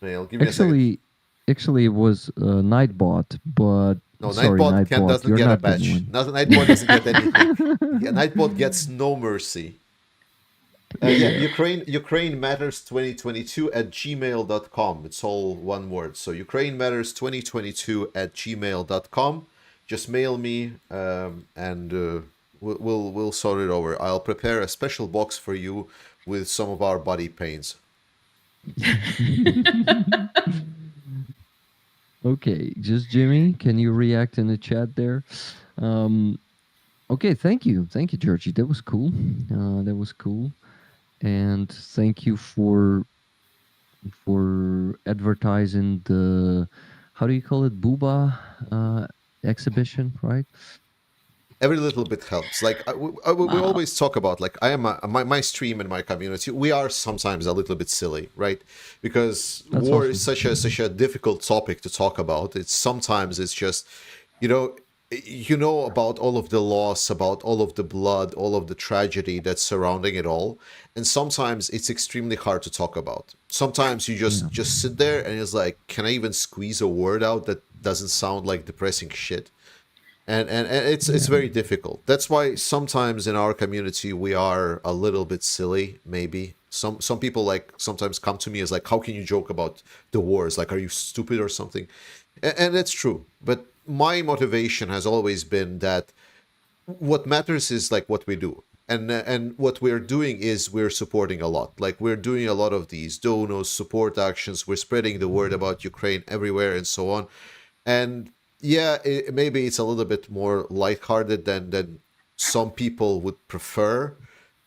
mail. Give me a second. Actually, it was Nightbot, but no, sorry, Nightbot doesn't get a badge. Nightbot doesn't get anything. Yeah, Nightbot gets no mercy. Ukraine Matters 2022 at gmail.com. It's all one word. So Ukraine Matters 2022 at gmail.com. Just mail me, and We'll sort it over. I'll prepare a special box for you with some of our body paints. Okay, just Jimmy, can you react in the chat there? Okay, thank you, Georgie. That was cool. That was cool, and thank you for advertising the, how do you call it, Booba exhibition, right? Every little bit helps. Like we always talk about, like I am my stream and my community. We are sometimes a little bit silly, right? Because That's war awesome. is such a difficult topic to talk about. It's just, you know about all of the loss, about all of the blood, all of the tragedy that's surrounding it all, and sometimes it's extremely hard to talk about. Sometimes you just sit there and it's like, can I even squeeze a word out that doesn't sound like depressing shit? And it's very difficult. That's why sometimes in our community we are a little bit silly. Maybe some people like sometimes come to me as like, how can you joke about the wars? Like, are you stupid or something? And that's true. But my motivation has always been that what matters is like what we do. And what we're doing is we're supporting a lot. Like we're doing a lot of these donos, support actions. We're spreading the word about Ukraine everywhere and so on. And yeah, maybe it's a little bit more lighthearted than some people would prefer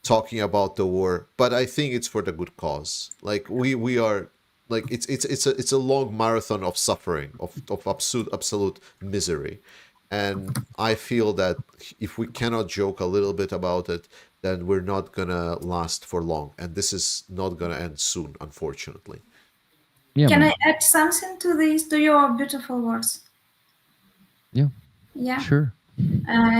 talking about the war, but I think it's for the good cause. Like we are, like it's a long marathon of suffering, of absolute misery, and I feel that if we cannot joke a little bit about it, then we're not gonna last for long, and this is not gonna end soon, unfortunately. Yeah, Can man. I add something to this, to your beautiful words? Yeah, Yeah. sure.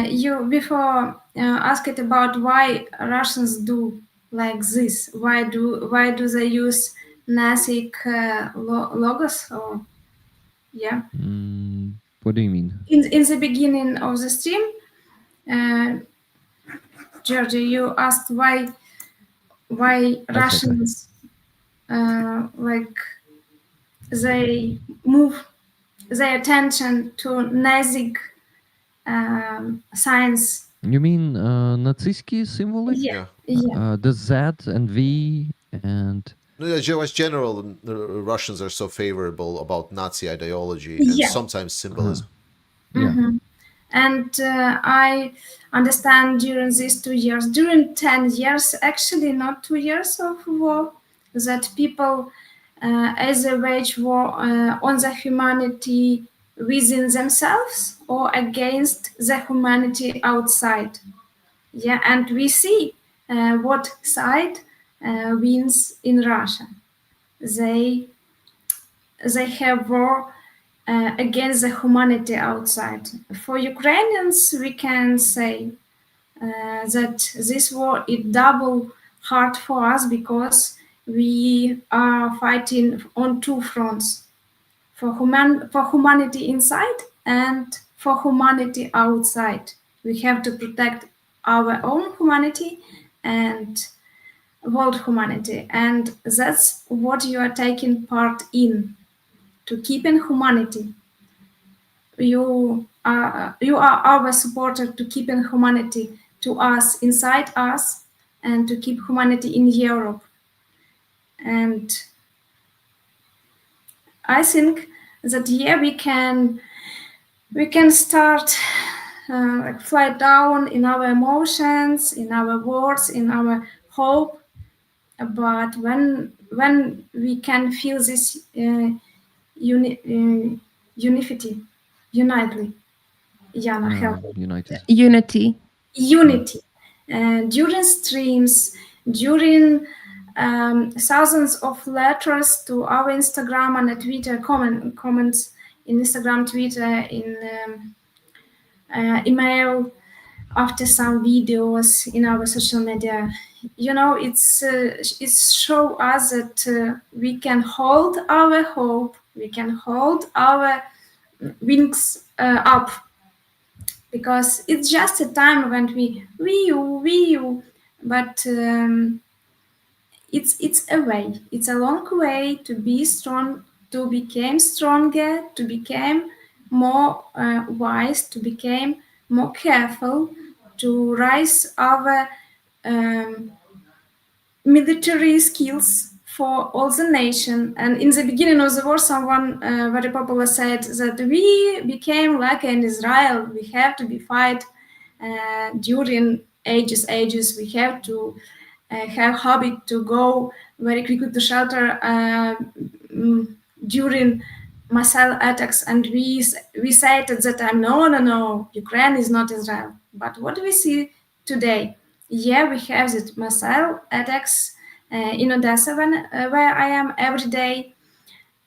You before asked about why Russians do like this. Why do they use Nazi logos? Or yeah. What do you mean? In the beginning of the stream, Georgie, you asked why Russians like they move their attention to Nazi signs. You mean Naziski symbolic? Yeah. Yeah. The Z and V and As general, the Russians are so favorable about Nazi ideology and Yeah. sometimes symbolism. yeah. Mhm. And I understand during these 2 years, during 10 years, actually not 2 years of war, that people either wage war on the humanity within themselves or against the humanity outside. Yeah, and we see what side wins in Russia. They have war against the humanity outside. For Ukrainians, we can say that this war is double hard for us because we are fighting on two fronts: for humanity inside and for humanity outside. We have to protect our own humanity and world humanity, and that's what you are taking part in, to keep in humanity. You are our supporter to keep in humanity to us, inside us, and to keep humanity in Europe. And I think that we can start like fly down in our emotions, in our words, in our hope. But when we can feel this unity, unitedly, Jana, help. United. Unity. Unity. During streams, during thousands of letters to our Instagram and Twitter, comments in Instagram, Twitter, in email, after some videos in our social media. It's show us that we can hold our hope, we can hold our wings up, because it's just a time when we but it's a way, it's a long way to be strong, to become stronger, to become more wise, to become more careful, to raise our military skills for all the nation. And in the beginning of the war, someone very popular said that we became like in Israel. We have to be fight during ages. We have to have habit to go very quickly to shelter during missile attacks. And we said at that time, no, Ukraine is not Israel. But what do we see today? Yeah, we have the missile attacks in Odessa where I am every day.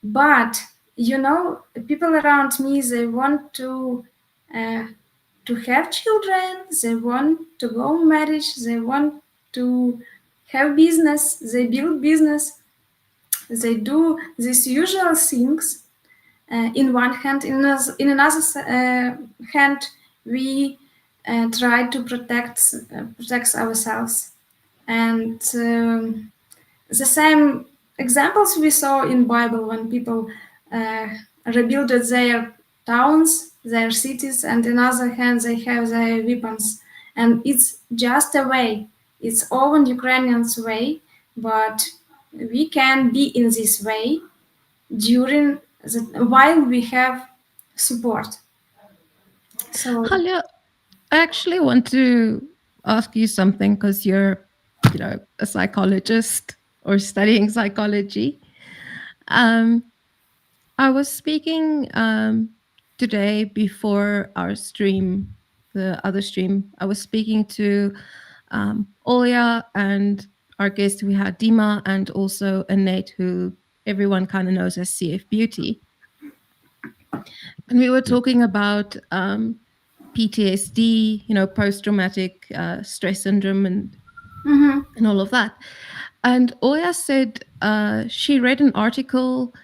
But people around me, they want to have children, they want to go marriage, they want to have business, they build business, they do these usual things. In one hand, in another hand, we try to protect ourselves. And the same examples we saw in Bible when people rebuilt their towns, their cities, and on the other hand, they have their weapons. And it's just a way. It's all in Ukrainians' way, but we can be in this way while we have support. So, Halia, I actually want to ask you something because you're, a psychologist or studying psychology. I was speaking today before our stream, the other stream. I was speaking to Olya and our guest. We had Dima and also Annette, who everyone kind of knows as CF Beauty. And we were talking about PTSD, post-traumatic stress syndrome and all of that. And Oya said she read an article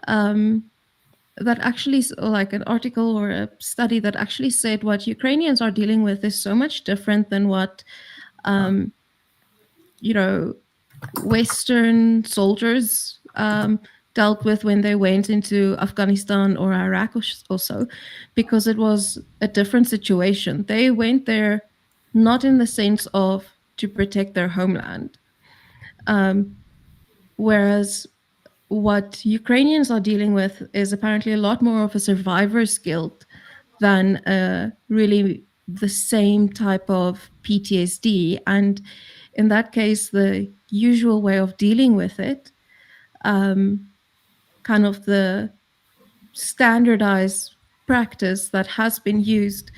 that actually, like an article or a study that actually said what Ukrainians are dealing with is so much different than what, Western soldiers dealt with when they went into Afghanistan or Iraq or so, because it was a different situation. They went there not in the sense of to protect their homeland. Whereas what Ukrainians are dealing with is apparently a lot more of a survivor's guilt than really the same type of PTSD. And in that case, the usual way of dealing with it, kind of the standardized practice that has been used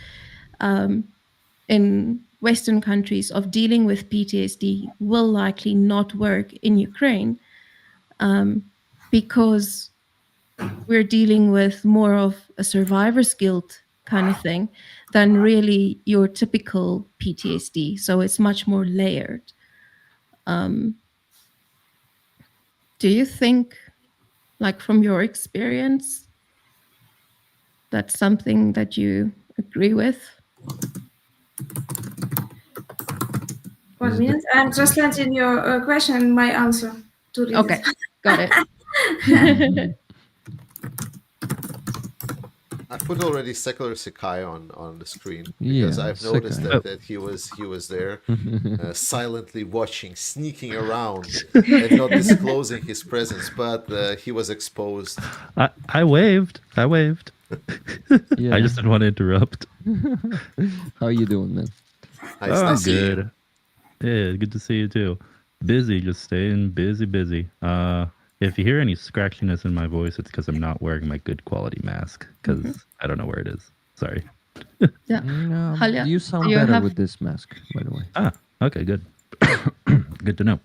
in Western countries of dealing with PTSD will likely not work in Ukraine because we're dealing with more of a survivor's guilt kind of thing than really your typical PTSD. So it's much more layered. Do you think, like from your experience, that's something that you agree with? 1 minute. I'm translating your question and my answer to read Okay, got it. I put already Secular Sakai on the screen because I've noticed that he was there silently watching, sneaking around, and not disclosing his presence, but he was exposed. I waved. Yeah. I just didn't want to interrupt. How you doing, man? Nice to see you. Good. Yeah, good to see you too. Busy, just staying busy. If you hear any scratchiness in my voice, it's because I'm not wearing my good quality mask because I don't know where it is. Sorry. Yeah. Halia, You sound you better have- with this mask, by the way. Okay, good. Good to know.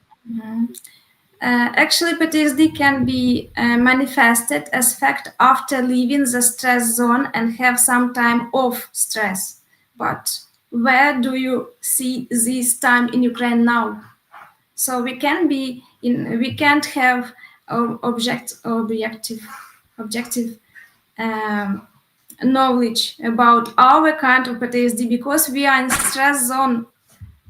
Actually, PTSD can be manifested as fact after leaving the stress zone and have some time off stress. But where do you see this time in Ukraine now? So we can't have objective knowledge about our kind of PTSD because we are in stress zone.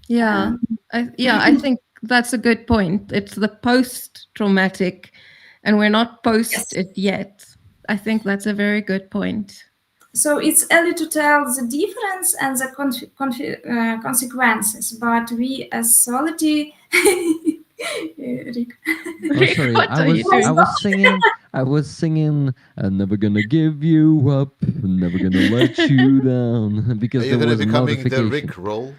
Yeah, I think that's a good point. It's the post-traumatic, and we're not post it yet. I think that's a very good point. So it's early to tell the difference and the consequences, but we as society, Rick. Oh, sorry. What are you I doing? was singing. I'm never gonna give you up. Never gonna let you down because Are you there going to was a becoming the notification. Rick roll?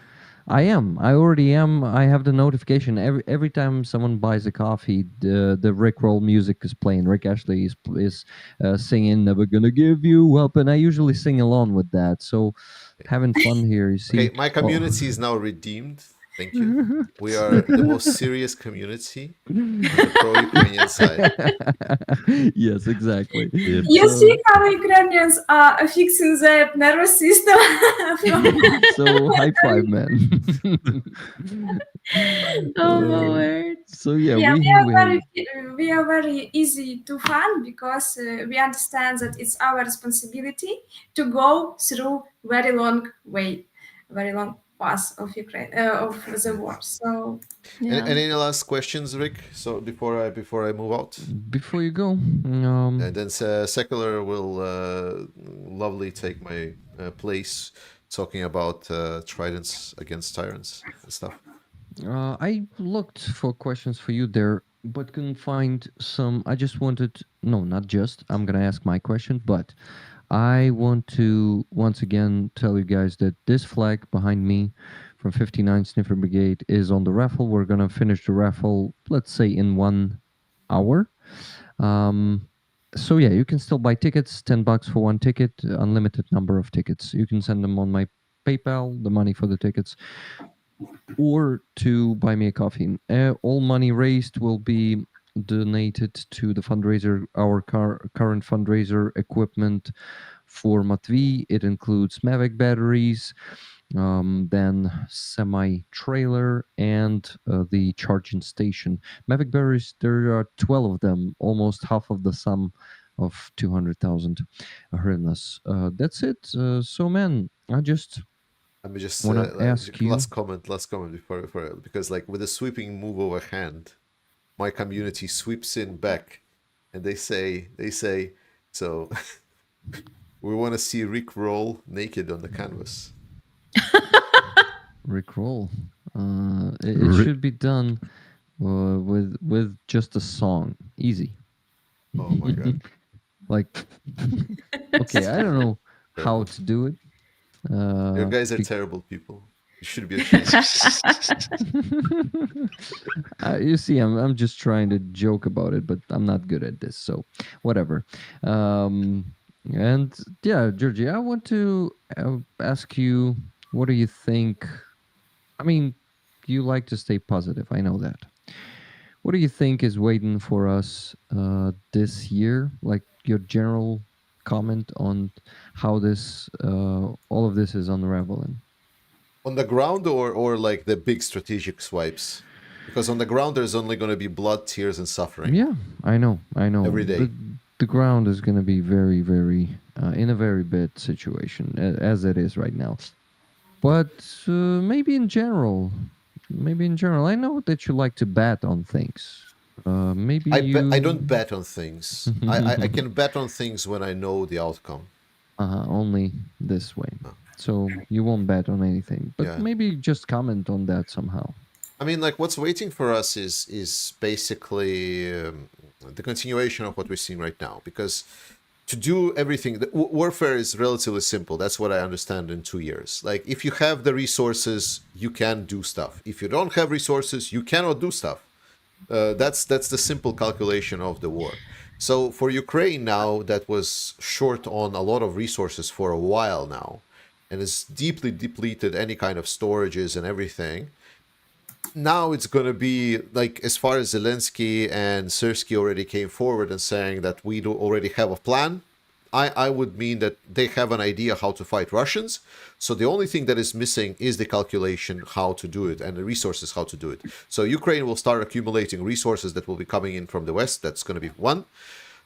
I am. I already am. I have the notification every time someone buys a coffee. The Rickroll music is playing. Rick Ashley is singing "Never Gonna Give You Up," and I usually sing along with that. So having fun here. You see. Okay, my community is now redeemed. Thank you. We are the most serious community on the pro-Ukrainian side. Yes, exactly. Yep. You see how Ukrainians are fixing their nervous system. So high five, man. Oh my word. So yeah, Yeah, we we are very easy to fund because we understand that it's our responsibility to go through very long path of Ukraine of the war. So Yeah. Any last questions, Rick? So before I move out, before you go, and then Secular will lovely take my place talking about tridents against tyrants and stuff. I looked for questions for you there, but couldn't find some. I just wanted, no, not just. I'm gonna ask my question, but I want to once again tell you guys that this flag behind me from 59 Sniffer Brigade is on the raffle. We're gonna finish the raffle, let's say, in 1 hour. So yeah, you can still buy tickets. $10 for one ticket, unlimited number of tickets. You can send them on my PayPal, the money for the tickets, or to buy me a coffee. All money raised will be donated to the fundraiser, our current fundraiser equipment for Matvey. It includes Mavic batteries, then semi-trailer, and the charging station. Mavic batteries, there are 12 of them, almost half of the sum of 200,000 hryvnias. That's it. So man, I just Let me just want to ask you. last comment before because like with a sweeping move of a hand, my community sweeps in back, and they say so. We want to see Rick roll naked on the canvas. Rick roll. It should be done with just a song. Easy. Oh my god. Like, okay, I don't know how to do it. Your guys are terrible people. You should be ashamed. You see, I'm just trying to joke about it, but I'm not good at this, so whatever. And yeah, Georgie, I want to ask you, what do you think? I mean, you like to stay positive. I know that. What do you think is waiting for us this year? Like your general comment on how this, all of this is unraveling. On the ground or like the big strategic swipes? Because on the ground there's only going to be blood, tears, and suffering. Yeah, I know. Every day. The ground is going to be very, very in a very bad situation as it is right now. But maybe in general, I know that you like to bet on things. Maybe I don't bet on things. I can bet on things when I know the outcome. Only this way. So you won't bet on anything. But Yeah. maybe just comment on that somehow. I mean, like, what's waiting for us is basically the continuation of what we're seeing right now. Because to do everything, warfare is relatively simple. That's what I understand in 2 years. Like, if you have the resources, you can do stuff. If you don't have resources, you cannot do stuff. That's the simple calculation of the war. So for Ukraine now, that was short on a lot of resources for a while now, and is deeply depleted any kind of storages and everything. Now it's going to be like, as far as Zelensky and Syrskyi already came forward and saying that we do already have a plan, I would mean that they have an idea how to fight Russians. So the only thing that is missing is the calculation how to do it and the resources how to do it. So Ukraine will start accumulating resources that will be coming in from the West. That's going to be one.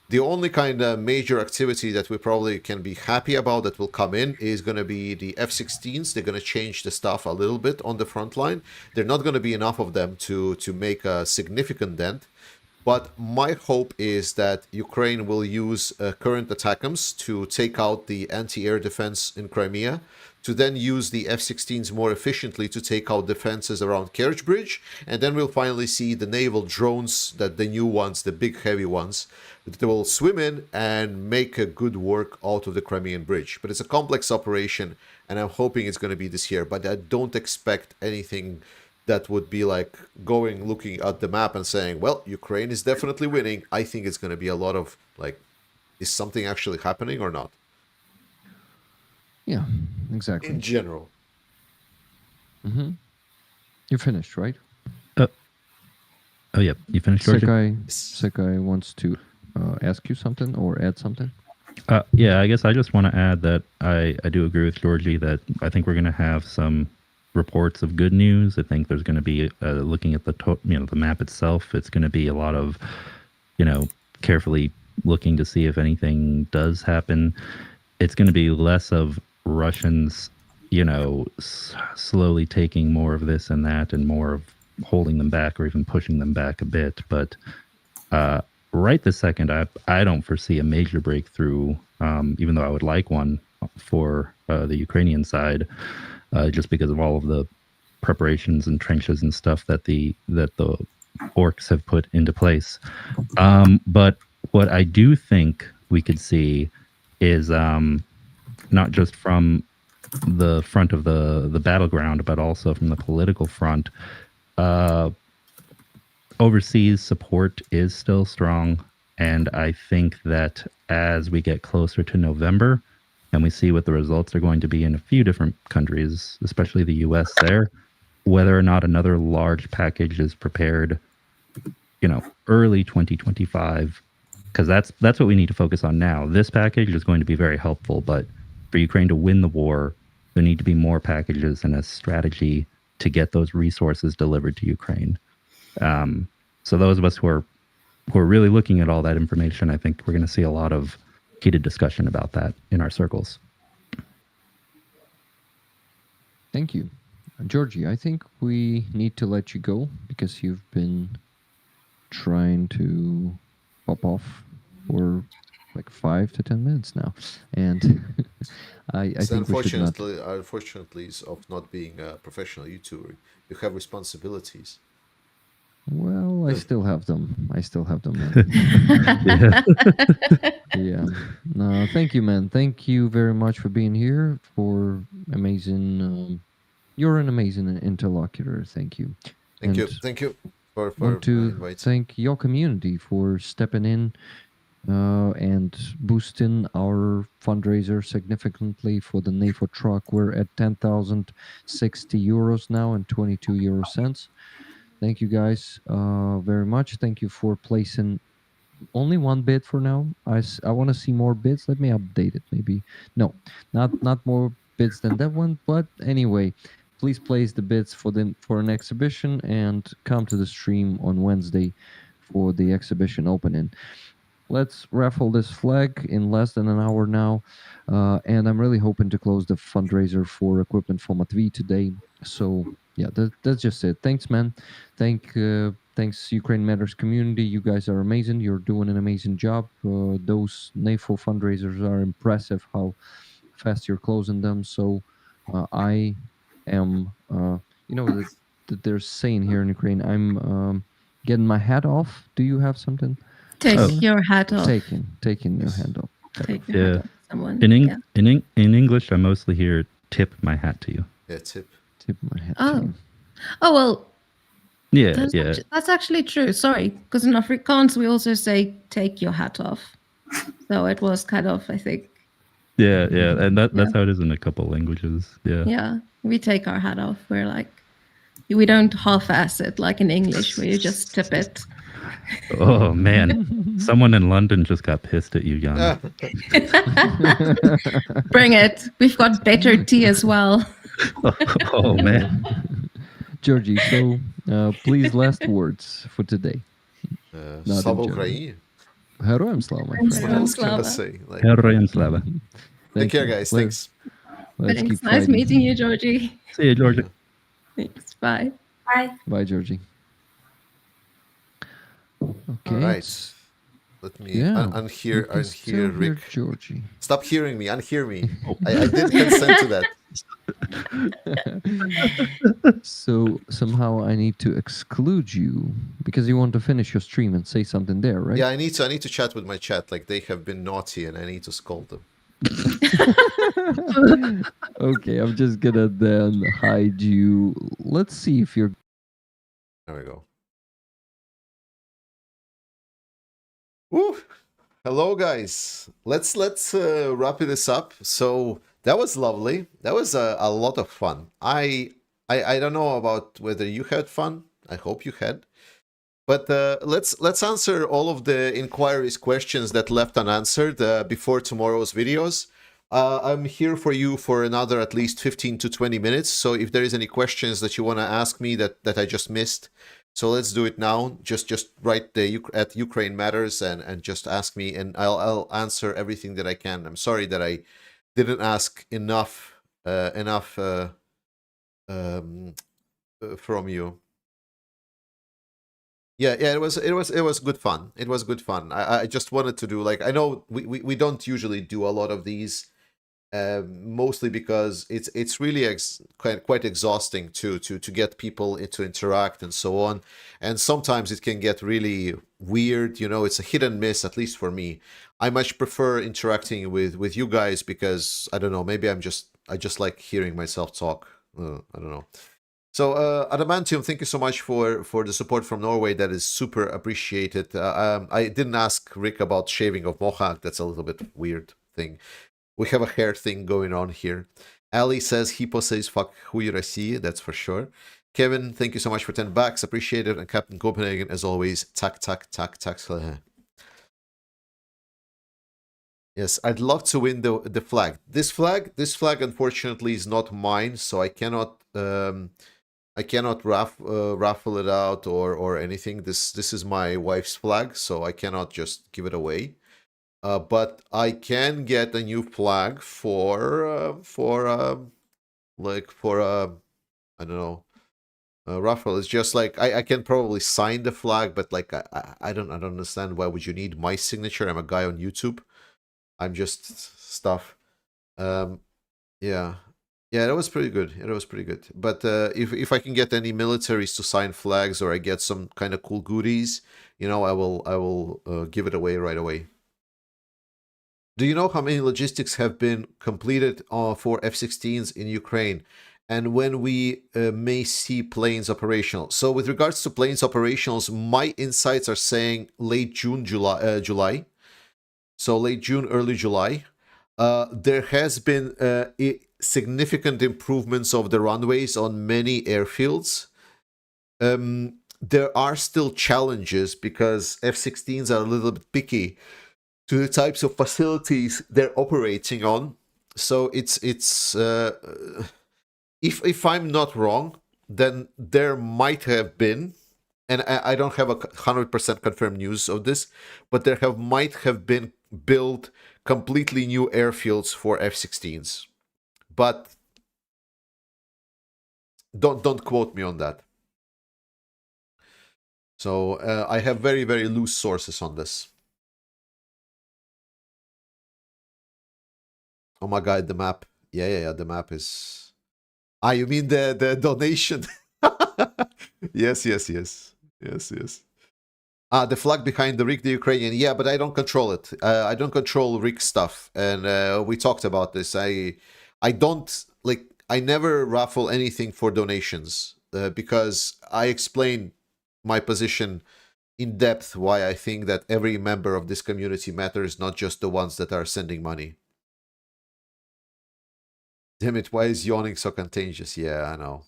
The only kind of major activity that we probably can be happy about that will come in is going to be the F-16s. They're going to change the stuff a little bit on the front line. They're not going to be enough of them to make a significant dent. But my hope is that Ukraine will use current ATACMS to take out the anti-air defense in Crimea, to then use the F-16s more efficiently to take out defenses around Kerch Bridge, and then we'll finally see the naval drones, that the new ones, the big heavy ones, that will swim in and make a good work out of the Crimean Bridge. But it's a complex operation, and I'm hoping it's going to be this year, but I don't expect anything that would be like looking at the map and saying, well, Ukraine is definitely winning. I think it's going to be a lot of like, is something actually happening or not? Yeah, exactly. In general. Mm-hmm. You're finished, right? Oh, yeah. You finished, Georgia? Sekai wants to ask you something or add something. Yeah, I guess I just want to add that I do agree with Georgie that I think we're going to have some reports of good news. I think there's going to be looking at the the map itself. It's going to be a lot of carefully looking to see if anything does happen. It's going to be less of Russians, slowly taking more of this and that, and more of holding them back or even pushing them back a bit. But right this second, I don't foresee a major breakthrough, even though I would like one for the Ukrainian side. Just because of all of the preparations and trenches and stuff that the orcs have put into place. But what I do think we could see is not just from the front of the battleground, but also from the political front. Overseas support is still strong, and I think that as we get closer to November, and we see what the results are going to be in a few different countries, especially the US there, whether or not another large package is prepared, early 2025, because that's what we need to focus on now. This package is going to be very helpful, but for Ukraine to win the war, there need to be more packages and a strategy to get those resources delivered to Ukraine. So those of us who are really looking at all that information, I think we're going to see a lot of heated discussion about that in our circles. Thank you. Georgie, I think we need to let you go because you've been trying to pop off for like 5 to 10 minutes now. And I think we should not... Unfortunately, of not being a professional YouTuber, you have responsibilities. Well, I still have them. Yeah. No, thank you, man. Thank you very much for being here. For amazing. You're an amazing interlocutor. Thank you. Thank you for want to inviting. thank your community for stepping in and boosting our fundraiser significantly for the NATO truck. We're at 10,060 euros now and 22 euro cents. Thank you guys very much. Thank you for placing only one bid for now. I want to see more bids. Let me update it. Maybe no, not more bids than that one. But anyway, please place the bids for an exhibition and come to the stream on Wednesday for the exhibition opening. Let's raffle this flag in less than an hour now, and I'm really hoping to close the fundraiser for equipment for Matvey today. So yeah, that's just it. Thanks, man. Thanks, Ukraine Matters community. You guys are amazing. You're doing an amazing job. Those NATO fundraisers are impressive. How fast you're closing them. So I am, that they're saying here in Ukraine, I'm getting my hat off. Do you have something? Take your hat off. Taking your hand off. Take your hat off. Someone. In English, I mostly hear tip my hat to you. Yeah, tip my hat to you. Oh, well. Yeah, That's actually true. Sorry, because in Afrikaans we also say take your hat off. So it was kind of, I think. Yeah, and that's how it is in a couple languages. Yeah. Yeah, we take our hat off. We're like, we don't half-ass it like in English where you just tip it. Oh man, someone in London just got pissed at you, Jana. Bring it. We've got better tea as well. Oh man. Georgie, so please last words for today. Slava Ukraini. Героям слава, my friend. What else can I say? Like, Героям слава. Take care, guys. Thanks. Let's Thanks. keep Nice fighting. meeting you, Georgie. See you, Georgia. Thanks. Bye. Bye. Bye, Georgie. Okay. All right. it's- Let me Yeah. unhear we can still hear Rick. Georgie. Stop hearing me. Unhear me. I did consent to that. So somehow I need to exclude you because you want to finish your stream and say something there, right? Yeah, I need to chat with my chat. Like they have been naughty, and I need to scold them. Okay, I'm just gonna then hide you. Let's see if you're. There we go. Woo! Hello, guys. Let's wrap this up. So that was lovely. That was a lot of fun. I don't know about whether you had fun. I hope you had. But let's answer all of the inquiries, questions that left unanswered before tomorrow's videos. I'm here for you for another at least 15 to 20 minutes. So if there is any questions that you want to ask me that I just missed, so let's do it now. Just write at Ukraine Matters and just ask me, and I'll answer everything that I can. I'm sorry that I didn't ask enough from you. Yeah, it was good fun. It was good fun. I just wanted to do, like, I know we don't usually do a lot of these, mostly because it's really quite exhausting to get people to interact and so on, and sometimes it can get really weird. You know, it's a hit and miss. At least for me, I much prefer interacting with you guys because I don't know. Maybe I just like hearing myself talk. I don't know. So, Adamantium, thank you so much for the support from Norway. That is super appreciated. I didn't ask Rick about shaving of Mohawk. That's a little bit weird thing. We have a hair thing going on here. Ali says, Hippo says, fuck Hui России. That's for sure. Kevin, thank you so much for 10 bucks. Appreciate it. And Captain Copenhagen, as always, tak. Yes, I'd love to win the flag. This flag, unfortunately, is not mine, so I cannot raffle it out or anything. This is my wife's flag, so I cannot just give it away. But I can get a new flag for I don't know, raffle. It's just like I can probably sign the flag, but like I don't understand why would you need my signature. I'm a guy on YouTube. I'm just stuff. Yeah. Yeah, it was pretty good. It was pretty good. But if I can get any militaries to sign flags, or I get some kind of cool goodies, you know, I will give it away right away. Do you know how many logistics have been completed for F-16s in Ukraine, and when we may see planes operational? So with regards to planes operationals, my insights are saying late June, July. So late June, early July. There has been significant improvements of the runways on many airfields. There are still challenges because F-16s are a little bit picky to the types of facilities they're operating on. So it's if I'm not wrong, then there might have been, and I don't have 100% confirmed news of this, but there might have been built completely new airfields for F-16s. But don't quote me on that. So I have very, very loose sources on this. Oh my god, the map. Yeah, the map is... Ah, you mean the donation? Yes. The flag behind the Rick the Ukrainian. Yeah, but I don't control it. I don't control Rick stuff. And we talked about this. I don't, like, I never raffle anything for donations because I explain my position in depth why I think that every member of this community matters, not just the ones that are sending money. Damn it, why is yawning so contagious? Yeah, I know.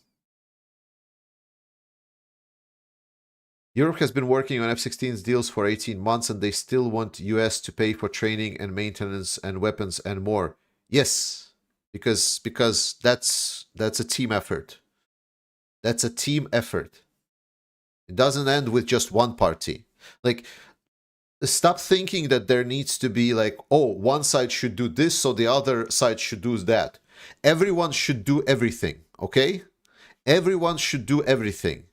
Europe has been working on F-16 deals for 18 months and they still want US to pay for training and maintenance and weapons and more. Yes, because that's a team effort. That's a team effort. It doesn't end with just one party. Like, stop thinking that there needs to be like, oh, one side should do this, so the other side should do that. Everyone should do everything, okay? Everyone should do everything.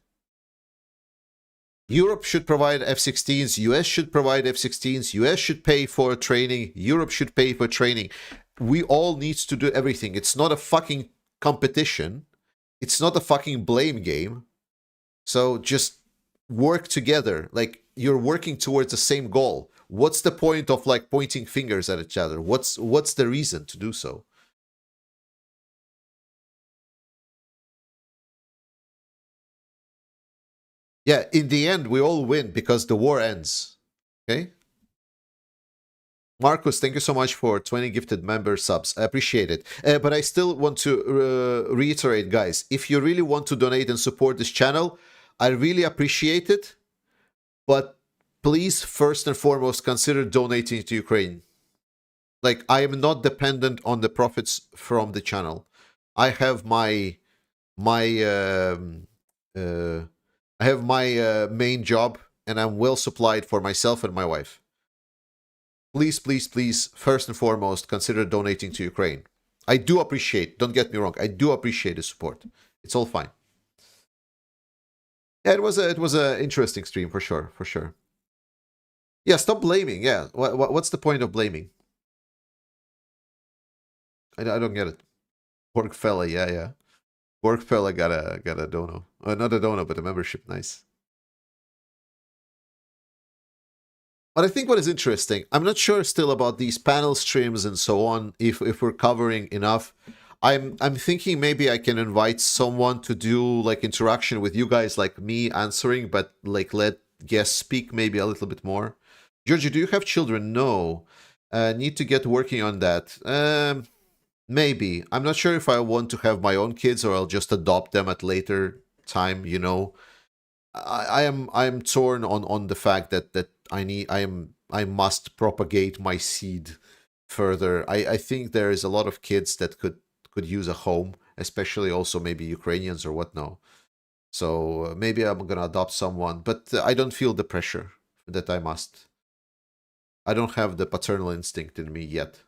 Europe should provide F-16s, US should provide F-16s, US should pay for training, Europe should pay for training. We all need to do everything. It's not a fucking competition. It's not a fucking blame game. So just work together. Like, you're working towards the same goal. What's the point of like pointing fingers at each other? What's the reason to do so? Yeah, in the end, we all win because the war ends. Okay? Marcus, thank you so much for 20 gifted member subs. I appreciate it. But I still want to reiterate, guys, if you really want to donate and support this channel, I really appreciate it. But please, first and foremost, consider donating to Ukraine. Like, I am not dependent on the profits from the channel. I have my main job, and I'm well supplied for myself and my wife. Please, please, please, first and foremost, consider donating to Ukraine. I do appreciate, don't get me wrong, I do appreciate the support. It's all fine. Yeah, it was a interesting stream for sure, for sure. Yeah, stop blaming. Yeah, what's the point of blaming? I don't get it. Pork fella, yeah. Pork fella got a dono. Not a dono, but a membership. Nice. But I think what is interesting, I'm not sure still about these panel streams and so on, if we're covering enough. I'm thinking maybe I can invite someone to do like interaction with you guys, like me answering, but like let guests speak maybe a little bit more. Georgie, do you have children? No. Need to get working on that. Maybe. I'm not sure if I want to have my own kids or I'll just adopt them at later time, you know. I'm torn on the fact that I must propagate my seed further. I think there is a lot of kids that could use a home, especially also maybe Ukrainians or whatnot. So maybe I'm gonna adopt someone, but I don't feel the pressure that I must. I don't have the paternal instinct in me yet.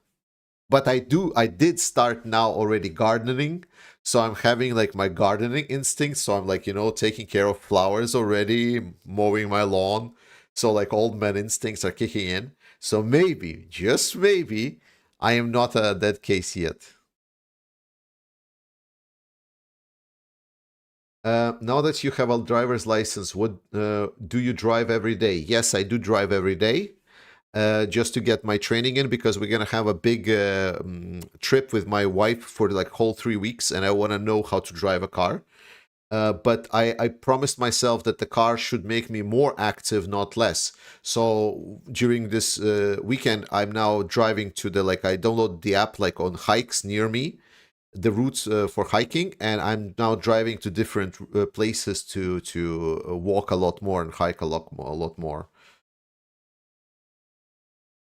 But I did start now already gardening. So I'm having like my gardening instinct. So I'm like, you know, taking care of flowers already, mowing my lawn. So like old man instincts are kicking in. So maybe, just maybe, I am not a dead case yet. Now that you have a driver's license, what do you drive every day? Yes, I do drive every day. Just to get my training in, because we're gonna have a big trip with my wife for like whole 3 weeks, and I want to know how to drive a car. But I promised myself that the car should make me more active, not less. So during this weekend, I'm now driving to the, like, I download the app like on hikes near me, the routes for hiking, and I'm now driving to different places to walk a lot more and hike a lot more.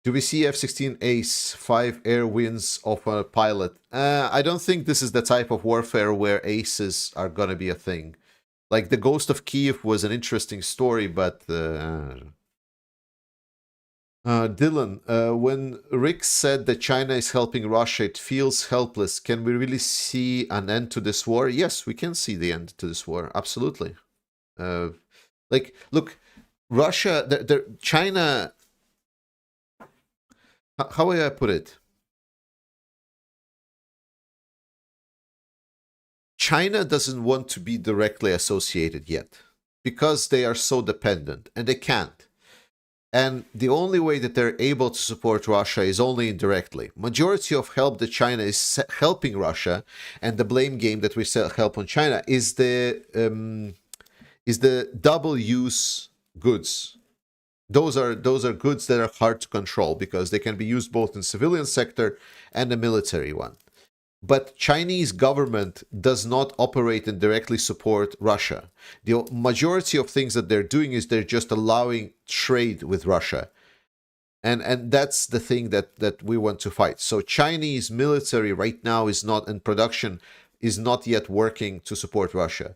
Do we see F-16 Ace 5 air wins of a pilot? I don't think this is the type of warfare where aces are gonna be a thing. Like, the Ghost of Kiev was an interesting story, but... Dylan, when Rick said that China is helping Russia, it feels helpless. Can we really see an end to this war? Yes, we can see the end to this war. Absolutely. Like, look, Russia, China... How would I put it? China doesn't want to be directly associated yet because they are so dependent, and they can't. And the only way that they're able to support Russia is only indirectly. Majority of help that China is helping Russia, and the blame game that we help on China is the double use goods. Those are goods that are hard to control because they can be used both in civilian sector and the military one. But Chinese government does not operate and directly support Russia. The majority of things that they're doing is they're just allowing trade with Russia. And that's the thing that we want to fight. So Chinese military right now is not in production, is not yet working to support Russia.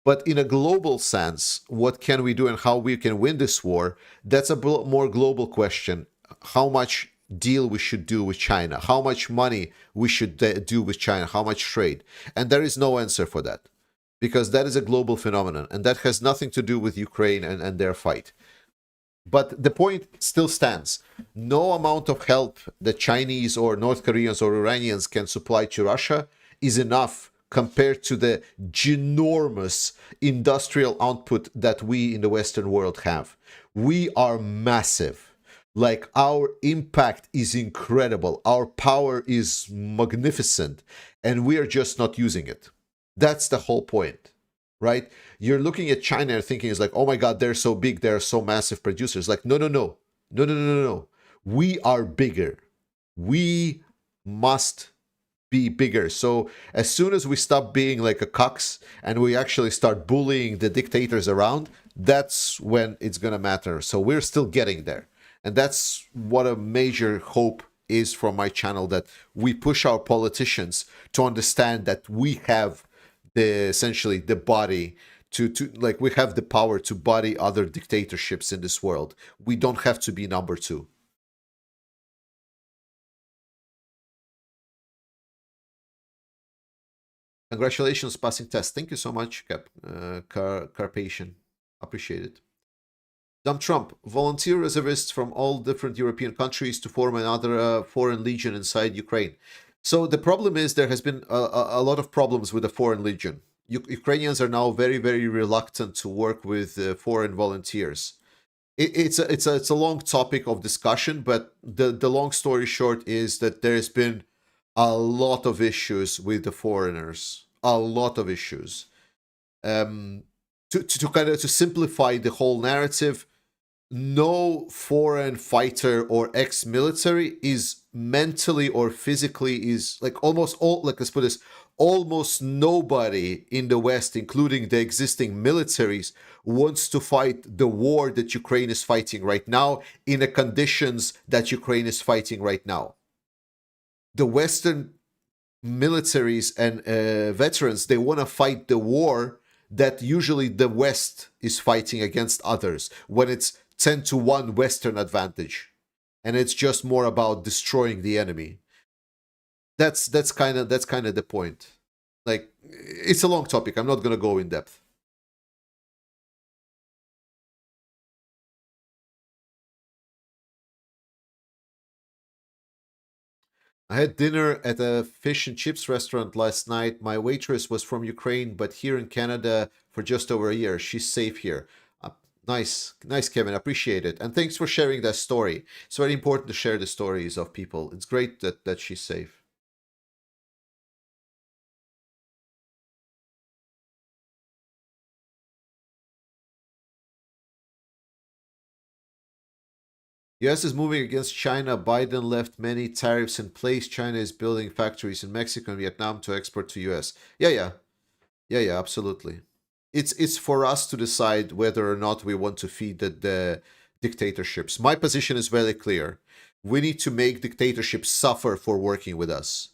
But in a global sense, what can we do and how we can win this war? That's a more global question. How much deal we should do with China? How much money we should do with China? How much trade? And there is no answer for that. because that is a global phenomenon, and that has nothing to do with Ukraine and their fight. But the point still stands. No amount of help that Chinese or North Koreans or Iranians can supply to Russia is enough compared to the ginormous industrial output that we in the Western world have. We are massive. Like, our impact is incredible. Our power is magnificent, and we are just not using it. That's the whole point, right? You're looking at China and thinking, it's like, oh my God, they're so big, they're so massive producers. Like, no. We are bigger. We must be bigger. So as soon as we stop being like a cucks and we actually start bullying the dictators around, that's when it's going to matter. So we're still getting there. And that's what a major hope is from my channel, that we push our politicians to understand that we have essentially the body to like, we have the power to body other dictatorships in this world. We don't have to be number two. Congratulations, passing test. Thank you so much, Carpathian. Appreciate it. Dump Trump. Volunteer reservists from all different European countries to form another foreign legion inside Ukraine. So the problem is, there has been a lot of problems with the foreign legion. Ukrainians are now very, very reluctant to work with foreign volunteers. It's a long topic of discussion, but the long story short is that there's been a lot of issues with the foreigners. A lot of issues. To simplify the whole narrative, no foreign fighter or ex-military is mentally or physically, is like almost all, like, let's put this, almost nobody in the West, including the existing militaries, wants to fight the war that Ukraine is fighting right now in the conditions that Ukraine is fighting right now. The Western militaries and veterans, they want to fight the war that usually the West is fighting against others, when it's 10-1 Western advantage, and it's just more about destroying the enemy. That's kind of the point. Like, it's a long topic. I'm not going to go in depth. I had dinner at a fish and chips restaurant last night. My waitress was from Ukraine, but here in Canada for just over a year. She's safe here. Nice, Kevin. Appreciate it. And thanks for sharing that story. It's very important to share the stories of people. It's great that she's safe. US is moving against China. Biden left many tariffs in place. China is building factories in Mexico and Vietnam to export to US. Yeah, absolutely. It's for us to decide whether or not we want to feed the dictatorships. My position is very clear. We need to make dictatorships suffer for working with us.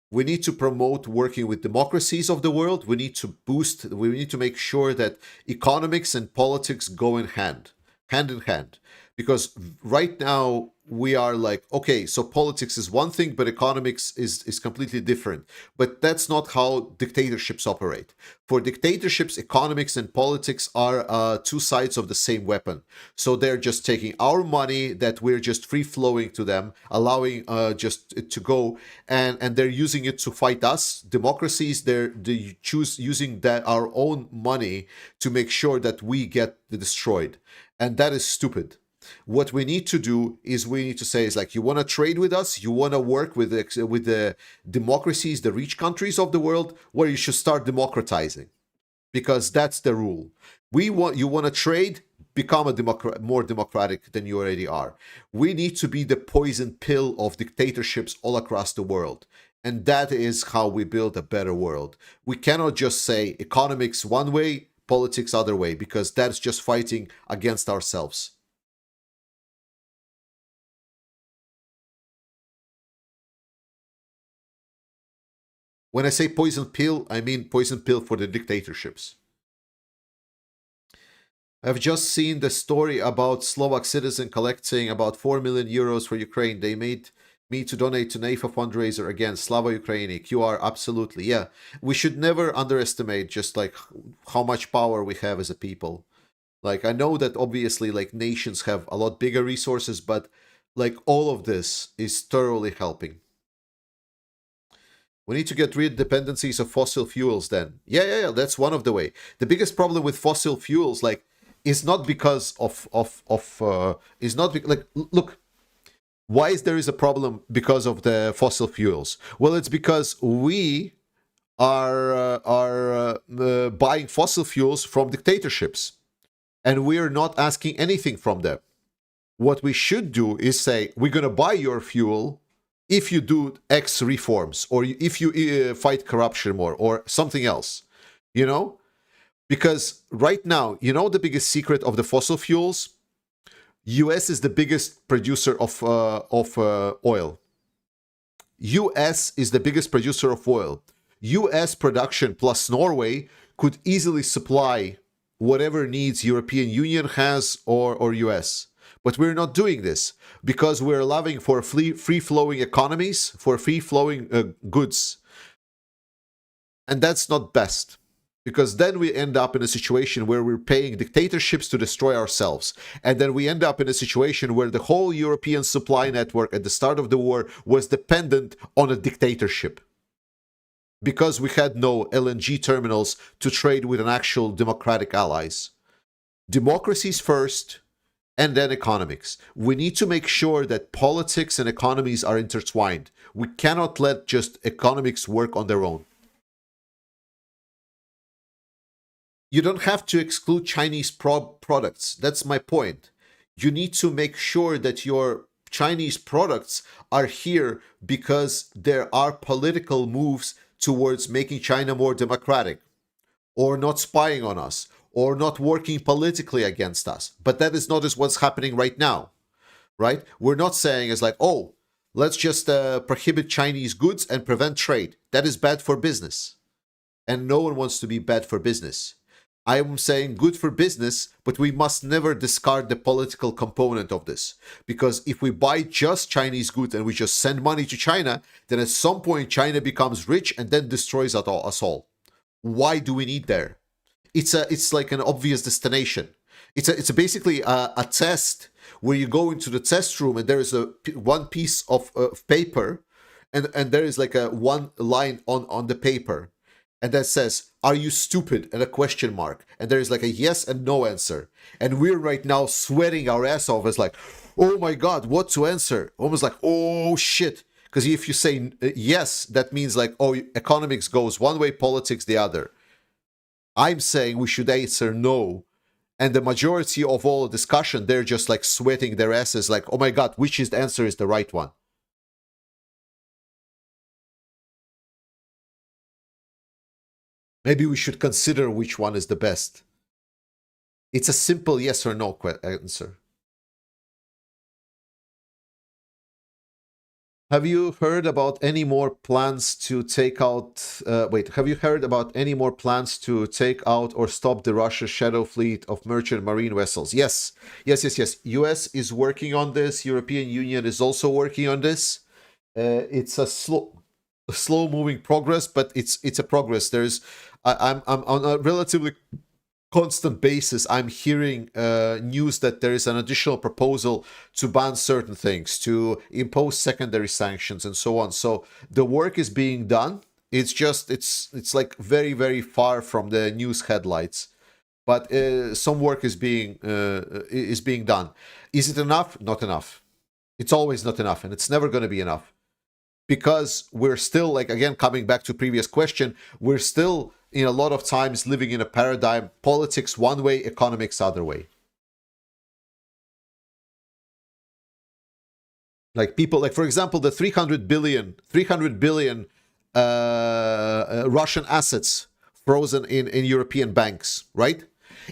We need to promote working with democracies of the world. We need to make sure that economics and politics go in hand in hand. Because right now we are like, okay, so politics is one thing, but economics is completely different. But that's not how dictatorships operate. For dictatorships, economics and politics are two sides of the same weapon. So they're just taking our money that we're just free flowing to them, allowing just it to go, and they're using it to fight us. Democracies, they choose using our own money to make sure that we get destroyed, and that is stupid. What we need to do is we need to say, is like, you want to trade with us, you want to work with the democracies, the rich countries of the world, where you should start democratizing, because that's the rule. You want to trade, become more democratic than you already are. We need to be the poison pill of dictatorships all across the world. And that is how we build a better world. We cannot just say economics one way, politics other way, because that's just fighting against ourselves. When I say poison pill, I mean poison pill for the dictatorships. I've just seen the story about Slovak citizen collecting about 4 million euros for Ukraine. They made Me to donate to NATO Fundraiser again. Slava Ukraini. QR, absolutely. Yeah. We should never underestimate just like how much power we have as a people. Like, I know that obviously like nations have a lot bigger resources, but like all of this is thoroughly helping. We need to get rid of dependencies of fossil fuels then. Yeah, that's one of the way. The biggest problem with fossil fuels, like, is not because look, why is there is a problem because of the fossil fuels? Well, it's because we are buying fossil fuels from dictatorships, and we are not asking anything from them. What we should do is say, we're going to buy your fuel if you do X reforms, or if you fight corruption more, or something else, you know? Because right now, you know the biggest secret of the fossil fuels? US is the biggest producer of oil. US is the biggest producer of oil. US production plus Norway could easily supply whatever needs European Union has or US. But we're not doing this because we're allowing for free-flowing economies, for free-flowing goods. And that's not best, because then we end up in a situation where we're paying dictatorships to destroy ourselves. And then we end up in a situation where the whole European supply network at the start of the war was dependent on a dictatorship, because we had no LNG terminals to trade with an actual democratic allies. Democracies first, and then economics. We need to make sure that politics and economies are intertwined. We cannot let just economics work on their own. You don't have to exclude Chinese products. That's my point. You need to make sure that your Chinese products are here because there are political moves towards making China more democratic, or not spying on us, or not working politically against us. But that is not as what's happening right now, right? We're not saying it's like, oh, let's just prohibit Chinese goods and prevent trade. That is bad for business. And no one wants to be bad for business. I am saying good for business, but we must never discard the political component of this. Because if we buy just Chinese goods and we just send money to China, then at some point China becomes rich and then destroys us all. Why do we need there? It's like an obvious destination. It's basically a test where you go into the test room and there is one piece of paper, and there is like a one line on the paper, and that says, "Are you stupid?" and a question mark, and there is like a yes and no answer. And we're right now sweating our ass off. It's like, oh my god, what to answer? Almost like, oh shit. Because if you say yes, that means like, oh, economics goes one way, politics the other. I'm saying we should answer no. And the majority of all the discussion, they're just like sweating their asses like, oh my god, which is the answer is the right one. Maybe we should consider which one is the best. It's a simple yes or no answer. Have you heard about any more plans to take out... have you heard about any more plans to take out or stop the Russia shadow fleet of merchant marine vessels? Yes. US is working on this. European Union is also working on this. It's a slow-moving progress, but it's a progress. I'm on a relatively constant basis, I'm hearing news that there is an additional proposal to ban certain things, to impose secondary sanctions, and so on. So the work is being done. It's just it's like very, very far from the news headlights, but some work is being done. Is it enough? Not enough. It's always not enough, and it's never going to be enough, because we're still, like, again, coming back to previous question, we're still in a lot of times living in a paradigm, politics one way, economics other way. Like people, like for example, the 300 billion Russian assets frozen in European banks, right?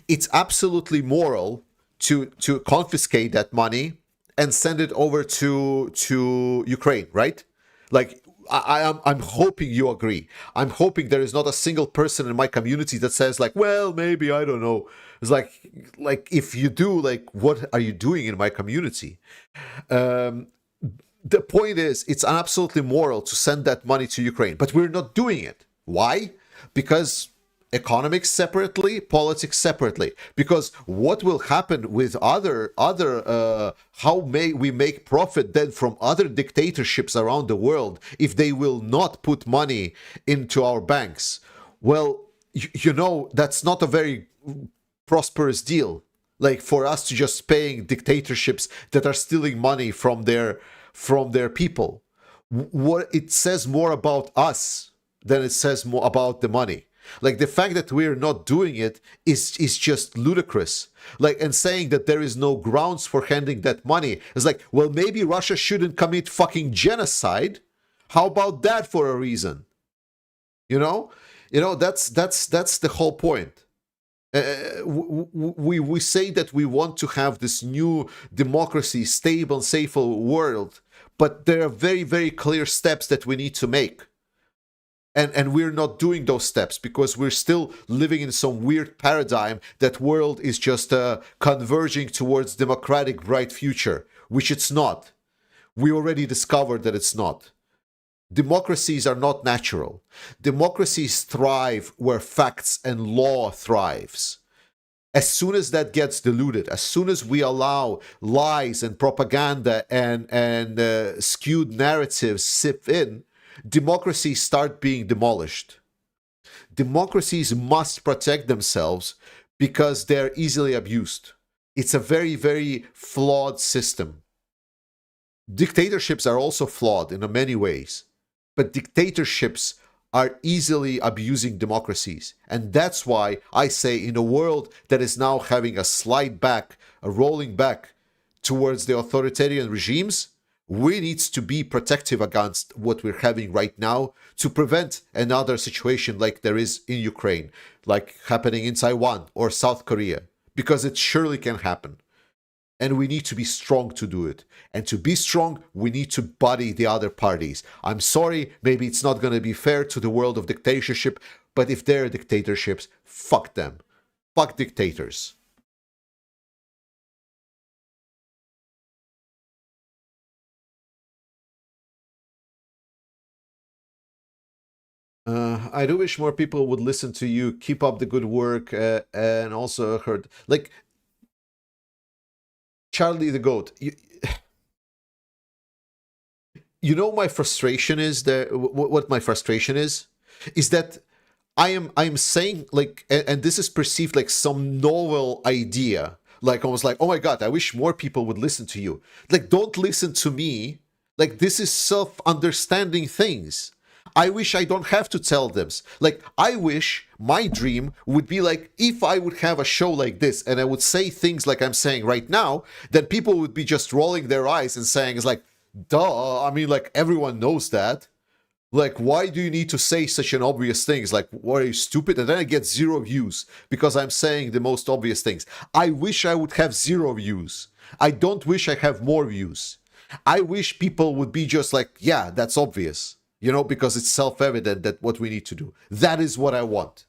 It's absolutely moral to confiscate that money and send it over to Ukraine, right? Like, I'm hoping you agree. I'm hoping there is not a single person in my community that says like, well, maybe, I don't know. It's like if you do, like, what are you doing in my community? the point is, it's absolutely moral to send that money to Ukraine, but we're not doing it. Why? Because economics separately, politics separately. Because what will happen with other how may we make profit then from other dictatorships around the world if they will not put money into our banks? Well, you know, that's not a very prosperous deal. Like, for us to just paying dictatorships that are stealing money from their people. What it says more about us than it says more about the money. Like, the fact that we're not doing it is just ludicrous. Like, and saying that there is no grounds for handing that money is like, well, maybe Russia shouldn't commit fucking genocide. How about that for a reason? You know, that's the whole point. We say that we want to have this new democracy, stable, safer world, but there are very, very clear steps that we need to make. And we're not doing those steps because we're still living in some weird paradigm that world is just converging towards democratic, bright future, which it's not. We already discovered that it's not. Democracies are not natural. Democracies thrive where facts and law thrives. As soon as that gets diluted, as soon as we allow lies and propaganda and skewed narratives sip in, democracies start being demolished. Democracies must protect themselves because they're easily abused. It's a very, very flawed system. Dictatorships are also flawed in many ways. But dictatorships are easily abusing democracies. And that's why I say, in a world that is now having a slide back, a rolling back towards the authoritarian regimes, we need to be protective against what we're having right now to prevent another situation like there is in Ukraine, like happening in Taiwan or South Korea, because it surely can happen. And we need to be strong to do it. And to be strong, we need to buddy the other parties. I'm sorry, maybe it's not going to be fair to the world of dictatorship, but if they're dictatorships, fuck them. Fuck dictators. I do wish more people would listen to you. Keep up the good work. And also heard, like, Charlie the Goat, you know my frustration is what my frustration is that I am saying, like, and this is perceived like some novel idea, like almost like, oh my god, I wish more people would listen to you. Like, don't listen to me. Like, this is self-understanding things. I wish I don't have to tell them. Like, I wish my dream would be like, if I would have a show like this and I would say things like I'm saying right now, then people would be just rolling their eyes and saying, it's like, duh, I mean, like, everyone knows that. Like, why do you need to say such an obvious thing? It's like, what, are you stupid? And then I get 0 views because I'm saying the most obvious things. I wish I would have 0 views. I don't wish I have more views. I wish people would be just like, yeah, that's obvious. You know, because it's self-evident that what we need to do. That is what I want.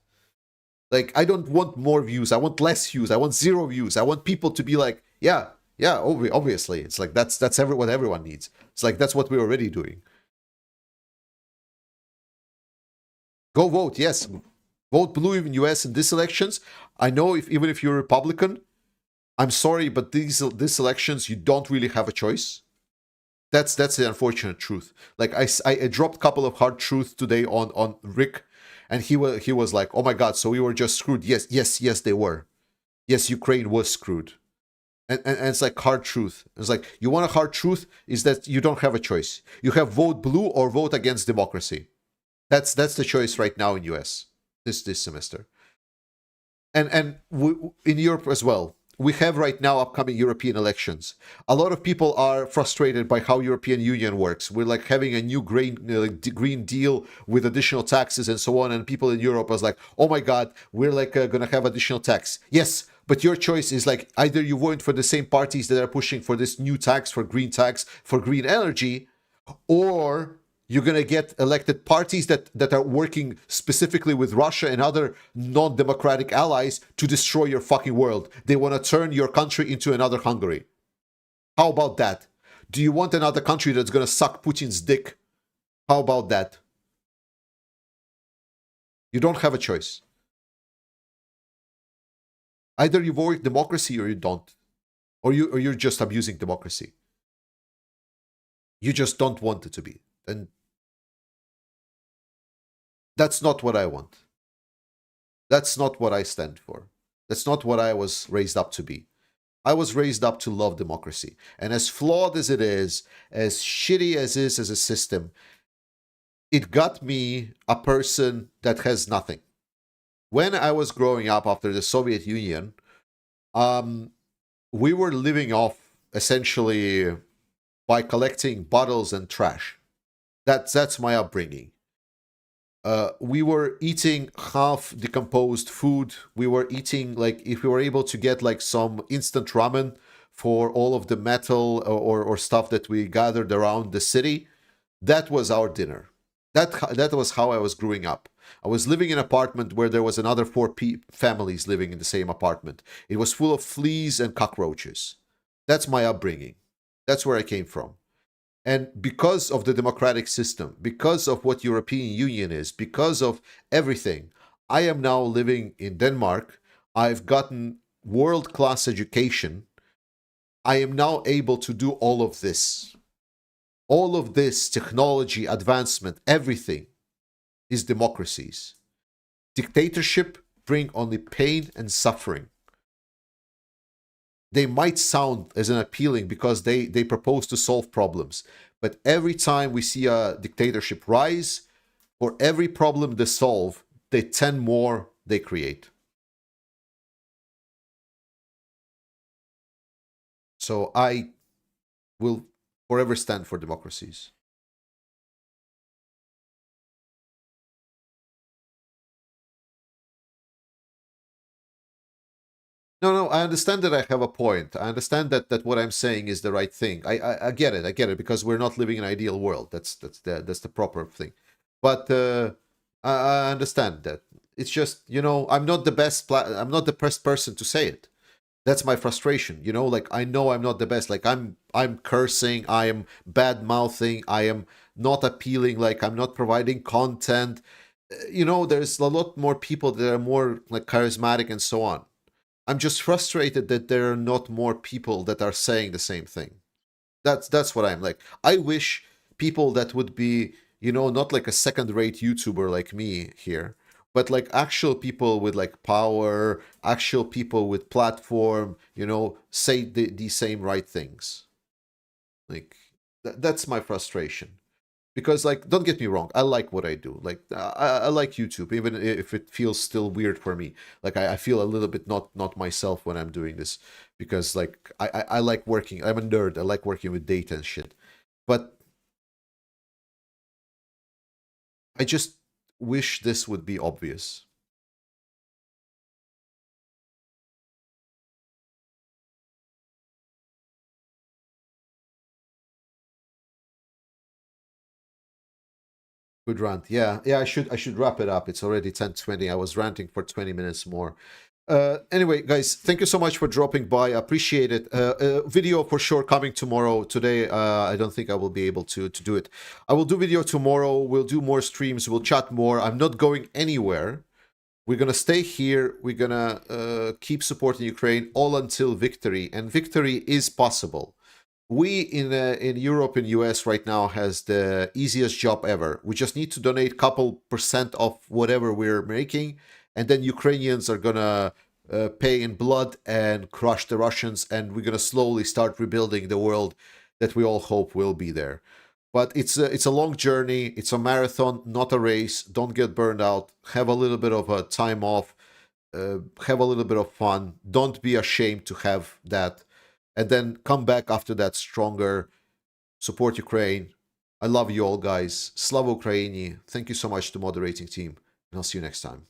Like, I don't want more views. I want less views. I want 0 views. I want people to be like, yeah, obviously. It's like, that's what everyone needs. It's like, that's what we're already doing. Go vote, yes. Vote blue in US in these elections. I know even if you're Republican, I'm sorry, but these elections, you don't really have a choice. That's the unfortunate truth. Like, I dropped a couple of hard truths today on Rick, and he was like, oh my god, so we were just screwed. Yes, they were. Yes, Ukraine was screwed. And it's like hard truth. It's like, you want a hard truth is that you don't have a choice. You have vote blue or vote against democracy. That's the choice right now in US this semester. And in Europe as well. We have right now upcoming European elections. A lot of people are frustrated by how European Union works. We're like having a new green deal with additional taxes and so on. And people in Europe are like, oh my God, we're like going to have additional tax. Yes, but your choice is like, either you vote for the same parties that are pushing for this new tax, for green energy, or you're going to get elected parties that are working specifically with Russia and other non-democratic allies to destroy your fucking world. They want to turn your country into another Hungary. How about that? Do you want another country that's going to suck Putin's dick? How about that? You don't have a choice. Either you work democracy or you don't. Or you're just abusing democracy. You just don't want it to be. And that's not what I want. That's not what I stand for. That's not what I was raised up to be. I was raised up to love democracy. And as flawed as it is, as shitty as it is as a system, it got me a person that has nothing. When I was growing up after the Soviet Union, we were living off essentially by collecting bottles and trash. That's my upbringing. We were eating half decomposed food. We were eating, like, if we were able to get like some instant ramen for all of the metal or stuff that we gathered around the city, that was our dinner. That was how I was growing up. I was living in an apartment where there was another 4 families living in the same apartment. It was full of fleas and cockroaches. That's my upbringing. That's where I came from. And because of the democratic system, because of what European Union is, because of everything, I am now living in Denmark. I've gotten world-class education. I am now able to do all of this. All of this technology, advancement, everything is democracies. Dictatorship bring only pain and suffering. They might sound as an appealing because they propose to solve problems. But every time we see a dictatorship rise, for every problem they solve, 10 more they create. So I will forever stand for democracies. No, I understand that I have a point. I understand that what I'm saying is the right thing. I get it, because we're not living in an ideal world. That's the proper thing. But I understand that. It's just, I'm not the best person to say it. That's my frustration, like, I know I'm not the best. Like, I'm cursing, I am bad mouthing, I am not appealing, like, I'm not providing content. There's a lot more people that are more like charismatic and so on. I'm just frustrated that there are not more people that are saying the same thing. That's what I'm like. I wish people that would be, not like a second-rate YouTuber like me here, but like actual people with like power, actual people with platform, say the same right things. Like, that's my frustration. Because, like, don't get me wrong, I like what I do. Like, I like YouTube, even if it feels still weird for me. Like, I feel a little bit not myself when I'm doing this. Because, like, I like working. I'm a nerd. I like working with data and shit. But I just wish this would be obvious. Good rant. Yeah, I should wrap it up. It's already 10:20. I was ranting for 20 minutes more. Anyway, guys, thank you so much for dropping by. I appreciate it. Video for sure coming tomorrow. Today, I don't think I will be able to do it. I will do video tomorrow. We'll do more streams. We'll chat more. I'm not going anywhere. We're going to stay here. We're going to keep supporting Ukraine all until victory. And victory is possible. We in Europe and US right now has the easiest job ever. We just need to donate a couple % of whatever we're making, and then Ukrainians are gonna pay in blood and crush the Russians, and we're gonna slowly start rebuilding the world that we all hope will be there. But it's a long journey. It's a marathon, not a race. Don't get burned out. Have a little bit of a time off. Have a little bit of fun. Don't be ashamed to have that. And then come back after that stronger. Support Ukraine. I love you all, guys. Slava Ukraini. Thank you so much to moderating team. And I'll see you next time.